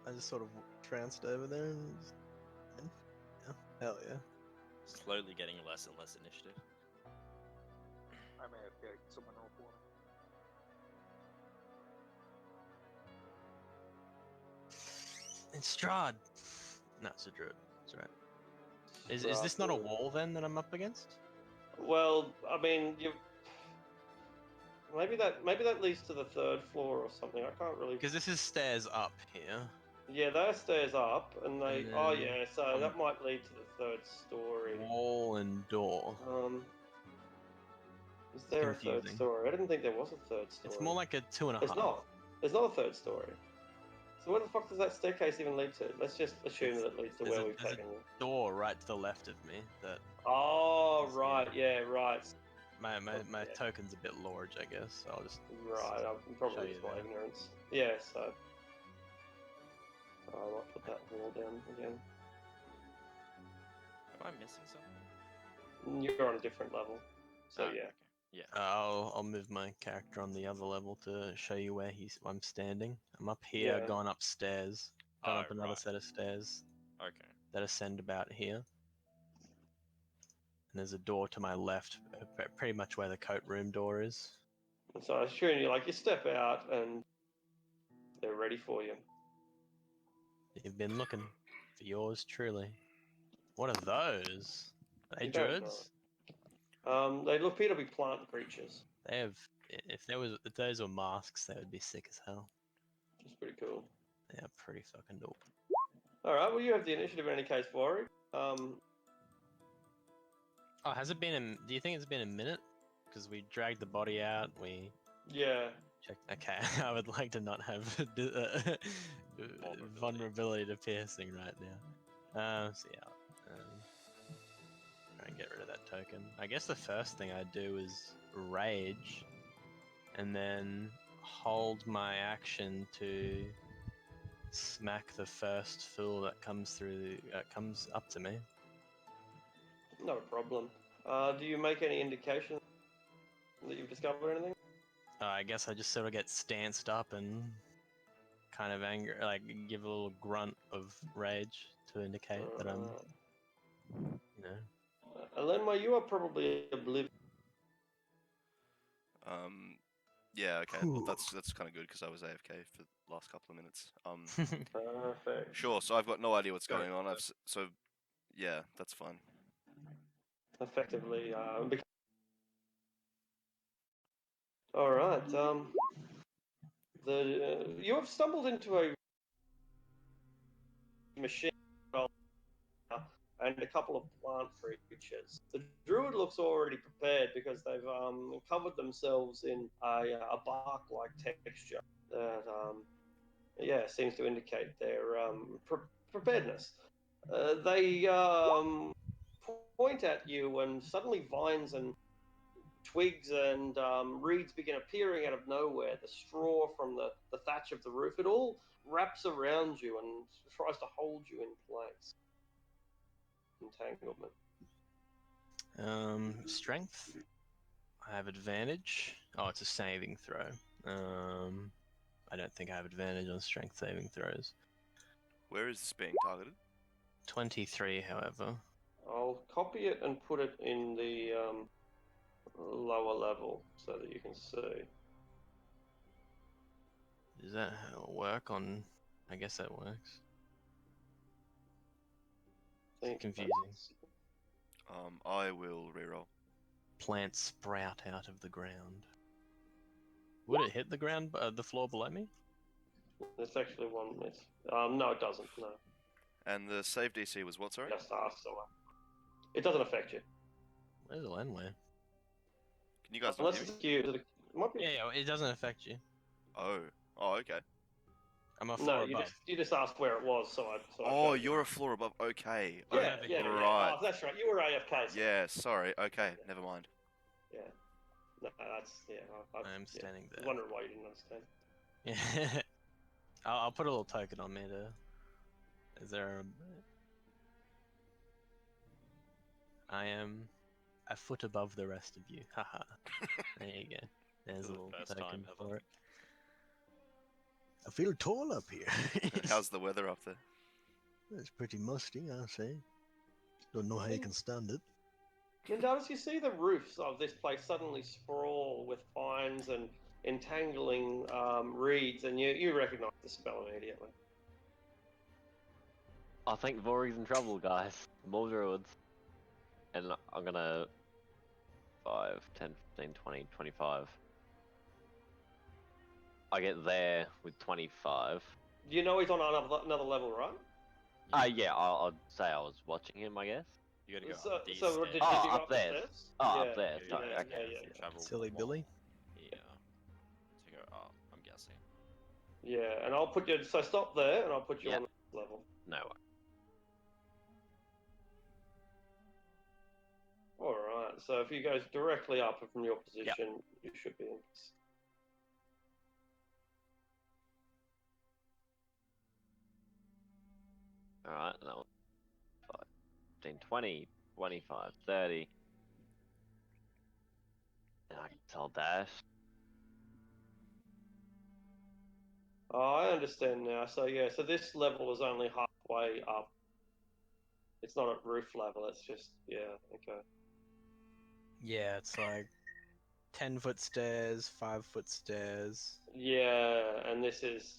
I just sort of trounced over there and just... Yeah. Hell yeah. Slowly getting less and less initiative. I'm AFK. Someone roll for me. It's Strahd. No, it's a druid. That's right. Is this not a wall then that I'm up against? Well, I mean, you. Maybe that leads to the third floor or something. I can't really. Because this is stairs up here. Yeah, they're stairs up, and they. And Oh then yeah, so that might lead to the third story. Wall and door. Is there a third confusing. story? I didn't think there was a third story. It's more like a 2.5. There's not. There's not a third story. So where the fuck does that staircase even lead to? Let's just assume that it leads to where we've taken you. Door right to the left of me. That. Oh right, yeah, right. My token's a bit large, I guess. So I'll just. Right, I'm probably just my ignorance. Yeah, so. I'll put that wall down again. Am I missing something? You're on a different level. So yeah. Okay. Yeah. I'll move my character on the other level to show you where I'm standing. I'm up here, Yeah. going upstairs, going up another right. set of stairs Okay. that ascend about here. And there's a door to my left, pretty much where the coat room door is. So I assume you step out and they're ready for you. You've been looking for yours truly. What are those? Are they You don't druids? They appear to be plant creatures. They have. If those were masks, they would be sick as hell. It's pretty cool. They are pretty fucking dope. All right. Well, you have the initiative in any case, Warwick. Oh, has it been? Do you think it's been a minute? Because we dragged the body out. We. Yeah. Checked. Okay, I would like to not have vulnerability to piercing right now. So yeah. Try and get rid of that token. I guess the first thing I'd do is rage, and then hold my action to smack the first fool that comes up to me. Not a problem. Do you make any indication that you've discovered anything? I guess I just sort of get stanced up and kind of angry, like give a little grunt of rage to indicate that I'm, Alenma, you are probably oblivious. Yeah, okay. Well, that's kind of good because I was AFK for the last couple of minutes. Perfect. Sure. So I've got no idea what's going on. Yeah, that's fine. Effectively, all right. You have stumbled into a machine and a couple of plant creatures. The druid looks already prepared because they've covered themselves in a bark-like texture that seems to indicate their preparedness. They point at you, and suddenly vines and twigs and reeds begin appearing out of nowhere. The straw from the thatch of the roof, it all wraps around you and tries to hold you in place. Entanglement. Strength. I have advantage. Oh, it's a saving throw. I don't think I have advantage on strength saving throws. Where is this being targeted? 23, however. I'll copy it and put it in the lower level so that you can see. Does that work on... I guess that works. It's confusing. I will reroll. Plants sprout out of the ground. Would it hit the ground, the floor below me? There's actually one miss. No, it doesn't. No. And the save DC was what? Sorry. Just ask someone. It doesn't affect you. Where's the landware? Can you guys Unless not it's hear me? cute. It might be. Yeah, it doesn't affect you. Oh, okay. I'm a floor No, above. you just asked where it was, so I. Oh, you're a floor above. Okay. I'm Yeah, having yeah, a- yeah. Right. Oh, that's right. You were AFK. So Yeah, sorry. Okay, never mind. Yeah. No, that's yeah. I'm yeah. standing I was there. wondering why you didn't understand. Yeah. I'll put a little token on me to. Is there? I am a foot above the rest of you. Haha. There you go. There's For a the little first time token ever. for it. I feel tall up here. How's the weather up there? It's pretty musty, I'll say. Don't know how you can stand it. Notice you see the roofs of this place suddenly sprawl with vines and entangling reeds, and you recognize the spell immediately. I think Vori's in trouble, guys. More druids. And I'm gonna 5, 10, 15, 20, 25. I get there with 25. You know he's on another level, right? Yeah, I'll say I was watching him, I guess. You gotta go So, up these so stairs. did Oh, you go up up the there. stairs? Oh, yeah, up there. You Sorry, yeah, okay. yeah, and yeah. travel Silly one Billy. here to go up, I'm guessing. Yeah, and I'll put you. So stop there, and I'll put you Yeah. on the level. No. All right. So if you go directly up from your position, you should be in. Alright, that was 5, 15, 20, 25, 30. And I can tell dash. Oh, I understand now. So yeah, so this level is only halfway up. It's not at roof level. It's just okay. Yeah, it's like 10-foot stairs, 5-foot stairs. Yeah, and this is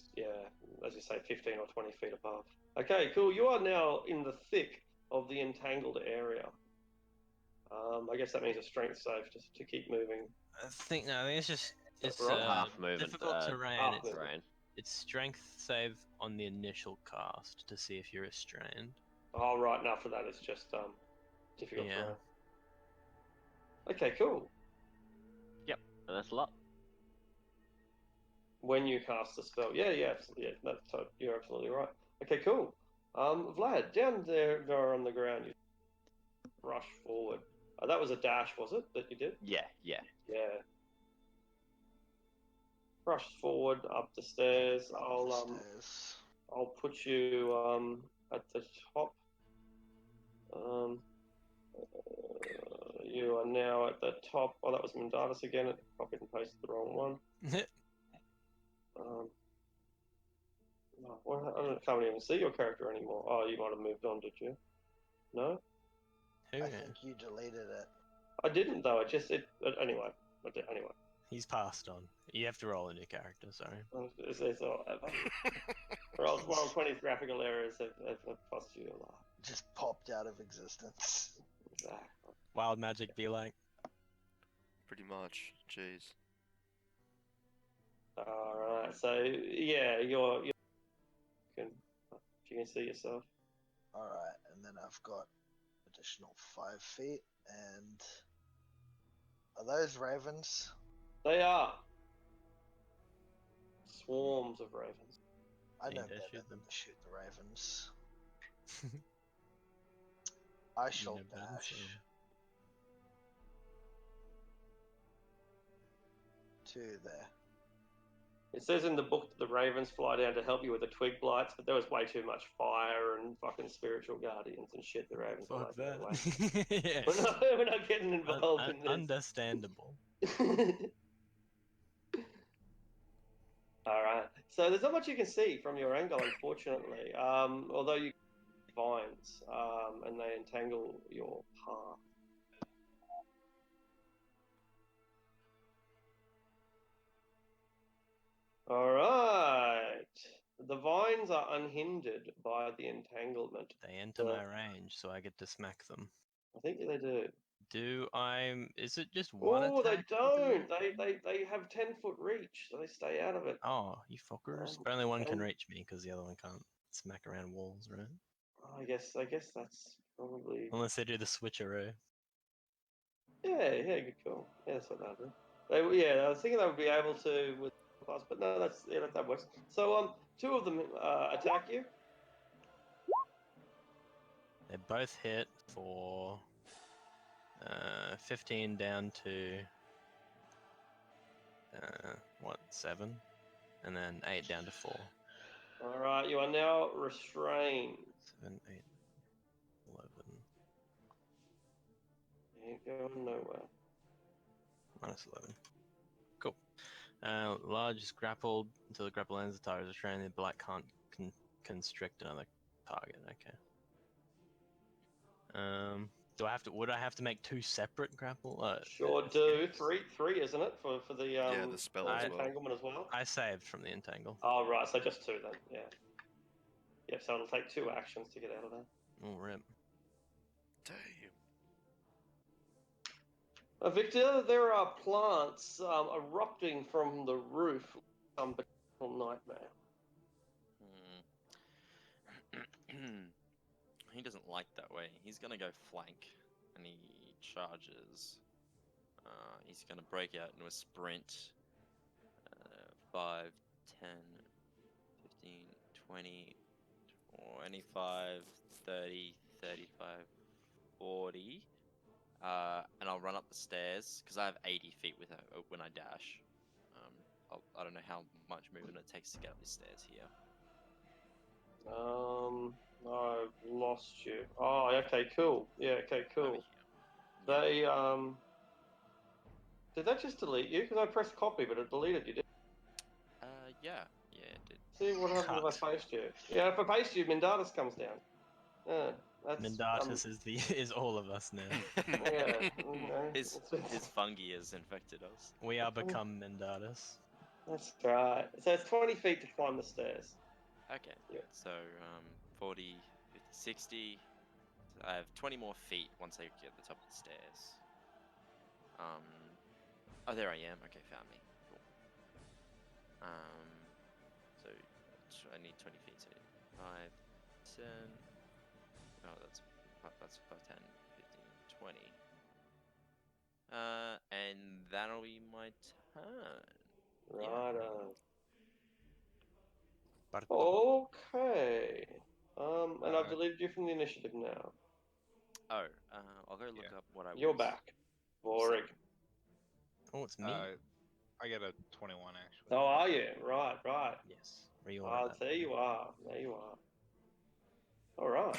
as you say, 15 or 20 feet above. Okay, cool. You are now in the thick of the entangled area. I guess that means a strength save to keep moving. I think it's just it's right? Half movement, difficult terrain. half It's, movement. terrain. it's strength save on the initial cast to see if you're restrained. Oh, right. Now for that, it's just difficult Yeah. terrain. Okay, cool. And that's a lot. When you cast the spell, yeah, you're absolutely right. Okay, cool. Vlad, down there on the ground, you rush forward. That was a dash, was it, that you did? Yeah. Yeah. Rush forward up the stairs. I'll put you at the top. You are now at the top. Oh, that was Mandatus again. I copied and pasted the wrong one. I can't even see your character anymore. Oh, you might have moved on, did you? No? Who? I think you deleted it. I didn't, though. Anyway. Anyway. He's passed on. You have to roll a new character, sorry. It's all over. Roll 20 graphical errors have cost you a lot. Just popped out of existence. Exactly. Wild magic be like. Pretty much. Jeez. Alright, so yeah, you can see yourself. Alright, and then I've got additional 5 feet, and are those ravens? They are swarms of ravens. I You know dare better shoot than them. to shoot the ravens. I shall know better than dash to there. It says in the book that the ravens fly down to help you with the twig blights, but there was way too much fire and fucking spiritual guardians and shit. The ravens were Fuck like, "No way." that. Yeah. We're not getting involved in this. Understandable. All right. So there's not much you can see from your angle, unfortunately. Although you vines and they entangle your path. All right. The vines are unhindered by the entanglement. They enter my range, so I get to smack them. I think they do. Is it just one Oh, they attack? don't. They have 10-foot reach, so they stay out of it. Oh, you fuckers. Um, But only one can and- reach me because the other one can't smack around walls, right? I guess that's probably. Unless they do the switcheroo. Yeah, good call. Yeah, that's what they do. I was thinking they would be able to with class, but no, that works. So two of them attack you. They both hit for 15 down to 7, and then 8 down to 4. All right, you are now restrained. 7, 8, 11. Ain't going nowhere. -11. Cool. Large is grappled until the grapple ends. The target is restrained. The black can't constrict another target. Okay. Would I have to make 2 separate grapple? Sure do. Three, isn't it, for the Yeah, the spell the as well. entanglement as well? I saved from the entangle. Oh right, so just 2 then. Yeah. Yep. So it'll take 2 actions to get out of that. Oh, rip. Damn. Victor, there are plants erupting from the roof. Potential nightmare. He doesn't like that way. He's gonna go flank, and he charges. He's gonna break out into a sprint. 5, 10, 15, 20, 25, 30, 35, 40. And I'll run up the stairs, because I have 80 feet when I dash. I don't know how much movement it takes to get up the stairs here. I've lost you. Oh, okay, cool. Yeah, okay, Over cool. here. They did that just delete you? Because I pressed copy, but it deleted you. Yeah, it did. See what happens if I paste you? Yeah, if I paste you, Mindatus comes down. Yeah, that's Mindatus is all of us now. Yeah, His fungi has infected us. We are become Mindatus. That's right. So it's 20 feet to climb the stairs. Okay. Yeah. So 40, 50, 60. So I have 20 more feet once I get to the top of the stairs. Oh, there I am. Okay, found me. Cool. So I need 20 feet. So 5, 10. Oh, that's 5, 10, 15, 20. And that'll be my turn. Right. But Okay. And I've deleted you from the initiative now. Oh, I'll go look up what I was. You're back. Boring. Oh, it's me. I get a 21 actually. Oh, are you? Right. Yes. Reorder that. There you are. All right.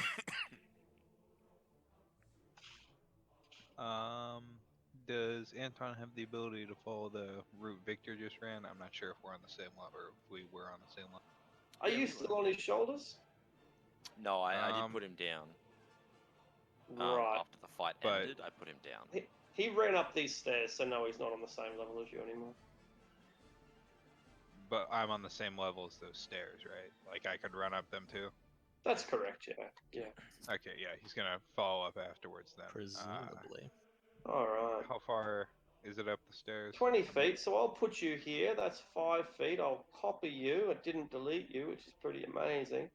Does Anton have the ability to follow the route Victor just ran? I'm not sure if we're on the same level or if we were on the same level. Are you still on his shoulders? No, I did put him down. Right. After the fight ended, I put him down. He ran up these stairs, so no, he's not on the same level as you anymore. But I'm on the same level as those stairs, right? Like I could run up them too? That's correct, yeah. Okay, yeah, he's gonna follow up afterwards then. Presumably. Alright. How far is it up the stairs? 20 feet, so I'll put you here. That's 5 feet. I'll copy you. It didn't delete you, which is pretty amazing.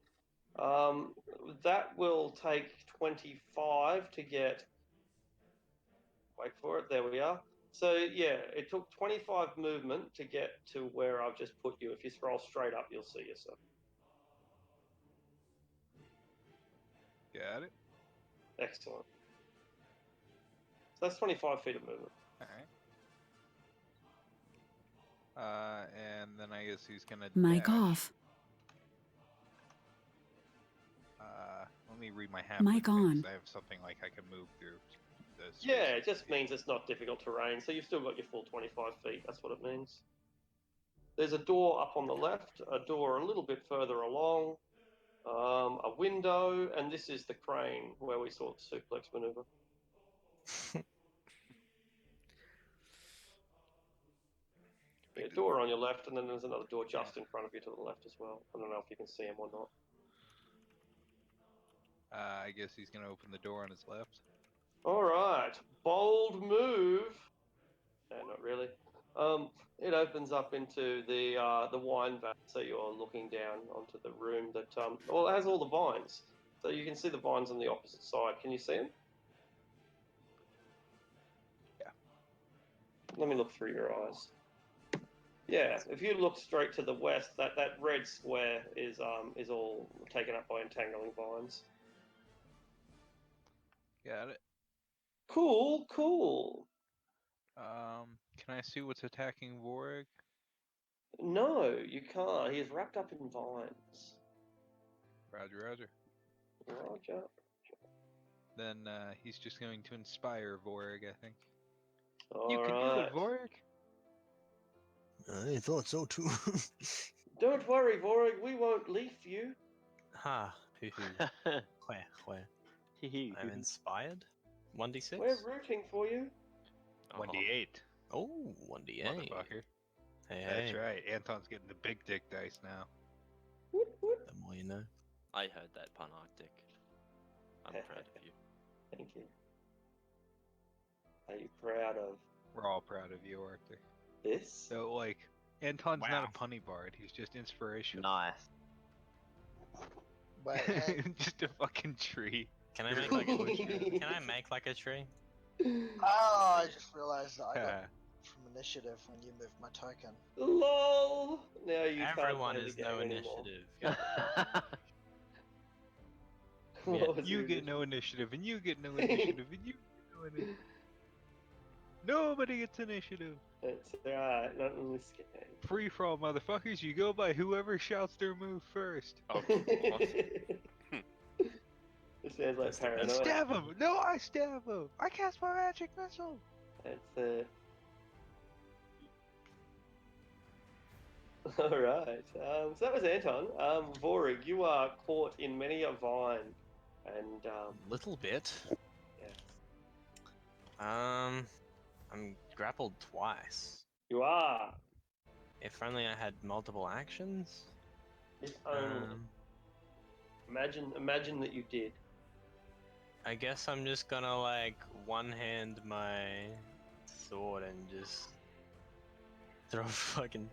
That will take 25 to get... Wait for it. There we are. So, yeah, it took 25 movement to get to where I've just put you. If you scroll straight up, you'll see yourself. Got it. Excellent. So that's 25 feet of movement. Alright. And then I guess he's gonna Mic dash. off. Let me read my half. Mic on. I have something like I can move through this. Yeah, it just means it's not difficult terrain, so you've still got your full 25 feet. That's what it means. There's a door up on the left, a door a little bit further along, a window, and this is the crane where we saw the suplex maneuver. Yeah, door on your left, and then there's another door just in front of you to the left as well. I don't know if you can see him or not. I guess he's gonna open the door on his left. All right, bold move. No, not really. It opens up into the wine vat, so you're looking down onto the room that well, it has all the vines, so you can see the vines on the opposite side. Can you see them? Yeah. Let me look through your eyes. Yeah, if you look straight to the west, that red square is all taken up by entangling vines. Got it. Cool, cool. Can I see what's attacking Vorig? No, you can't. He is wrapped up in vines. Roger, roger. Roger. Then he's just going to inspire Vorig, I think. All You can do it, right. Vorig. I thought so too. Don't worry, Vorig. We won't leave you. Ha, hoo hoo. Where? I'm inspired? 1d6? We're rooting for you. 1d8. Oh, 1d8. Motherfucker. Hey, That's hey. right. Anton's getting the big dick dice now. Whoop, whoop. The more you know. I heard that, pun Arctic. I'm proud of you. Thank you. Are you proud of We're all proud of you, Arthur. this? So, like, Anton's not Wow. a punny bard. He's just inspirational. Nice. But hey, Just a fucking tree. Can I make like a Can I make like a tree? oh, I just realized that I got from initiative when you moved my token. LOL. Now you Everyone can't play is the no game anymore. initiative. What was You your get no initiative, and you get no initiative, and you get no initiative. Nobody gets initiative. That's right, not in this game. Free for all, motherfuckers. You go by whoever shouts their move first. Oh, what? It sounds like That's the best. paranoia. Stab him! No, I stab him! I cast my magic missile! That's it. Alright, so that was Anton. Vorig, you are caught in many a vine. And, Little bit. yes. I'm grappled twice. You are. If only I had multiple actions. If only. Imagine that you did. I guess I'm just gonna like one-hand my sword and just throw a fucking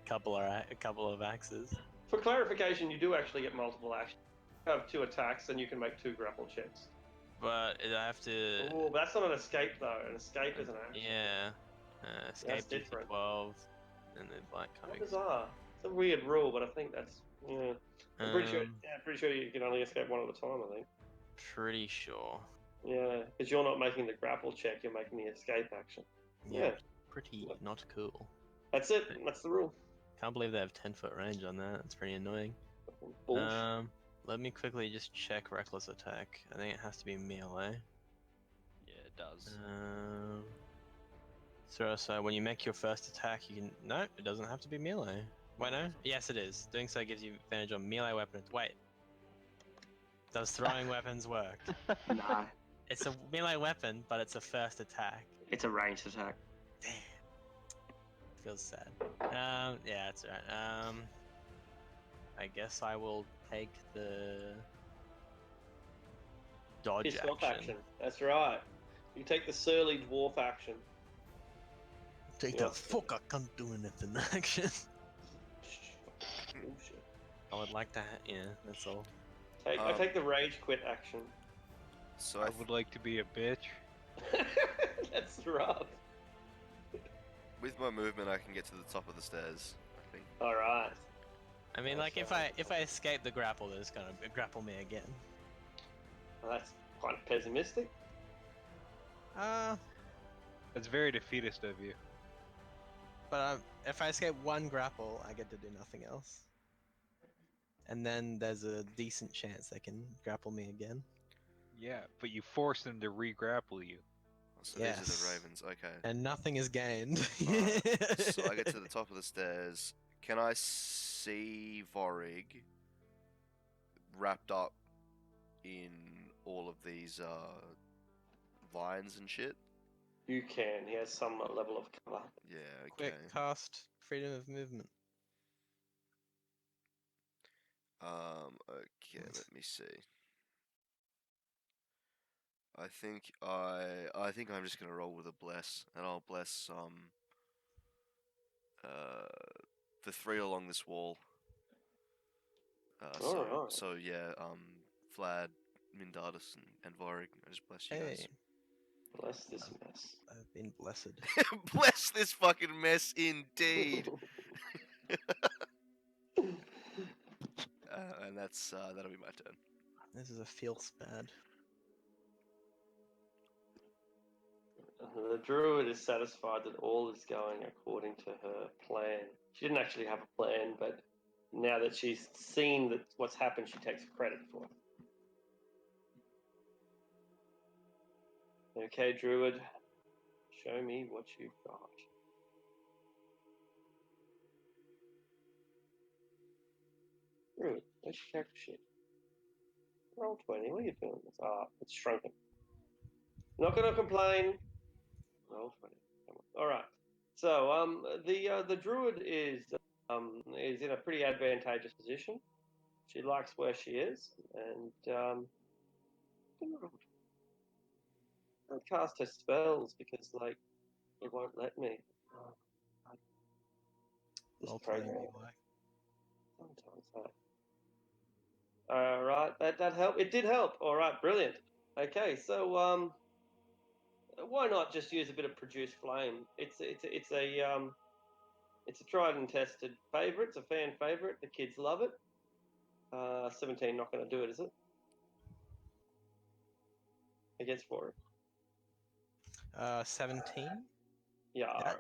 couple of axes. For clarification, you do actually get multiple actions. You have 2 attacks, and you can make 2 grapple checks. But I have to. Oh, but that's not an escape though. An escape is an action. Yeah. Escape to different. 12, and then like How coming. bizarre. It's a weird rule, but I think that's yeah. I'm pretty sure. Um, Yeah, pretty sure you can only escape one at a time. I think. Pretty sure. Yeah, because you're not making the grapple check. You're making the escape action. Yeah. Pretty not cool. That's it. That's the rule. Can't believe they have 10-foot range on that. It's pretty annoying. Bullshit. Let me quickly just check reckless attack. I think it has to be melee. Yeah, it does. So when you make your first attack, you can. No, it doesn't have to be melee. Wait, no? Yes, it is. Doing so gives you advantage on melee weapons. Wait. Does throwing weapons work? Nah, It's a melee weapon, but it's a first attack. it's a ranged attack. Damn. Feels sad. Yeah, that's right. I guess I will take the dodge Pissed off action. action. That's right. You take the surly dwarf action. Take Yeah. the fuck, I can't do anything action. Bullshit. I would like to. Yeah, that's all. I take the rage quit action. So I would like to be a bitch. That's rough. with my movement, I can get to the top of the stairs. I think. All right. I mean, like if I escape the grapple, they're just gonna grapple me again. Well, that's quite pessimistic. That's very defeatist of you. But if I escape one grapple, I get to do nothing else. And then there's a decent chance they can grapple me again. Yeah, but you force them to re-grapple you. So these are Yes. the ravens. Okay. And nothing is gained. Alright, so I get to the top of the stairs. Can I see Vorig wrapped up in all of these vines and shit? You can. He has some level of cover. Yeah, okay. Quick cast freedom of movement. Okay, let me see. I think I'm just gonna roll with a bless, and I'll bless the 3 along this wall. Alright. So yeah, Vlad, Mindatus, and Vorig. I just bless you guys. Hey. Bless this mess. I've been blessed. Bless this fucking mess, indeed. And that's that'll be my turn. This is a feels bad. The druid is satisfied that all is going according to her plan. She didn't actually have a plan, but now that she's seen that what's happened, she takes credit for it. Okay, druid, show me what you've got. Druid, where's your character sheet? Roll 20, what are you doing? It's shrunken. Not gonna complain. Roll 20. Come on. All right. So the druid is in a pretty advantageous position. She likes where she is, and I don't cast her spells because like it won't let me. This Roll 20 program be like. sometimes. All right, that helped. It did help. All right, brilliant. Okay, so why not just use a bit of produce flame? It's a tried and tested favorite. It's a fan favorite. The kids love it. 17 not going to do it, is it? Against 4. 17? Yeah.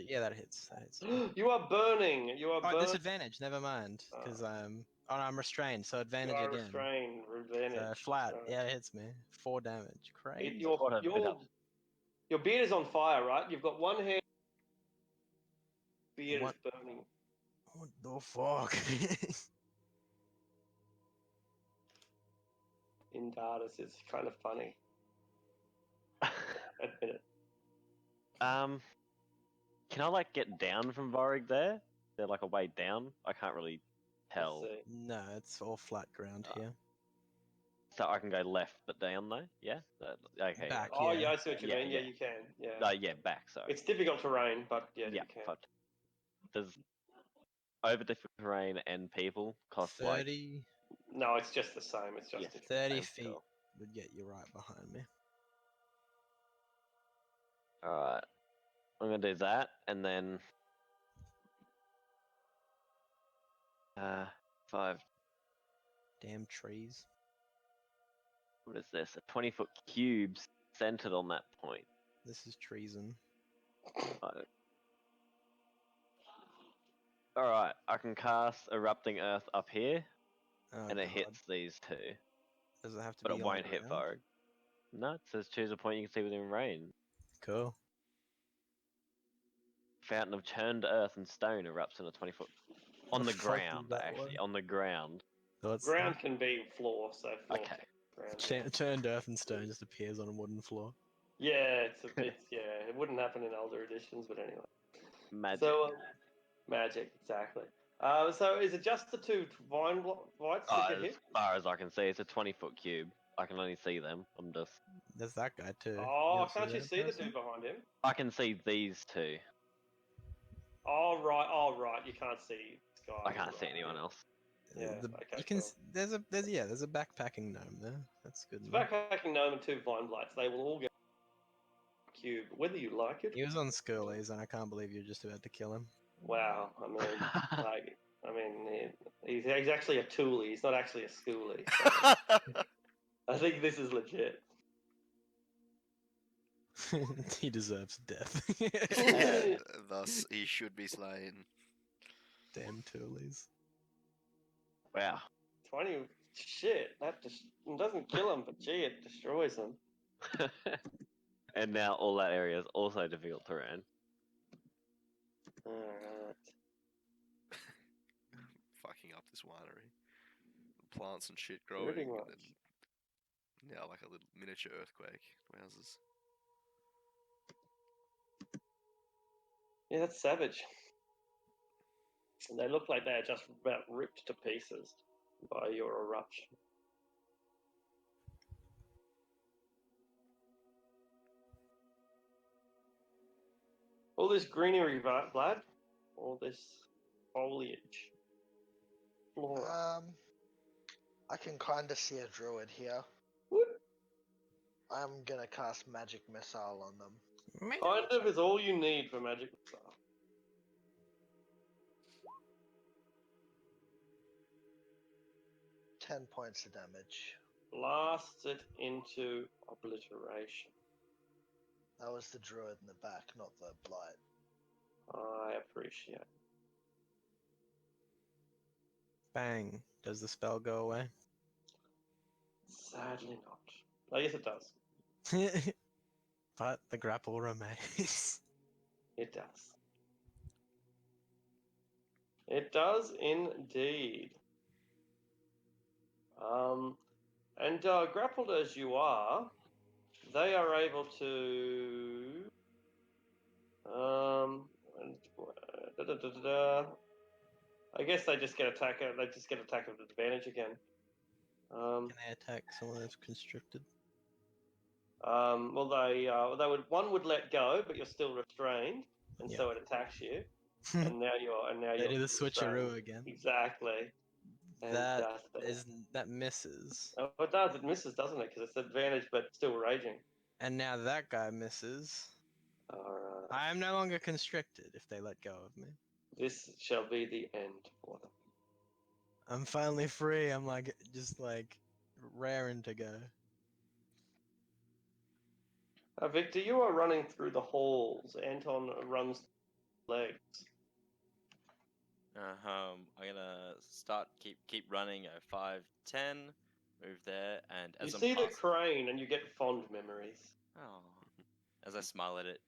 Yeah, that hits. That hits. You are burning. You are Oh, burning. disadvantage. Never mind, because Oh, no, I'm restrained, so You advantage are again. restrained. Advantage. Flat. So Yeah, it hits me. 4 damage. Crazy. Your beard is on fire, right? You've got one hand. Beard What? is burning. What the fuck? In Dardis is kind of funny. Admit it. Can I like get down from Vorig there? Is there like a way down? I can't really tell. Let's see. No, it's all flat ground here. So I can go left but down though? Yeah? Okay. Back, Oh, yeah. yeah, I see what you Yeah, mean. Yeah, yeah. you can. Yeah. Yeah, back, sorry. It's difficult terrain, but yeah, you can. But does over difficult terrain and people cost 30. No, it's just the same. It's just Yes. different. 30 Same feet skill. would get you right behind me. Alright. I'm gonna do that and then 5. Damn trees. What is this? A 20-foot cube centered on that point. This is treason. Alright, I can cast Erupting Earth up here, Oh, and it God. hits these two. Does it have to But be it on won't hit ground? Vogue. No, it says choose a point you can see within range. Cool. Fountain of churned earth and stone erupts in a 20-foot. On the The fuck is ground, that actually. one? On the ground. So it's Ground can be floor, so floor. Okay. Ground. turned earth and stone just appears on a wooden floor. Yeah, it wouldn't happen in older editions, but anyway. Magic. So magic, exactly. So is it just the two vine whites that get As hit? far as I can see, it's a 20-foot cube. I can only see them. I'm just. There's that guy too. Oh, don't can't you that see the person? two behind him? I can see these two. Oh right, you can't see Sky. I can't see anyone else. Yeah, okay, you can. cool. There's a backpacking gnome there. That's good. It's backpacking gnome and two vine blights. They will all get cube, whether you like it. He was on Skurlies, and I can't believe you're just about to kill him. Wow, he's actually a toolie. He's not actually a schoolie. So I think this is legit. He deserves death. Thus, he should be slain. Damn toolies. Wow. 20. Shit, that just doesn't kill him, but gee, it destroys him. And now all that area is also difficult terrain. Alright. Fucking up this winery. Plants and shit growing. Pretty And much. then now like a little miniature earthquake. Wowzers. Yeah, that's savage. And they look like they're just about ripped to pieces by your eruption. All this greenery, Vlad. All this foliage. Flora. I can kind of see a druid here. What? I'm gonna cast magic missile on them. Kind of is all you need for magic missile. Ten points of damage. Blasts it into obliteration. That was the druid in the back, not the blight. I appreciate. Bang. Does the spell go away? Sadly not. Oh, yes, it does. But the grapple remains. It does. It does indeed. And grappled as you are, they are able to. I guess they just get attack. They just get attack of advantage again. Can they attack someone that's constricted? Well, they would. One would let go, but you're still restrained, and Yeah. so it attacks you. And now you're. They do the restrained. switcheroo again. Exactly. That Fantastic. that misses. Oh, it does. It misses, doesn't it? Because it's advantage, but still raging. And now that guy misses. Alright. I am no longer constricted if they let go of me. This shall be the end for them. I'm finally free. I'm like just like raring to go. Victor, you are running through the halls. Anton runs legs. I'm gonna start keep running. 5, 10, move there, and You as I'm see the passing, crane, and you get fond memories. oh, as I smile at it,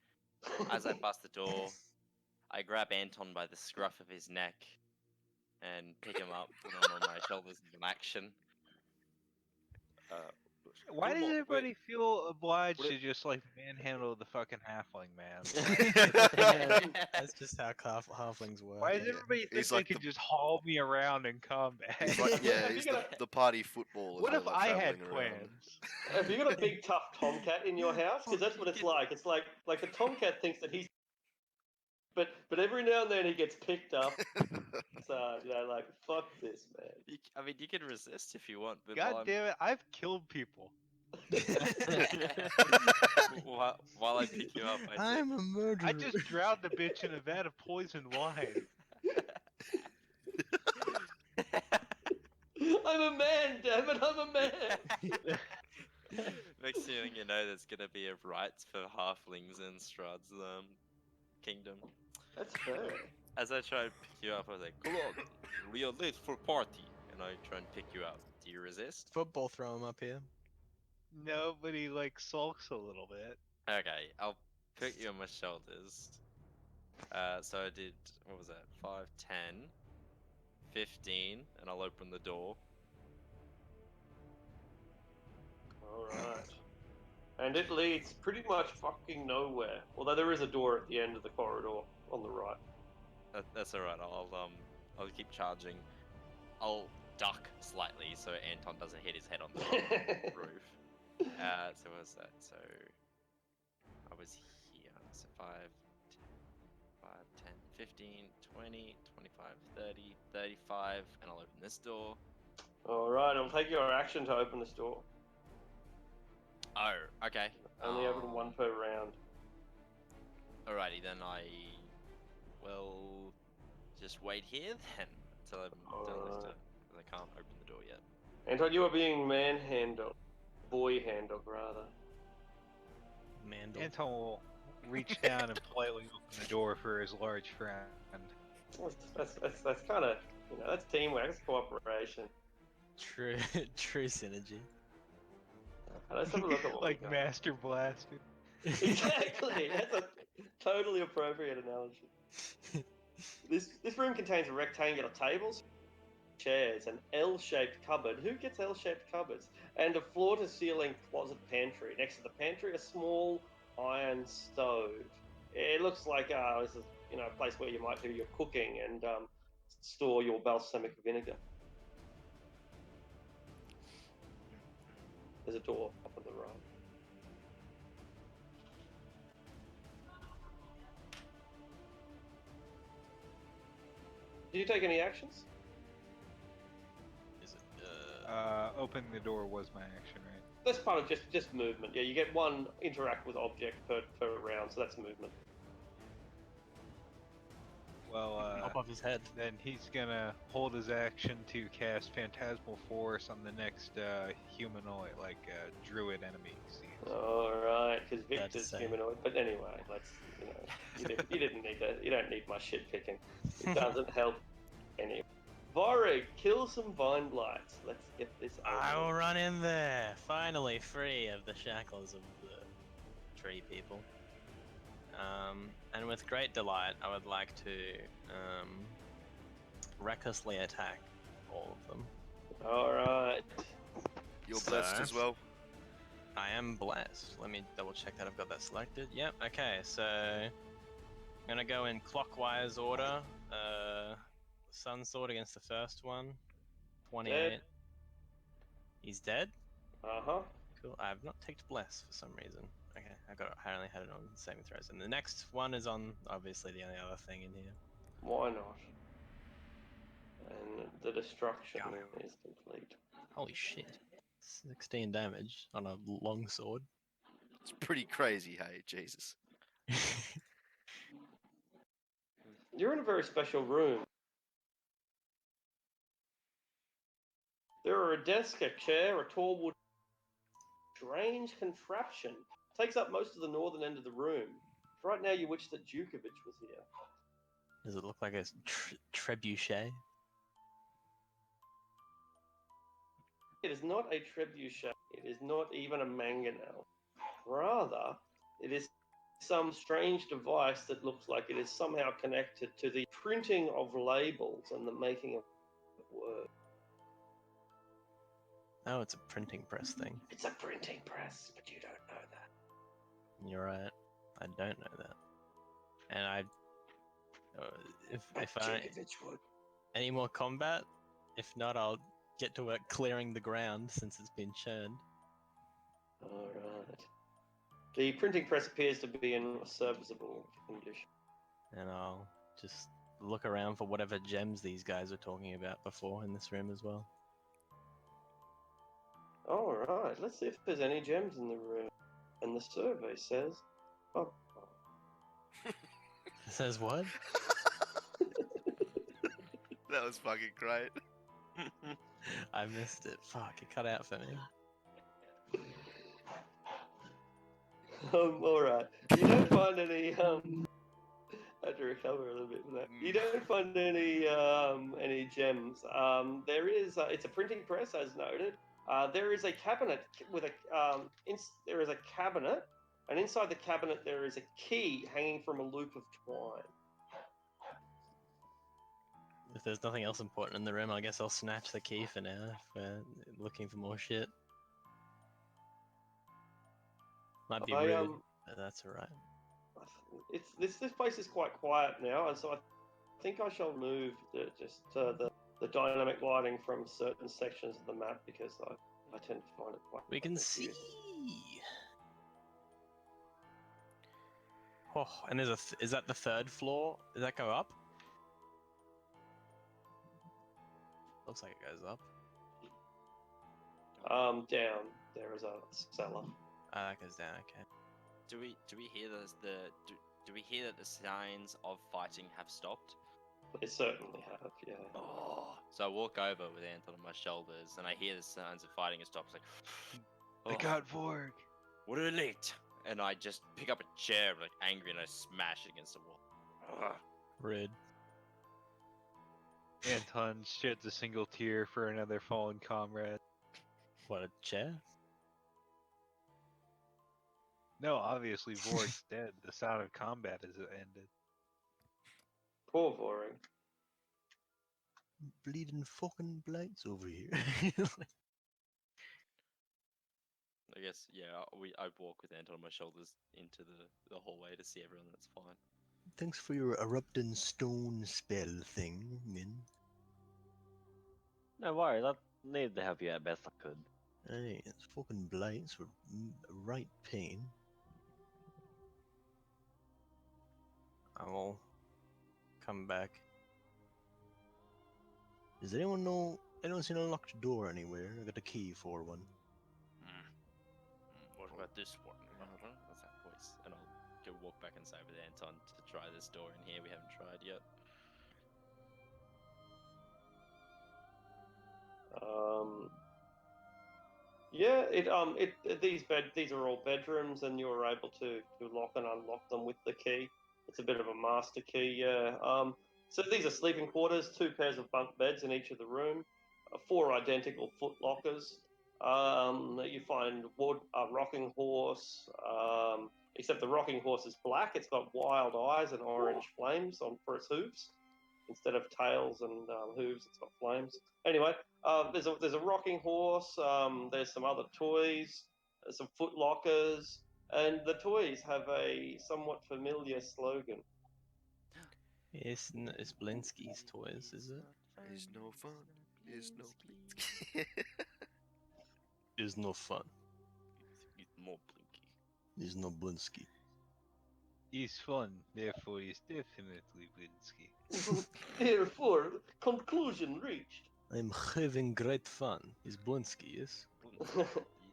as I pass the door, I grab Anton by the scruff of his neck and pick him up, put him on my shoulders in an action. Why Come does on, everybody wait. feel obliged Wait. to just like manhandle the fucking halfling man? That's just how halflings work. Why does everybody think He's they like can the- just haul me around in combat? He's like, yeah, If he's you're gonna- the party football. What if I had plans? Have you got a big tough tomcat in your house? Because that's what it's like. It's like the tomcat thinks that he's, but every now and then he gets picked up. So like fuck this, man. I mean, you can resist if you want, but God damn it, I've killed people. while I pick you up, I I'm a murderer. I just drowned the bitch in a vat of poisoned wine. I'm a man, damn it, I'm a man. Next thing you know, there's gonna be a rights for halflings in Strahd's kingdom. That's fair. As I try and pick you up, I was like, "Come on, we are late for party," and I try and pick you up. Do you resist? Football throw him up here. No, but he like sulks a little bit. Okay, I'll put you on my shoulders. So I did, what was that? 5, 10, 15, and I'll open the door. Alright. And it leads pretty much fucking nowhere. Although there is a door at the end of the corridor on the right. That's alright. I'll keep charging. I'll duck slightly so Anton doesn't hit his head on the roof. So what was that? So I was here. So 5, 10, 15, 20, 25, 30, 35, and I'll open this door. Alright, I'll take your action to open this door. Oh, okay. Only open one per round. Alrighty, then I will just wait here then until I'm done with it. Because I can't open the door yet. Anton, you are being manhandled. Boy-handled, rather. Mandel. Anton will reach down and politely open the door for his large friend. That's kind of, that's teamwork, that's cooperation. True synergy. Let's have a look at what Like we got. Master Blaster. Exactly. That's a totally appropriate analogy. This room contains rectangular tables, chairs, an L-shaped cupboard. Who gets L-shaped cupboards? And a floor-to-ceiling closet pantry. Next to the pantry, a small iron stove. It looks like this is a place where you might do your cooking and store your balsamic vinegar. There's a door up on the right. Did you take any actions? Is it? Opening the door was my action, right? That's part of just movement. Yeah, you get one interact with object per round, so that's movement. Well, Top of his head. then he's gonna hold his action to cast Phantasmal Force on the next humanoid, like druid enemy he sees. All right, because Sad to Victor's say. humanoid. But anyway, let's you didn't need that. You don't need my shit picking. It doesn't help any. Vorig, kill some vine blights. Let's get this I over. will run in there, finally free of the shackles of the tree people. And with great delight, I would like to recklessly attack all of them. All right. You're blessed as well. I am blessed. Let me double check that I've got that selected. Yep. Okay. So I'm gonna go in clockwise order. Sun Sword against the first one. 28. Dead. He's dead. Uh-huh. Cool. I have not ticked bless for some reason. Okay, I only had it on saving throws. And the next one is on obviously the only other thing in here. Why not? And the destruction Got him. is complete. Holy shit. 16 damage on a long sword. It's pretty crazy, hey, Jesus. You're in a very special room. There are a desk, a chair, a tall wood, strange contraption. Takes up most of the northern end of the room. Right now, you wish that Djukovic was here. Does it look like a trebuchet? It is not a trebuchet. It is not even a mangonel. Rather, it is some strange device that looks like it is somehow connected to the printing of labels and the making of words. Oh, it's a printing press thing. It's a printing press, but you don't know that. You're right. I don't know that. And I... if I... Djukovic would. Any more combat? If not, I'll get to work clearing the ground since it's been churned. Alright. The printing press appears to be in a serviceable condition. And I'll just look around for whatever gems these guys were talking about before in this room as well. Alright, let's see if there's any gems in the room. And the survey says... Oh. It says what? That was fucking great. I missed it. Fuck, it cut out for me. Alright. You don't find any, I had to recover a little bit from that. You don't find any gems. There is, it's a printing press, as noted. There is a cabinet with there is a cabinet, and inside the cabinet there is a key hanging from a loop of twine. If there's nothing else important in the room, I guess I'll snatch the key for now if we're looking for more shit. Might be rude, but that's alright. This place is quite quiet now, and so I think I shall move the dynamic lighting from certain sections of the map because I tend to find it quite. We can see. Oh, and there's is that the third floor? Does that go up? Looks like it goes up. Down. There is a cellar. Ah, that goes down. Okay. Do we hear do we hear that the signs of fighting have stopped? They certainly have, yeah. Oh, so I walk over with Anton on my shoulders, and I hear the signs of fighting have stopped. It's like, I got Vorg. We're late, and I just pick up a chair, like angry, and I smash it against the wall. Ugh. Rude. Anton sheds a single tear for another fallen comrade. What, a chair? No, obviously Vorg's dead. The sound of combat has ended. Poor Voring. Bleeding fucking blights over here. I guess, yeah, I'd walk with Anton on my shoulders into the hallway to see everyone that's fine. Thanks for your erupting stone spell thing, Min. No worries, I needed to help you out best I could. Hey, it's fucking blights were right pain. I will come back. Does anyone know? I don't see an unlocked door anywhere. I got a key for one. about this one? What's that voice? And I'll go walk back inside with Anton to try this door in here we haven't tried yet. Yeah, these are all bedrooms, and you were able to lock and unlock them with the key. It's a bit of a master key, yeah. So these are sleeping quarters, 2 pairs of bunk beds in each of the room, 4 identical foot lockers. You find a rocking horse, except the rocking horse is black. It's got wild eyes and orange flames for its hooves. Instead of tails and hooves, it's got flames. Anyway, there's a rocking horse. There's some other toys, some foot lockers, and the toys have a somewhat familiar slogan. It's Blinsky's toys, is it? Is no fun. Is no Is no fun. It's more blinky. Is no Blinsky. He's fun, therefore he's definitely Blinsky. Therefore, conclusion reached. I'm having great fun. Is Blinsky, yes?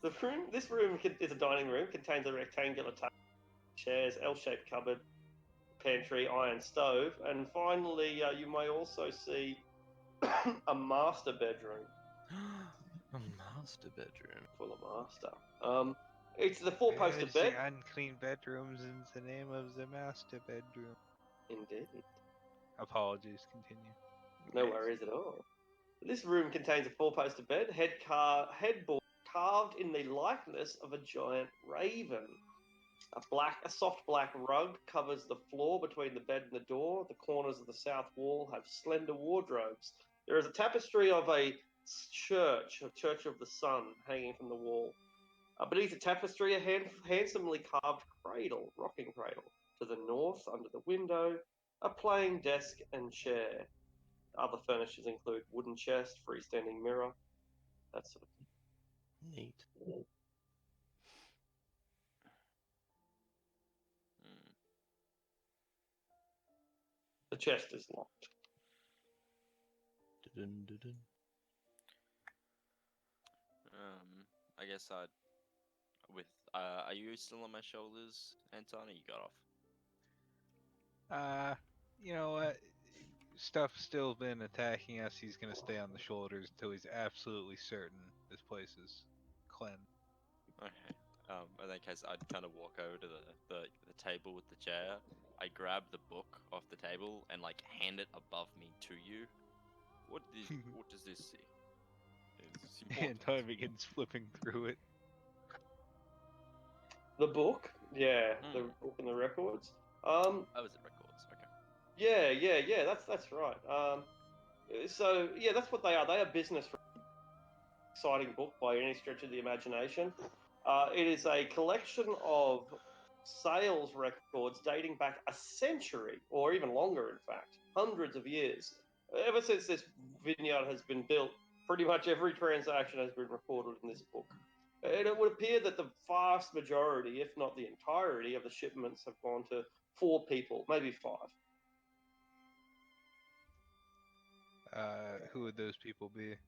This room is a dining room, contains a rectangular table, chairs, L-shaped cupboard, pantry, iron stove, and finally you may also see a master bedroom. A master bedroom. Full of master. It's the 4-poster There's bed. the unclean bedrooms in the name of the master bedroom. Indeed. Apologies, continue. No worries at all. This room contains a 4-poster bed, headboard carved in the likeness of a giant raven. A soft black rug covers the floor between the bed and the door. The corners of the south wall have slender wardrobes. There is a tapestry of a church of the sun, hanging from the wall. Beneath the tapestry, a handsomely carved rocking cradle. To the north, under the window, a plain desk and chair. Other furnishings include wooden chest, freestanding mirror, that sort of thing. Neat. The chest is locked. Dun, dun, dun. I guess I'd are you still on my shoulders, Anton, or you got off? You know what? Stuff's still been attacking us. He's gonna stay on the shoulders until he's absolutely certain this place is cleansed. Okay. In that case, I'd kind of walk over to the table with the chair. I grab the book off the table and like hand it above me to you. What does this say? It's And important. time begins flipping through it. The book, yeah, the book and the records. Oh, is it records? Yeah, Okay. that's right. So yeah, that's what they are. They are business. Exciting book by any stretch of the imagination. It is a collection of sales records dating back a century, or even longer, in fact, hundreds of years. Ever since this vineyard has been built, pretty much every transaction has been recorded in this book. And it would appear that the vast majority, if not the entirety, of the shipments have gone to 4 people, maybe 5. Who would those people be?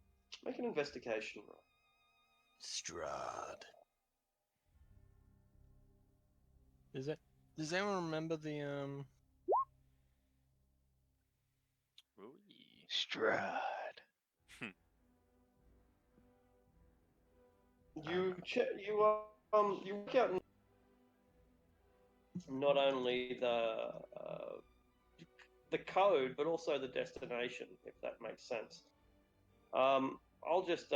Make an investigation roll. Strahd. Does anyone remember the Strahd. You work out not only the code, but also the destination, if that makes sense. I'll just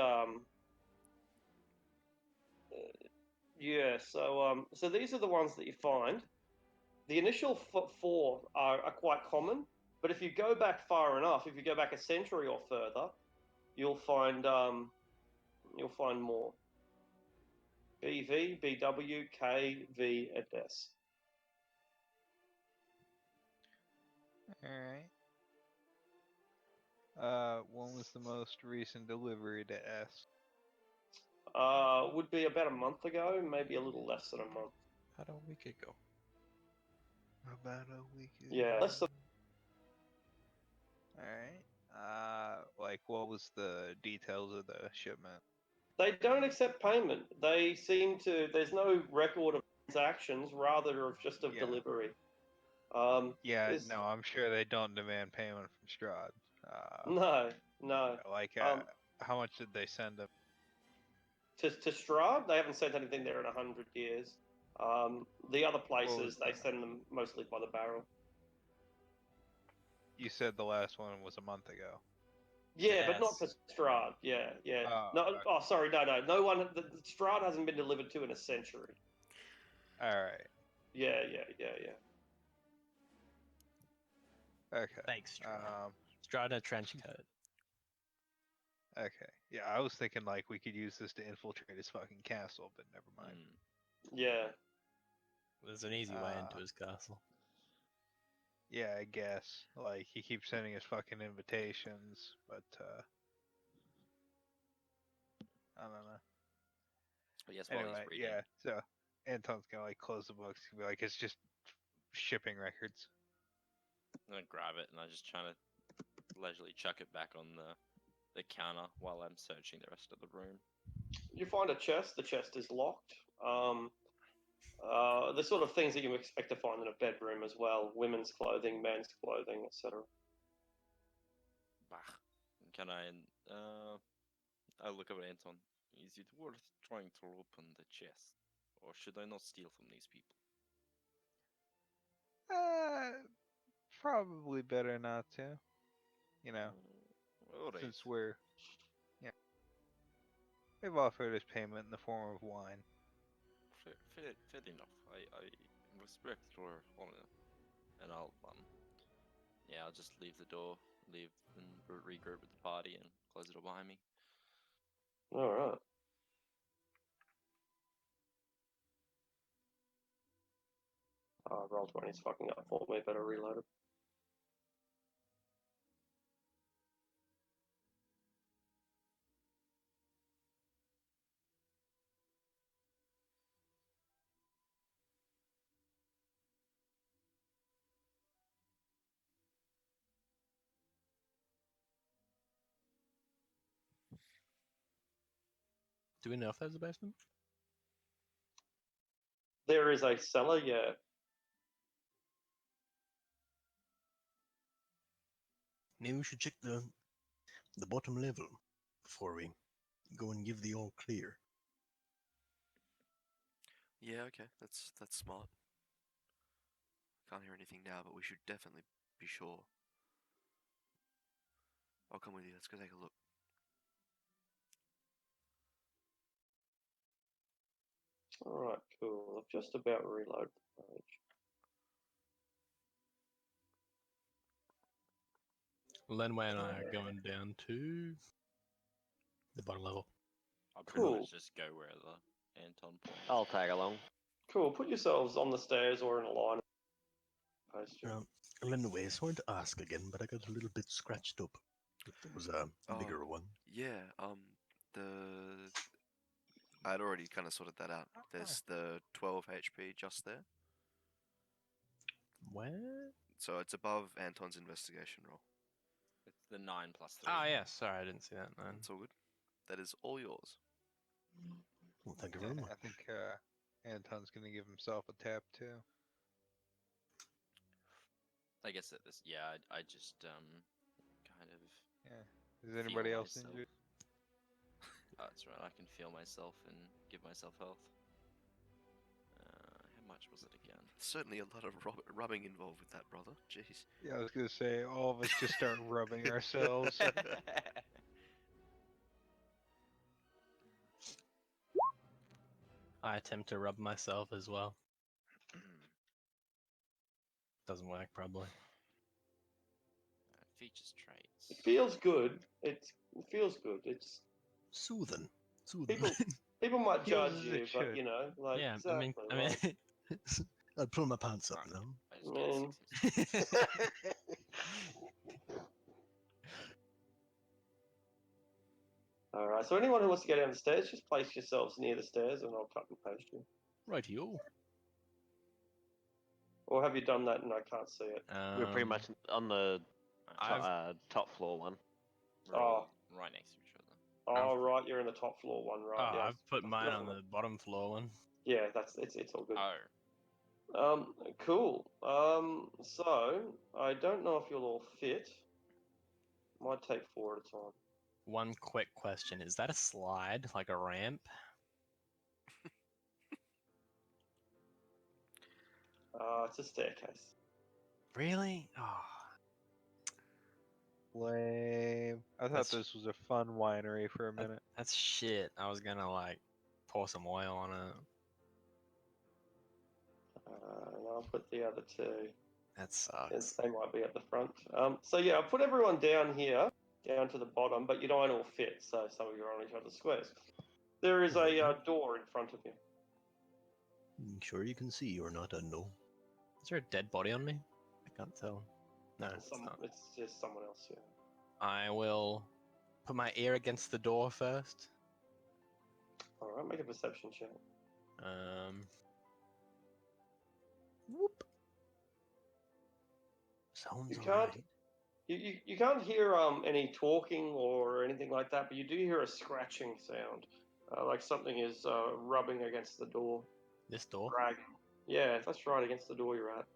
so these are the ones that you find. The initial 4 are quite common, but if you go back far enough, if you go back a century or further, you'll find more. BV, BW, K, V, and S. Alright. When was the most recent delivery to S? Would be about a month ago, maybe a little less than a month. about a week ago? About a week ago. Yeah, less than. Alright. Like, what was the details of the shipment? They don't accept payment. They seem to. There's no record of transactions, rather of just of Yeah. delivery. Yeah, there's- no, I'm sure they don't demand payment from Strahd. No. Like, Um, how much did they send him? to Strahd, they haven't sent anything there in 100 years. The other places, they send them mostly by the barrel. You said the last one was a month ago. Yeah, but not for Yes. Strahd. Yeah. Oh, No. okay. Oh, sorry. No. No one. The Strahd hasn't been delivered to in a century. All right. Yeah. Okay. Thanks, Strahd. Strahd trench coat. Okay. Yeah, I was thinking like we could use this to infiltrate his fucking castle, but never mind. Yeah. There's an easy way into his castle. Yeah, I guess. Like he keeps sending us fucking invitations, but I don't know. But yes, while Anyway, he's reading. yeah. So Anton's gonna like close the books. He'll be like, it's just shipping records. I'm gonna grab it and I just try to leisurely chuck it back on the counter while I'm searching the rest of the room. You find a chest. The chest is locked. The sort of things that you expect to find in a bedroom as well: women's clothing, men's clothing, etc. Bah. Can I? I look over at Anton. Is it worth trying to open the chest, or should I not steal from these people? Probably better not to. You know, Alright. since they've offered us payment in the form of wine. Fair enough. I respect your honor, and I'll just leave the door, leave and regroup with the party, and close the door behind me. All right. Roll 20's fucking up for me. Better reload it. Do we know if there's a basement? There is a cellar, yeah. Maybe we should check the bottom level before we go and give the all clear. Yeah, okay, that's smart. Can't hear anything now, but we should definitely be sure. I'll come with you. Let's go take a look. All right, cool. I've just about reloaded the page. Lenway and I are going down to the bottom level. I'll pretty Cool. much just go wherever Anton points. I'll tag along. Cool. Put yourselves on the stairs or in a line. Post you. Anyway, sorry to ask again, but I got a little bit scratched up. If there was a bigger one. Yeah, I'd already kind of sorted that out. There's the 12 HP just there. Where? So it's above Anton's investigation roll. It's the 9 plus 3. Oh, yeah, sorry, I didn't see that. Man. It's all good. That is all yours. Well, thank you very much. I think Anton's gonna give himself a tap too. I guess at this, yeah, I just kind of. Yeah. Is anybody feel else myself. injured? Oh, that's right. I can feel myself and give myself health. How much was it again? Certainly a lot of rubbing involved with that, brother. Jeez. Yeah, I was gonna say all of us just start rubbing ourselves. I attempt to rub myself as well. Doesn't work, probably. Features traits. It feels good. It feels good. It's Soothing. Soothing. people might Feels judge as you, it but should. you know, like Yeah, exactly, I mean, like, I'll pull my pants up Right. now. I just got Man. 60. all right. So anyone who wants to go down the stairs, just place yourselves near the stairs, and I'll cut and paste you. Rightio. Or have you done that and I can't see it? We're pretty much on the I've- top floor one. We're all right next to each other. Oh, right, you're in the top floor one, right? Oh, Yeah. I've put mine Never on mind. the bottom floor one. Yeah, it's all good. Oh. Cool. So I don't know if you'll all fit. Might take 4 at a time. One quick question: is that a slide, like a ramp? It's a staircase. Really? Oh, Lame. I thought That's- this was a fun winery for a minute. that's shit. I was gonna like pour some oil on it. And I'll put the other 2. That Since sucks. they might be at the front. So yeah, I'll put everyone down here, down to the bottom, but you don't all fit, so some of you are on each other's squares. There is a door in front of you. Sure you can see you're not unknown. Is there a dead body on me? I can't tell. No, it's not. It's just someone else, yeah. I will put my ear against the door first. Alright, make a perception check. Whoop. Sounds You can't- alright. You can't hear any talking or anything like that, but you do hear a scratching sound. Like something is rubbing against the door. This door. Dragging. Yeah, that's right, against the door you're at.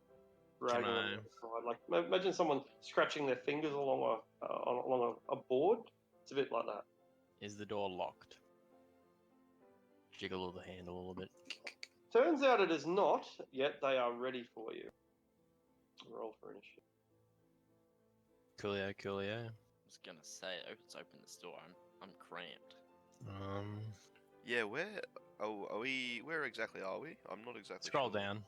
Dragging on I- the side. Like, imagine someone scratching their fingers along a board. It's a bit like that. Is the door locked? Jiggle the handle a little bit. Turns out it is not, yet they are ready for you. Roll for initiative. Coolio, coolio. I was gonna say, let's open this door. I'm cramped. Yeah, where exactly are we? I'm not exactly Scroll sure. down.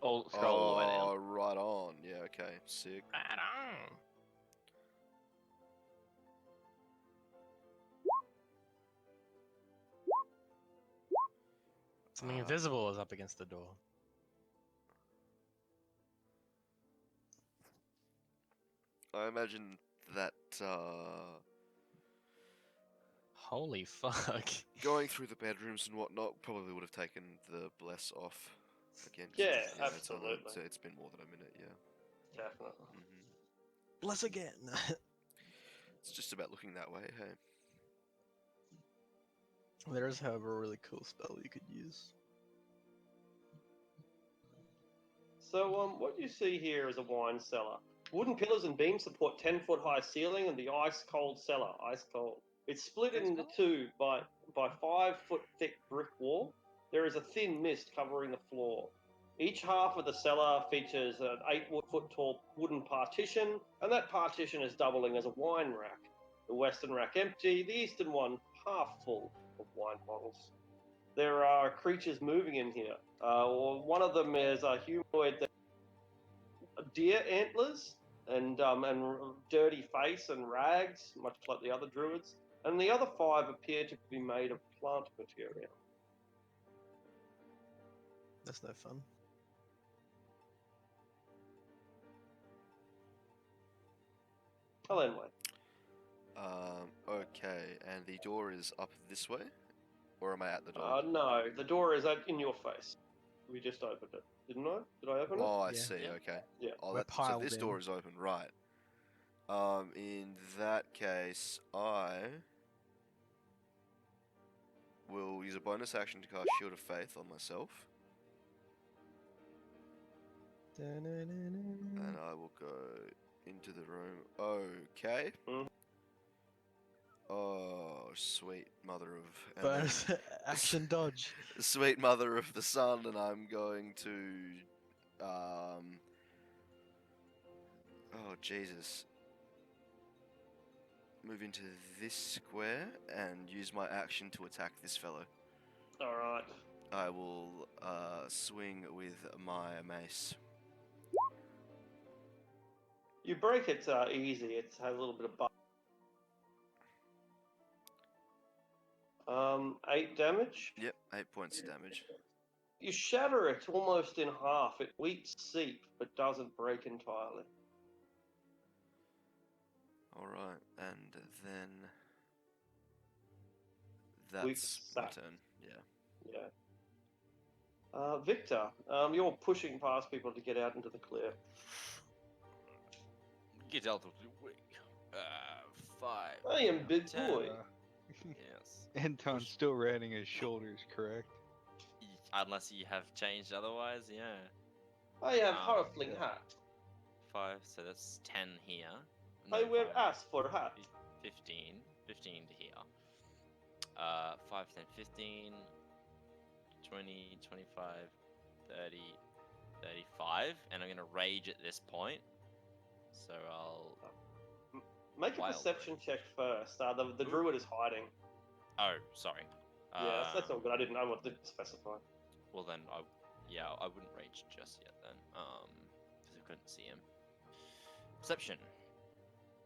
Oh, scroll all the way down. Oh, right on. Yeah, okay. Sick. Right on. Something invisible is up against the door. I imagine that Holy fuck. going through the bedrooms and whatnot probably would have taken the bless off again. 'cause Yeah, it's absolutely. it's been more than a minute, yeah. Definitely. Bless again. It's just about looking that way, hey. There is, however, a really cool spell you could use. So, what you see here is a wine cellar. Wooden pillars and beams support 10-foot high ceiling and the ice cold cellar. Ice cold. It's split into two by 5-foot thick brick wall. There is a thin mist covering the floor. Each half of the cellar features an 8-foot tall wooden partition, and that partition is doubling as a wine rack. The western rack empty, the eastern one half full of wine bottles. There are creatures moving in here. One of them is a humanoid that deer antlers and dirty face and rags, much like the other druids. And the other 5 appear to be made of plant material. That's no fun. I'll end way. Okay, and the door is up this way? Or am I at the door? No, the door is in your face. We just opened it. Didn't I? Did I open it? Oh, I Yeah. see, Yeah. okay. Yeah. Oh, We're so piled this in. door is open, right. In that case, I will use a bonus action to cast Shield of Faith on myself. And I will go into the room. Okay. Mhm. Oh, sweet mother of... and then- Bonus action dodge. sweet mother of the sun, and I'm going to... oh, Jesus. Move into this square and use my action to attack this fellow. Alright. I will swing with my mace. You break it easy. It has a little bit of bug. 8 damage. Yep, 8 points of damage. You shatter it almost in half. It weeps seep, but doesn't break entirely. Alright, and then... Weak that's my sack. turn, yeah. Yeah. Victor, you're pushing past people to get out into the clear. Get out of the way. 5. I am big 10. boy. Yes. Anton's Push- still riding his shoulders, correct? Unless you have changed otherwise, yeah. I have Um, halfling hat. 5, so that's 10 here. I wear 5, ass for hat. 15. 15 to here. 5, 10, 15, 20, 25, 30, 35. And I'm going to rage at this point. So I'll... Make a Wild perception rage. check first. The Ooh. druid is hiding. Oh, sorry. Yes, that's all good. I didn't know what to specify. Well then, I wouldn't rage just yet then, because I couldn't see him. Perception,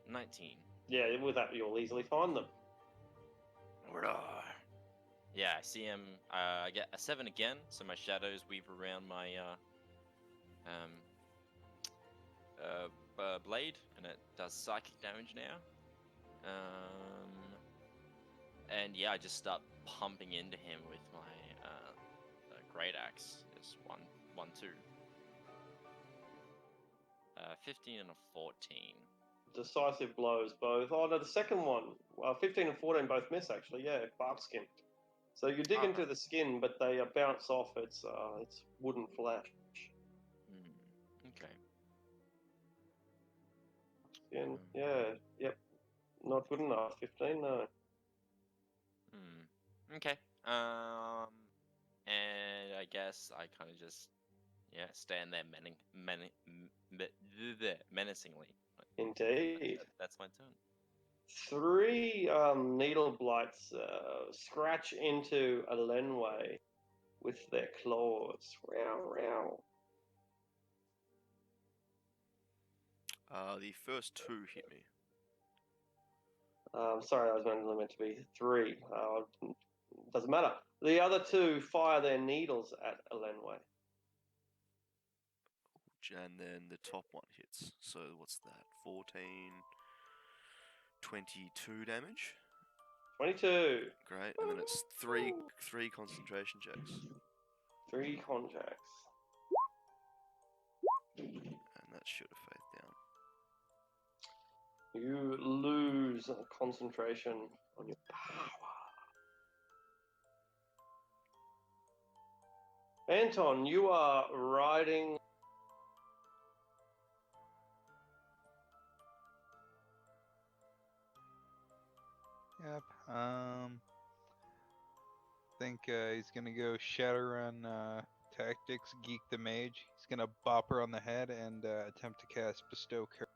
19. Yeah, with that you'll easily find them. Yeah, I see him. I get a 7 again, so my shadows weave around my blade, and it does psychic damage now. And yeah, I just start pumping into him with my great axe. It's 1, 2. 15 and a 14. Decisive blows both. Oh no, the second one. 15 and 14 both miss actually. Yeah, bark skin. So you dig into the skin, but they bounce off its wooden flesh. Okay. Skin. Yeah. Yep. Not good enough. 15. No. Okay. And I guess I kind of just stand there menacingly. Indeed. That's my turn. 3 needle blights scratch into a Lenway with their claws. Row, row. The first 2 hit me. Sorry, I was only meant to be 3. Doesn't matter. The other 2 fire their needles at a Lenway. And then the top one hits. So what's that? 14, 22 damage. 22. Great. And then it's three concentration checks. 3 contacts. And that should have faith down. You lose concentration on your power. Anton, you are riding. Yep. Think he's gonna go Shadowrun tactics, geek the mage. He's gonna bop her on the head and attempt to cast Bestow Curse.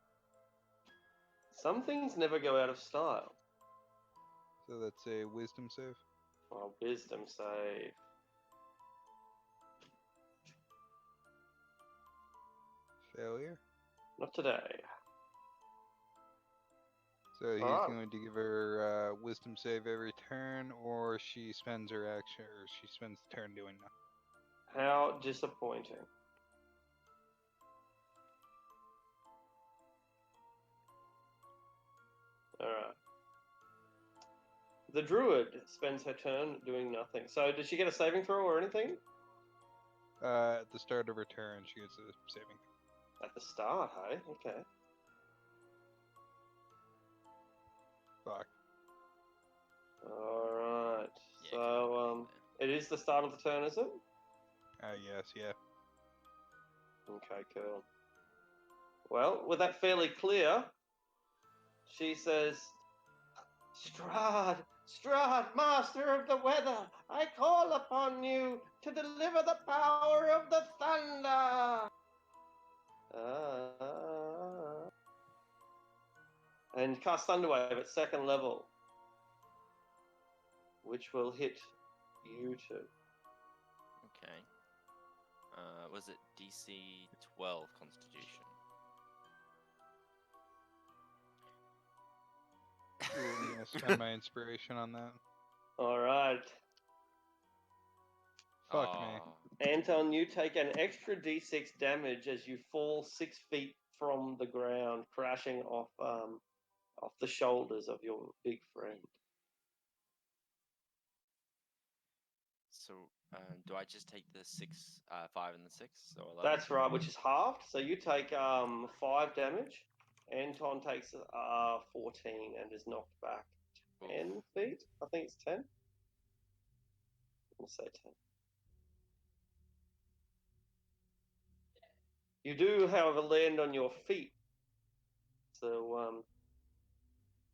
Some things never go out of style. So that's a Wisdom save. Oh, wisdom save. Failure. Not today. So he's Alright. going to give her Wisdom save every turn, or she spends her action, or she spends the turn doing nothing. How disappointing. Alright. The druid spends her turn doing nothing. So did she get a saving throw or anything? At the start of her turn, she gets a saving. At the start, hey? Okay. Fuck. Alright. Yeah, So, it is the start of the turn, is it? Yes, yeah. Okay, cool. Well, with that fairly clear, she says, Strahd, Strahd, master of the weather, I call upon you to deliver the power of the thunder. And cast Thunderwave at 2nd level, which will hit you two. Okay. Was it DC 12 Constitution? Ooh, I'm gonna spend my inspiration on that. Alright. Fuck me. Anton, you take an extra d6 damage as you fall 6 feet from the ground, crashing off the shoulders of your big friend. So, do I just take the 6, 5 and the 6? So 11? That's right, which is halved. So you take 5 damage. Anton takes 14 and is knocked back 10 feet? I think it's 10. We'll say 10. You do, however, land on your feet. So,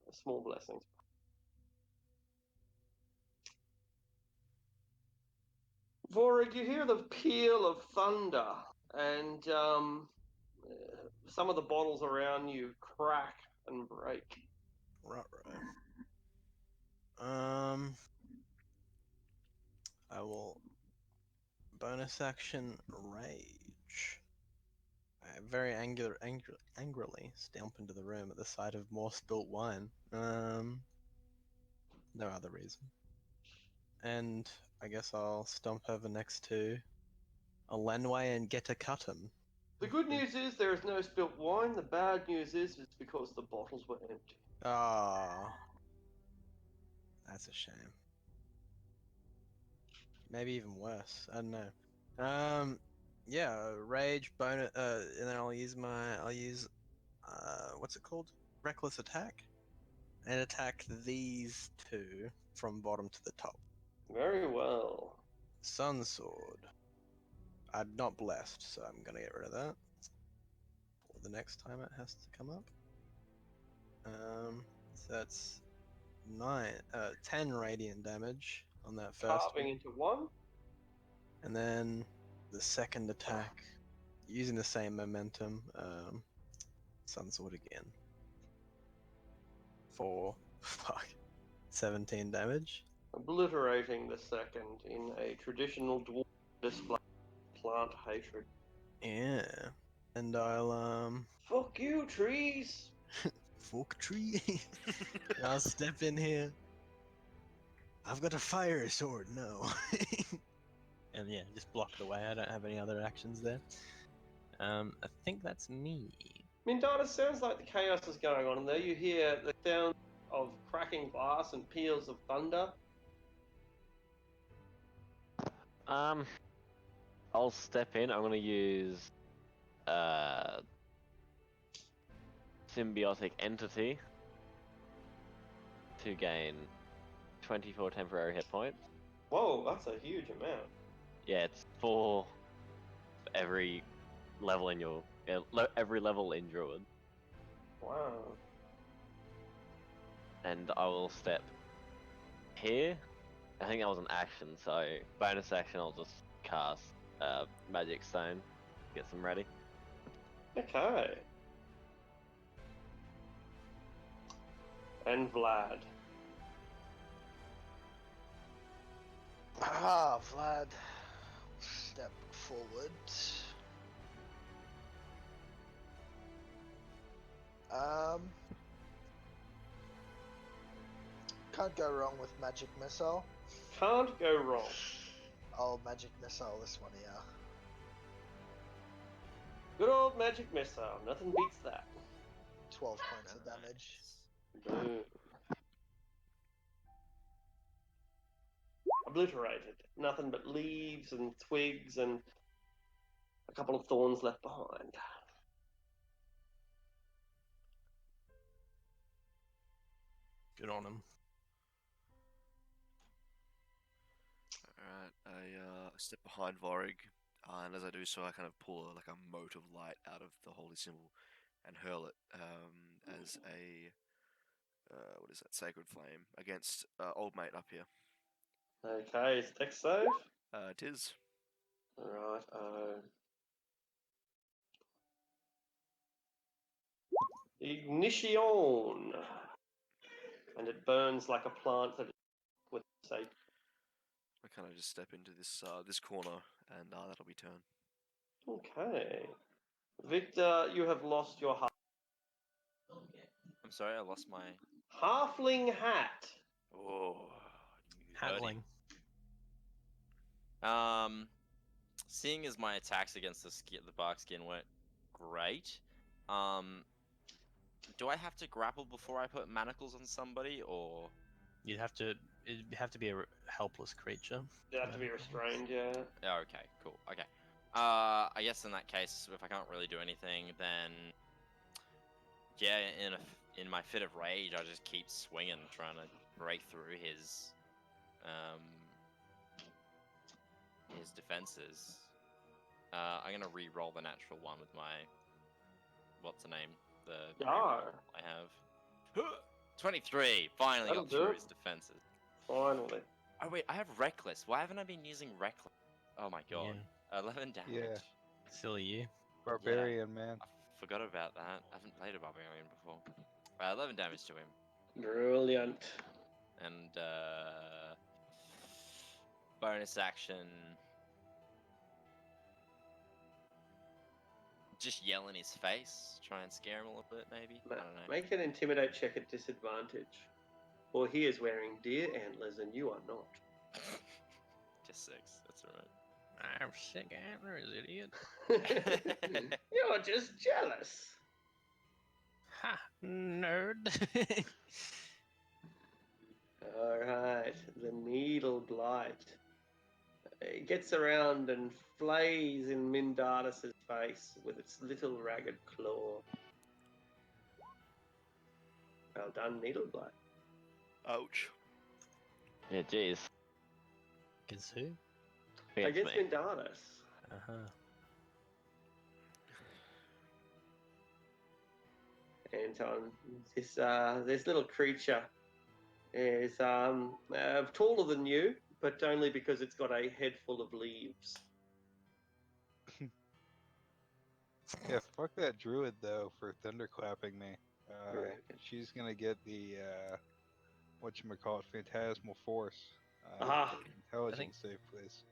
a small blessing. Vorig, you hear the peal of thunder, and some of the bottles around you crack and break. Right. I will bonus action rage. I very angrily stamp into the room at the sight of more spilt wine. No other reason. And I guess I'll stomp over next to a Lenway and get a cut him. The good news is there is no spilt wine. The bad news is it's because the bottles were empty. Ah, that's a shame. Maybe even worse. I don't know. Yeah, rage bonus, and then I'll use what's it called? Reckless attack, and attack these two from bottom to the top. Very well. Sun sword. I'm not blessed, so I'm gonna get rid of that for the next time it has to come up. So that's 10 radiant damage on that first Carving into one. and then the second attack, using the same momentum, Sun Sword again. For 17 damage. Obliterating the second in a traditional dwarf display of plant hatred. Yeah. And I'll Fuck you, trees! fuck tree. I'll step in here. I've got a fire sword, no. And yeah, just block it away. I don't have any other actions there. I think that's me. Mindana, sounds like the chaos is going on in there. You hear the sound of cracking glass and peals of thunder. I'll step in. I'm gonna use symbiotic entity to gain 24 temporary hit points. Whoa, that's a huge amount. Yeah, it's 4 every level in your every level in Druid. Wow. And I will step here. I think that was an action, so bonus action I'll just cast Magic Stone, get some ready. Okay. And Vlad. Vlad, step forward. Can't go wrong with magic missile. Can't go wrong. I'll magic missile this one here. Good old magic missile. Nothing beats that. 12 points of damage. Boom. Obliterated. Nothing but leaves and twigs and a couple of thorns left behind. Good on him. Alright, I step behind Vorig, and as I do so, I kind of pull like a mote of light out of the holy symbol and hurl it as a what is that? Sacred flame against old mate up here. Okay, it's dex save. It is. Right. Ignition, and it burns like a plant that with say. I kind of just step into this this corner, and that'll be turn. Okay, Victor, you have lost your I'm sorry, I lost my halfling hat. Oh, you dirty. Hatling. Seeing as my attacks against the bark skin weren't great, do I have to grapple before I put manacles on somebody, or It'd have to be a helpless creature. You have to be restrained, yeah. Yeah, okay, cool. Okay. I guess in that case, if I can't really do anything, then yeah, in my fit of rage, I just keep swinging, trying to break through his defenses. I'm gonna re-roll the natural one with my what's the name? The Yar. reroll I have. 23. Finally That'll got do through it. his defenses. Finally. Oh wait, I have reckless. Why haven't I been using reckless? Oh my god. 11 damage. Yeah. Silly you. Barbarian, man. I forgot about that. I haven't played a barbarian before. 11 damage to him. Brilliant. And bonus action. Just yell in his face. Try and scare him a little bit, maybe. I don't know. Make an intimidate check at disadvantage. For he is wearing deer antlers and you are not. Just 6. That's alright. I have sick antlers, idiot. You're just jealous. Ha! Nerd! Alright, the needle blight. It gets around and flays in Mindartis's face with its little ragged claw. Well done, needle blight. Ouch. Yeah, jeez. Guess who? Against me. Mindartis. Uh-huh. Anton, this little creature is taller than you, but only because it's got a head full of leaves. Yeah, fuck that druid though for thunderclapping me. Right. She's gonna get the whatchamacallit, phantasmal force. Ah. Intelligence save, please.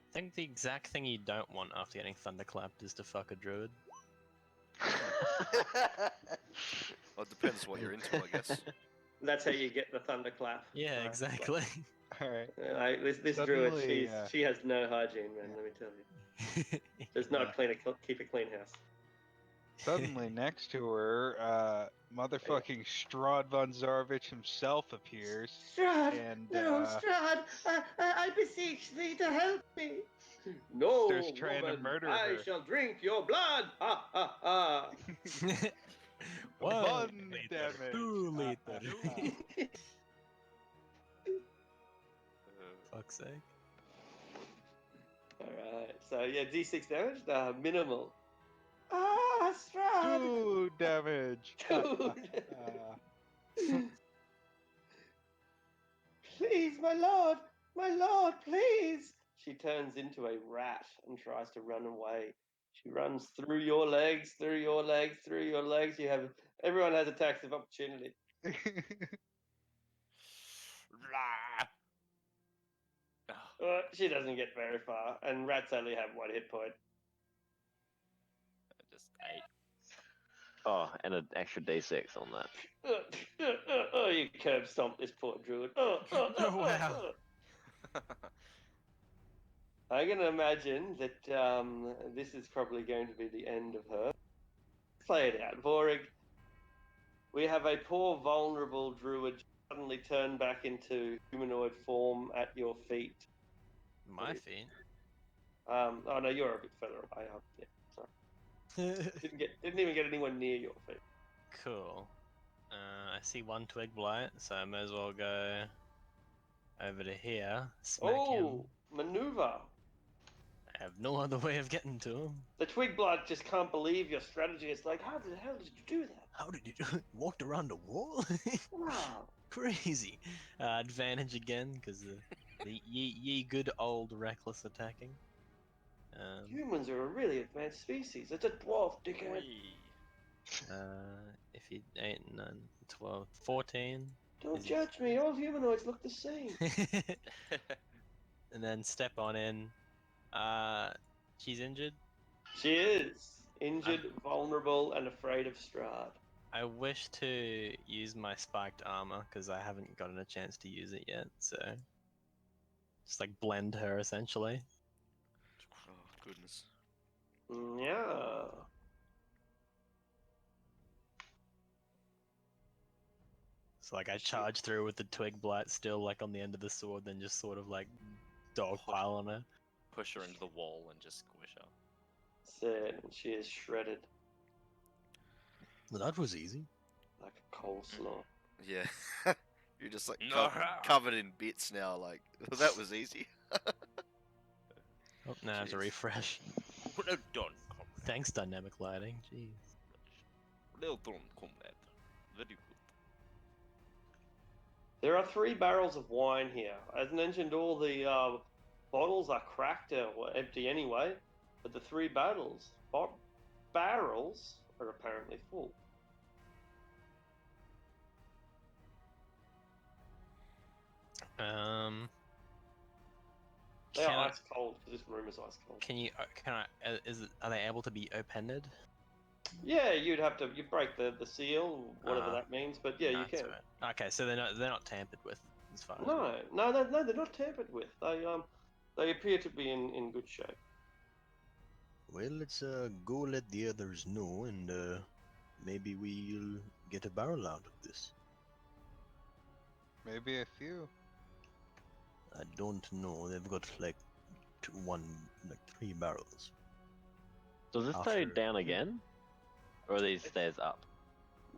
I think the exact thing you don't want after getting thunderclapped is to fuck a druid. Well, it depends what you're into, I guess. That's how you get the thunderclap. Yeah, Right. exactly. Alright. This druid, she has no hygiene, man. Yeah. Let me tell you. Does not keep a clean house. Suddenly next to her, motherfucking Strahd von Zarovich himself appears. Strahd, And, no, Strahd, I beseech thee to help me. No, starts trying to woman, murder I her. shall drink your blood. Ha ha ha. One liter, damage. 2 liter. Ah. Fuck's sake. Alright, so yeah, D6 damage, minimal. Ah, Strahd! 2 damage. Dude! Ah. Please, my lord, please! She turns into a rat and tries to run away. She runs through your legs, through your legs, through your legs. Everyone has attacks of opportunity. She doesn't get very far, and rats only have 1 hit point. Just 8. Oh, and an extra d6 on that. Oh, you curb stomped this poor druid. Wow. I'm going to imagine that this is probably going to be the end of her. Play it out, Vorig. We have a poor, vulnerable druid suddenly turn back into humanoid form at your feet. My feet. Oh no, you're a bit further away. Yeah, sorry. Didn't even get anyone near your feet. Cool. I see 1 twig blight, so I may as well go over to here, smack him. Maneuver. I have no other way of getting to him. The twig blight just can't believe your strategy. It's like, how the hell did you do that? How did you do it? Walked around a wall? Wow. Crazy. Advantage again, because the ye good old reckless attacking. Humans are a really advanced species. It's a dwarf, dickhead. If you 8, 9, 12, 14. Don't judge me. All humanoids look the same. And then step on in. She's injured. She is injured, vulnerable, and afraid of Strahd. I wish to use my spiked armor because I haven't gotten a chance to use it yet. So just like blend her essentially. Oh, goodness. Yeah. So like I charge through with the twig blight still like on the end of the sword, then just sort of like dogpile on her. Push her into the wall and just squish her. Sad, and she is shredded. Well, that was easy. like a coleslaw. Yeah. You're just like No. covered in bits now. Like that was easy. Oh, now it's a Jeez. refresh. Well done, comrade. Thanks, dynamic lighting. Jeez. Well done, comrade. Very good. There are 3 barrels of wine here. As mentioned, all the bottles are cracked or empty anyway, but the 3 barrels are apparently full. They Can are I, ice cold. This room is ice cold. can you can I are they able to be opened? Yeah, you break the seal, whatever that means, but yeah, you That's can. right. Okay, so they're not tampered with as far as No, they're not tampered with. They appear to be in good shape. Well, let's go let the others know, and maybe we'll get a barrel out of this. Maybe a few. I don't know. They've got like 3 barrels. Does this go After- down again? Or are these stairs up?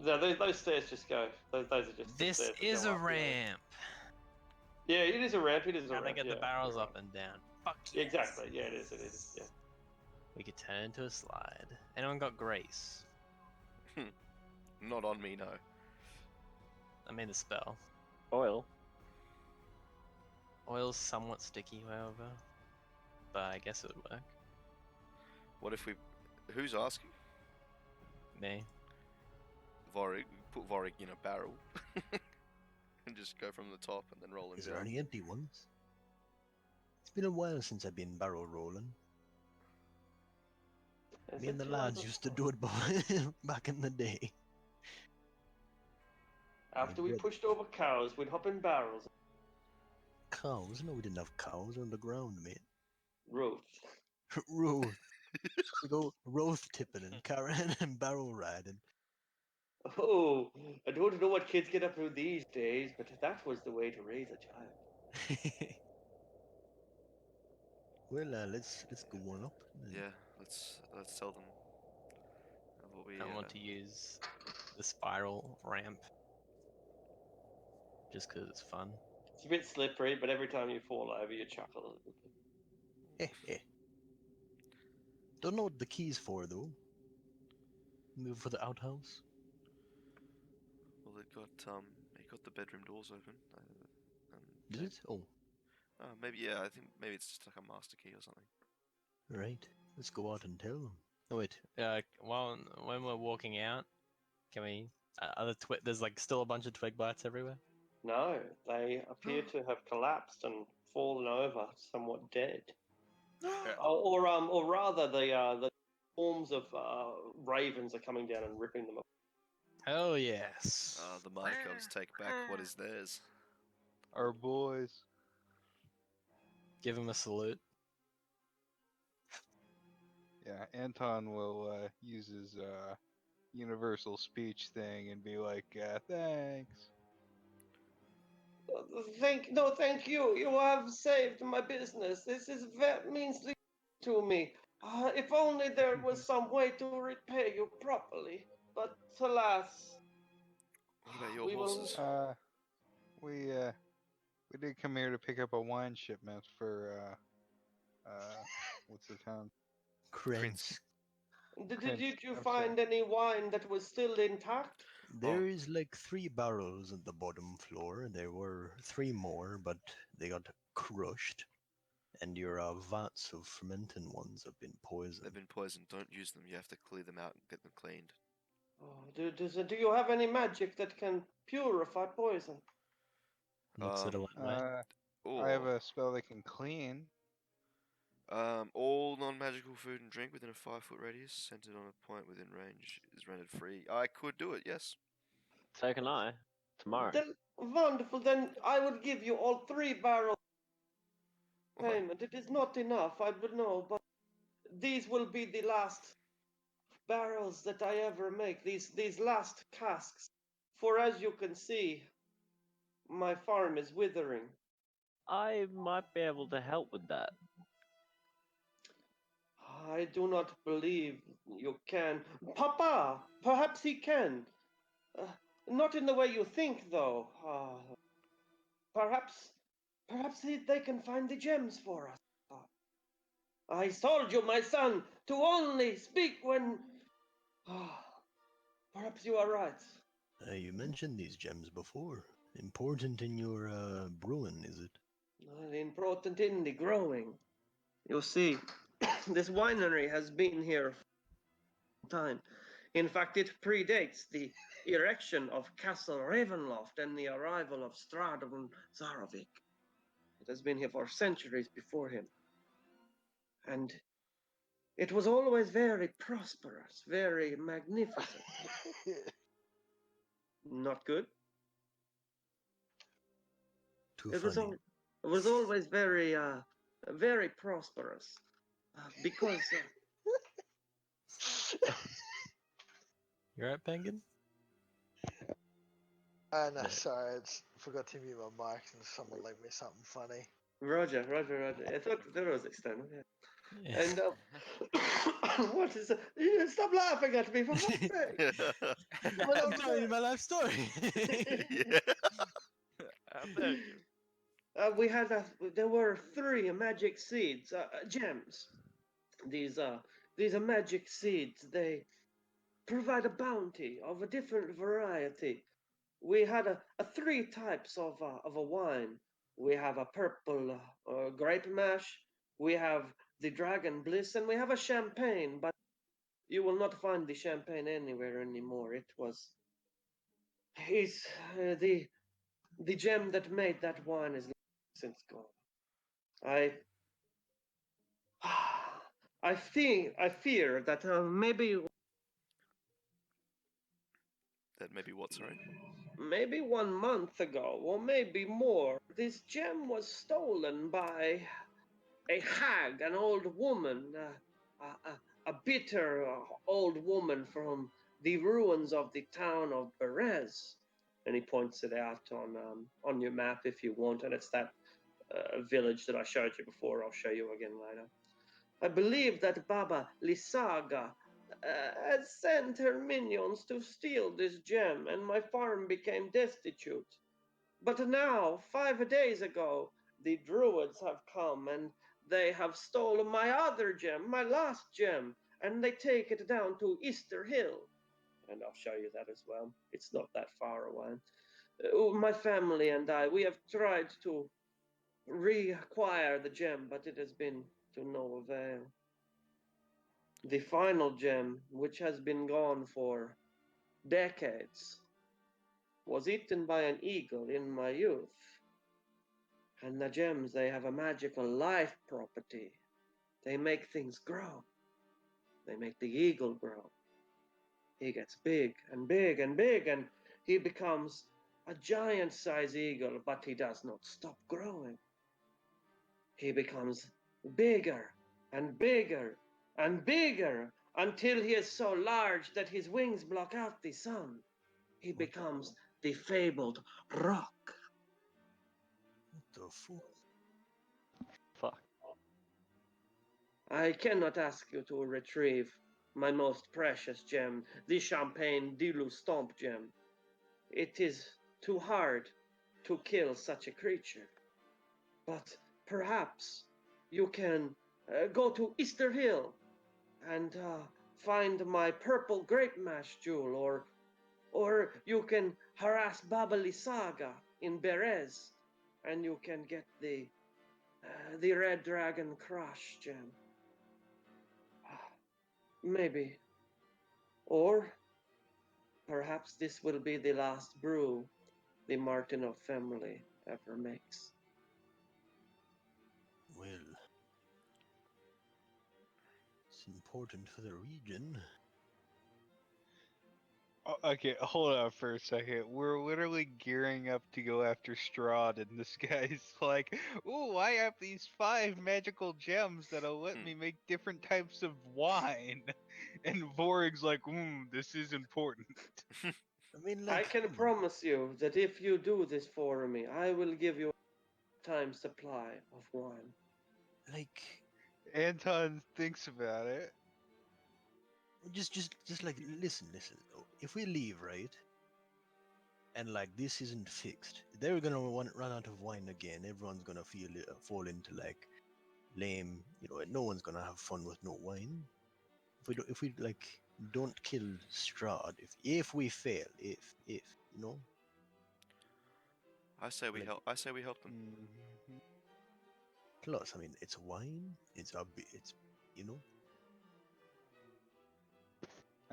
No, those stairs just go. Those are just. the This stairs that is go a up, you know. ramp. Yeah, it is a ramp. It is a How ramp. they get yeah, the barrels you're up and down. Fuck right. yes. Exactly. Yeah, it is. It is. Yeah. We could turn into a slide. Anyone got grace? Not on me, no. I mean the spell. Oil. Oil's somewhat sticky, however. But I guess it would work. What if we? Who's asking? Me. Vorig. Put Vorig in a barrel, and just go from the top and then roll him Is there down. any empty ones? It's been a while since I've been barrel rolling. Me and the lads used to do it back in the day. After we pushed over cows, we'd hop in barrels. Cows? No, we didn't have cows on the ground, mate. Roast. Roth. We go Roth tipping and carrying and barrel riding. Oh, I don't know what kids get up to these days, but that was the way to raise a child. Well, let's go on up. Yeah, let's tell them what we. I want to use the spiral ramp. Just because it's fun. It's a bit slippery, but every time you fall over, you chuckle a little bit. Don't know what the key's for though. Maybe for the outhouse. Well, it got the bedroom doors open. Did it? Oh, Maybe yeah. I think maybe it's just like a master key or something. right. Let's go out and tell them. Oh wait. When we're walking out, can we? There's like still a bunch of twig bites everywhere. No, they appear to have collapsed and fallen over, somewhat dead. Or rather, the forms of ravens are coming down and ripping them up. Oh yes. The Markovs take back what is theirs. Our boys. Give him a salute. Yeah, Anton will use his universal speech thing and be like, thanks. Thank you. You have saved my business. This means the to me. If only there was some way to repay you properly. But alas, What about your we will- horses? We did come here to pick up a wine shipment for what's the town? Krens. Did you I'm find any wine that was still intact? There is like 3 barrels on the bottom floor. There were 3 more, but they got crushed. And your vats of fermenting ones have been poisoned. They've been poisoned. Don't use them. You have to clear them out and get them cleaned. Oh, do you have any magic that can purify poison? Looks at it like that. I have a spell that can clean. All non-magical food and drink within a 5-foot radius, centered on a point within range, is rendered free. I could do it, yes. So can I. Tomorrow. Then, wonderful. Then I would give you all 3 barrels payment. It is not enough, I will know, but these will be the last barrels that I ever make. These last casks. For as you can see, my farm is withering. I might be able to help with that. I do not believe you can. Papa, perhaps he can. Not in the way you think, though. Perhaps, perhaps they can find the gems for us. I told you, my son, to only speak when. Perhaps you are right. You mentioned these gems before. Important in your brewing, is it? Important in the growing. You see, this winery has been here for some time. In fact, it predates the erection of Castle Ravenloft and the arrival of Strahd and Zarovic. It has been here for centuries before him. And it was always very prosperous, very magnificent. Not good? Too It was, funny. it was always very, very prosperous. Because You alright, Penguin? No, Yeah. sorry, I forgot to mute my mic and someone left me something funny. Roger. I thought that was external. Yeah. And what is? Stop laughing at me for fuck's sake! Well, I'm telling you my life story. Yeah. How dare you? There were 3 magic seeds, gems. These are magic seeds. They provide a bounty of a different variety. We had 3 types of a wine. We have a purple grape mash. We have the dragon bliss, and we have a champagne. But you will not find the champagne anywhere anymore. It's the gem that made that wine is since gone. I fear that maybe That maybe what, sorry? maybe 1 month ago, or maybe more, this gem was stolen by a hag, an old woman, a bitter old woman from the ruins of the town of Berez. And he points it out on your map if you want, and it's that village that I showed you before. I'll show you again later. I believe that Baba Lisaga has sent her minions to steal this gem, and my farm became destitute. But now, 5 days ago, the druids have come and they have stolen my other gem, my last gem, and they take it down to Easter Hill. And I'll show you that as well. It's not that far away. My family and I, we have tried to reacquire the gem, but it has been to no avail. The final gem, which has been gone for decades, was eaten by an eagle in my youth. And the gems, they have a magical life property. They make things grow. They make the eagle grow. He gets big and big and big, and he becomes a giant-sized eagle, but he does not stop growing. He becomes bigger and bigger and bigger until he is so large that his wings block out the sun. He becomes the fabled rock. What the fuck? Fuck. I cannot ask you to retrieve my most precious gem, the Champagne Dilu Stomp gem. It is too hard to kill such a creature. But perhaps you can go to Easter Hill and find my purple grape mash jewel, or you can harass Baba Lisaga in Berez, and you can get the Red Dragon Crush gem. Maybe. Or perhaps this will be the last brew the Martinov family ever makes. Well, it's important for the region. Oh, okay, hold on for a second. We're literally gearing up to go after Strahd, and this guy's like, "Ooh, I have these 5 magical gems that'll let me make different types of wine." And Vorig's like, this is important. I mean, I like, can promise you that if you do this for me, I will give you a time supply of wine. like, Anton thinks about it. just like, listen. If we leave, right? and like this isn't fixed. They're gonna run out of wine again. Everyone's gonna fall into like lame. No one's gonna have fun with no wine. If we like don't kill Strahd, if we fail, if I say we Like- help. I say we help them. Mhm. Plus, I mean, it's wine. It's I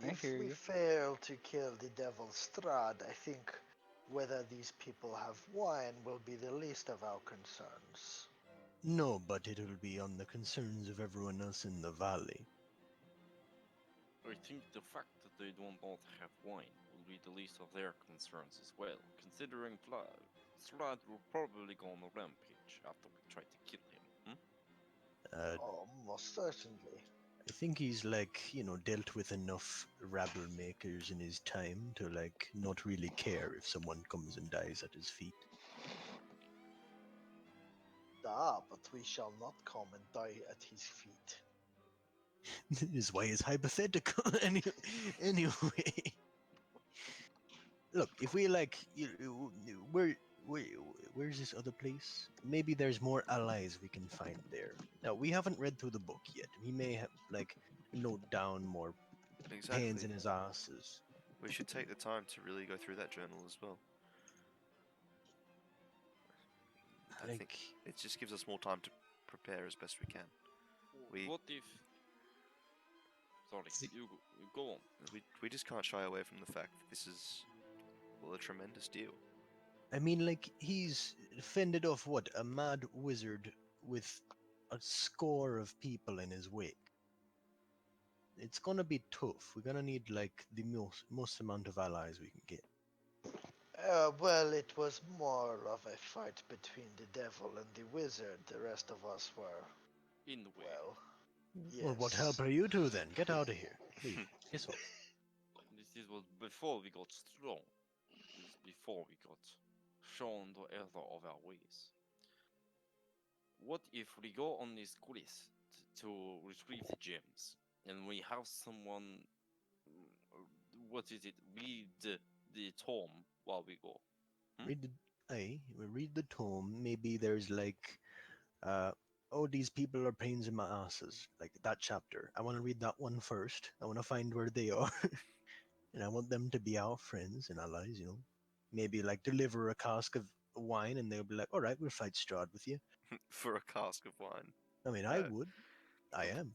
If hear we you. fail to kill the devil Strahd, I think whether these people have wine will be the least of our concerns. No, but it will be on the concerns of everyone else in the valley. I think the fact that they do not have wine will be the least of their concerns as well, considering Strahd will probably go on a rampage after we try to kill him. Oh, most certainly. I think he's like, dealt with enough rabble makers in his time to like not really care if someone comes and dies at his feet. But we shall not come and die at his feet. This is why it's hypothetical. Anyway, look, if we like, where's this other place? Maybe there's more allies we can find there. Now we haven't read through the book yet. He may have like note down more Exactly. pains in his asses. We should take the time to really go through that journal as well. I think Like, it just gives us more time to prepare as best we can. We- What if? Sorry, you go on. We just can't shy away from the fact that this is, well, a tremendous deal. I mean, like he's fended off what, a mad wizard with a score of people in his wake. It's gonna be tough. We're gonna need like the most amount of allies we can get. Well, it was more of a fight between the devil and the wizard. The rest of us were, In the way. well, yes. Well, what help are you two then? Get out of here. Leave. Piss off. This was before we got strong. This is before we got shown the error of our ways. What if we go on this quest to retrieve the gems, and we have someone, what is it, read the tome while we go? Read we read the tome. Maybe there's like, oh, these people are pains in my asses. Like that chapter. I want to read that one first. I want to find where they are, and I want them to be our friends and allies. Maybe like deliver a cask of wine, and they'll be like, all right, we'll fight Strahd with you. For a cask of wine. I mean, I would. I am.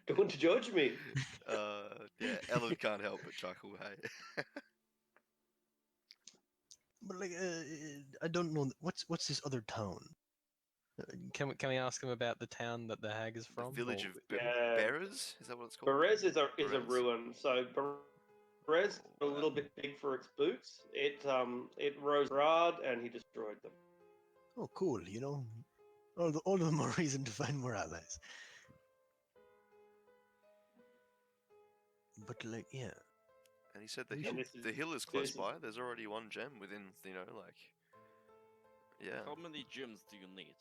Don't judge me. Yeah, Ellen can't help but chuckle. Hey. But like, I don't know. What's this other town? Can we ask him about the town that the hag is The from? village or- of Yeah. Bearers? Is that what it's called? Perez is a Perez. ruin. So Perez is a Oh, little bit big for its boots. It rose Strahd and he destroyed them. Oh, cool. All the more reason to find more allies. But like, yeah. And he said the We hill, should- This is- the hill is close this- by. There's already one gem within, like, yeah. How many gems do you need?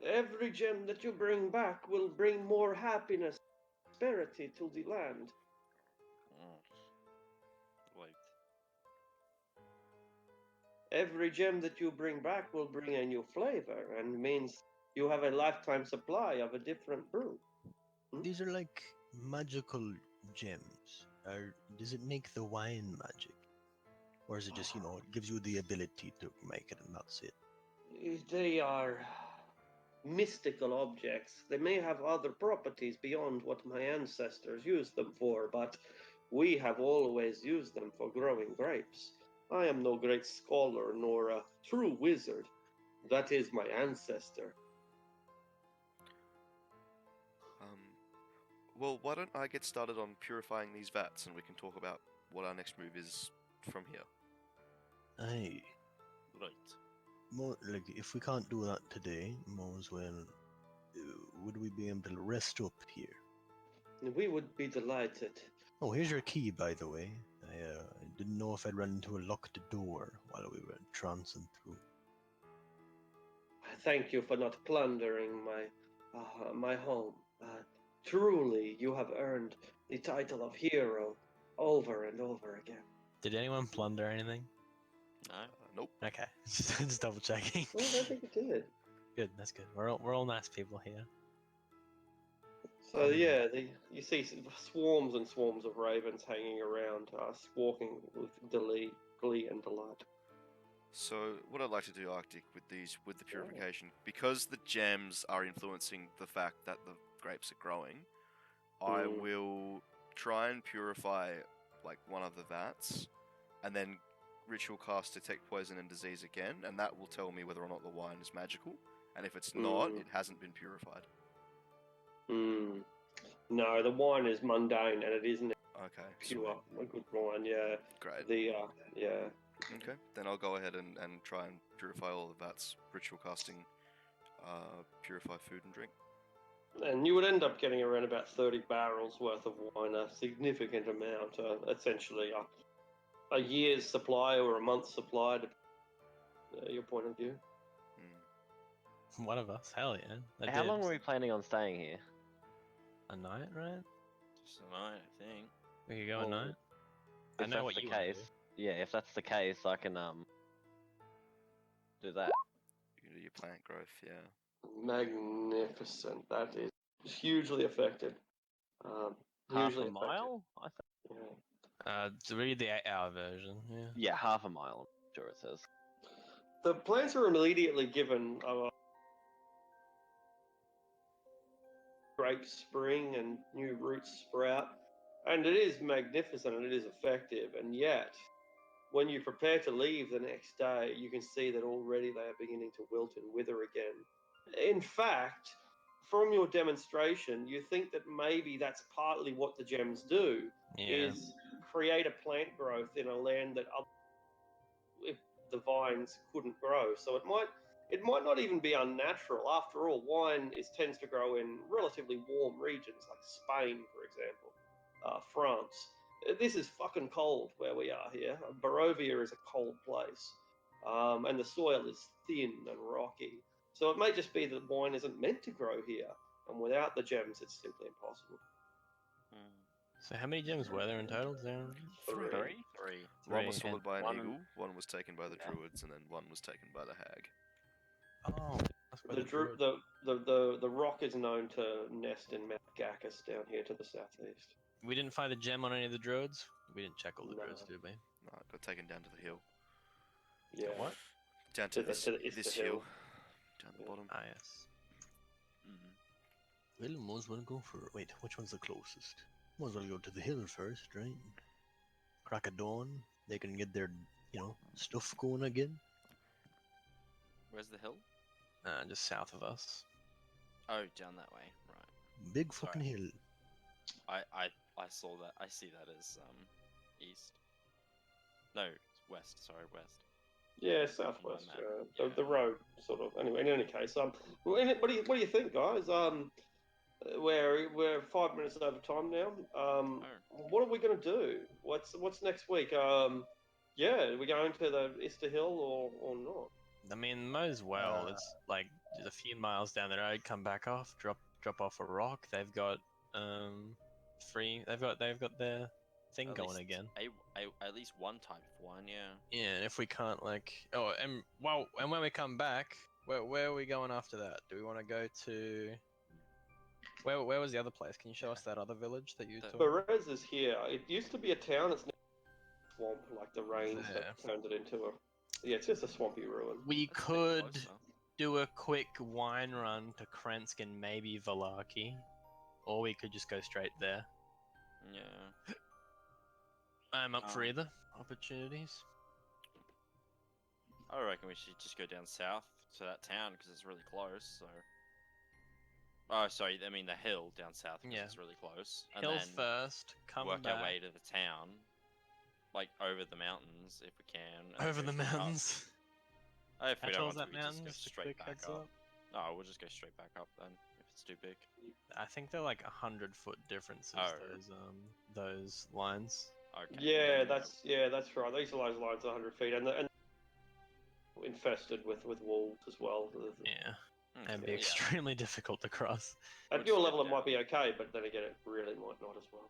Every gem that you bring back will bring more happiness, prosperity to the land. Right. Every gem that you bring back will bring a new flavor and means you have a lifetime supply of a different brew. These are like magical gems. Does it make the wine magic? Or is it just, it gives you the ability to make it and that's it? They are mystical objects. They may have other properties beyond what my ancestors used them for, but we have always used them for growing grapes. I am no great scholar nor a true wizard. That is my ancestor. Well, why don't I get started on purifying these vats and we can talk about what our next move is from here. Aye. Right. More like if we can't do that today, more as well. Would we be able to rest up here? We would be delighted. Oh, here's your key, by the way. I didn't know if I'd run into a locked door while we were trancing through. Thank you for not plundering my home. Truly, you have earned the title of hero. over and over again. Did anyone plunder anything? No. Nope. Okay, just double checking. Well, I don't think it did. Good, that's good. We're all nice people here. So yeah, you see swarms and swarms of ravens hanging around, squawking with glee and delight. So what I'd like to do, Arctic, with the purification, because the gems are influencing the fact that the grapes are growing, I will try and purify like one of the vats, and then ritual cast detect poison and disease again, and that will tell me whether or not the wine is magical. And if it's not, it hasn't been purified. No, the wine is mundane and it isn't Okay. pure. A good wine, yeah. Great. Yeah. Okay, then I'll go ahead and try and purify all the vats, ritual casting, purify food and drink. And you would end up getting around about 30 barrels worth of wine, a significant amount, essentially a year's supply or a month's supply, your point of view. One of us, hell yeah. How long were we planning on staying here? A night, right? Just a night, I think. We could go a night. If I know that's what the you wanna case, do. yeah, if that's the case, I can do that. You can do your plant growth, yeah. Magnificent. That is hugely effective. Half hugely a mile, I think. Yeah. To read the 8-hour version, yeah. Yeah, half a mile. I'm sure it says. The plants are immediately given grapes spring and new roots sprout, and it is magnificent and it is effective. And yet, when you prepare to leave the next day, you can see that already they are beginning to wilt and wither again. In fact, from your demonstration, you think that maybe that's partly what the gems do, is create a plant growth in a land that if the vines couldn't grow. So it might not even be unnatural. After all, wine tends to grow in relatively warm regions, like Spain, for example, France. This is fucking cold where we are here. Barovia is a cold place, and the soil is thin and rocky. So it may just be that wine isn't meant to grow here, and without the gems, it's simply impossible. So how many gems were there in total? Three. One was swallowed and by an one- eagle, one was taken by the druids, and then one was taken by the hag. Oh, that's by The, the druid. the rock is known to nest in Mount Gacchus down here to the southeast. We didn't find a gem on any of the druids? We didn't check all the No. druids, did we? No, it got taken down to the hill. Yeah. What? Down to this Ista hill. Down the bottom. Ah, yes. Well, might as well go for... Wait, which one's the closest? Might as well go to the hill first, right? Crack of dawn. They can get their, stuff going again. Where's the hill? Just south of us. Oh, down that way. Right. Big fucking hill. I saw that. I see that as east. No, west. Sorry, west. Yeah, southwest. Yeah. The road, sort of. Anyway, in any case, what do you think, guys? We're 5 minutes over time now. What are we going to do? What's next week? Yeah, are we going to the Ista Hill or not? I mean, might as well. It's like just a few miles down the road. Come back off. Drop off a rock. They've got free. They've got their thing At going least again. At least one type of wine, yeah. Yeah, and if we can't and when we come back, where are we going after that? Do we want to go to? Where was the other place? Can you show us that other village that you talked about? Perez is here. It used to be a town. It's now a swamp, like the rains have turned it into a. Yeah, it's just a swampy ruin. We That's a bit could closer. do a quick wine run to Krensk and maybe Valaki, or we could just go straight there. Yeah. I'm up for either opportunities. I reckon we should just go down south to that town because it's really close. So. Oh, sorry. I mean the hill down south because it's really close. And Hill then first. Come work back. our way to the town, like over the mountains if we can. and Over go the straight up. mountains. If How we don't tall want is to, that we just mountain? go Just a straight quick back heads up. up. No, we'll just go straight back up then if it's too big. I think they're like 100-foot differences. Oh. Those lines. Okay. Yeah, that's right. These are those lines 100 feet, and infested with wolves as well. Yeah. Okay, And be yeah. extremely difficult to cross. At We'll your just level, get it might be okay, but then again, it really might not as well.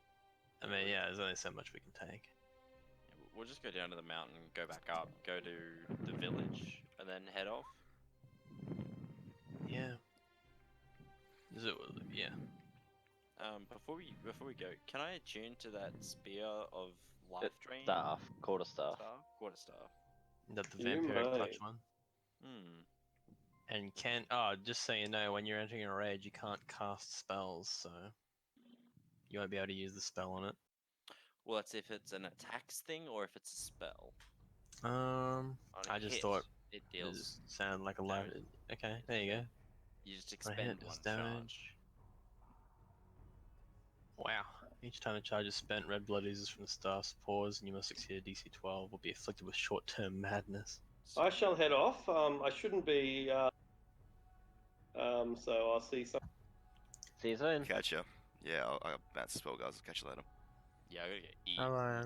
I mean, yeah, there's only so much we can take. Yeah, we'll just go down to the mountain, go back up, go to the village, and then head off. Yeah. Is it? Yeah. Before we go, can I attune to that spear of life drain? Staff, quarterstaff. Quarterstaff. That the You vampiric may. touch one. And just so you know, when you're entering a rage, you can't cast spells, so you won't be able to use the spell on it. Well, that's if it's an attacks thing or if it's a spell. Um, On a I just hit, thought it it deals. just sounded like a life. damage. Okay, there you go. You just On a hit, expend it's one damage. charge. Wow. Each time a charge is spent, red blood oozes from the staff's pores, and you must succeed a DC 12 or be afflicted with short-term madness. I shall head off. I shouldn't be. So I'll see some. See you soon. Catch ya. Yeah, I got bad spell, guys. I'll catch you later. Yeah, I gotta get eat. Hello.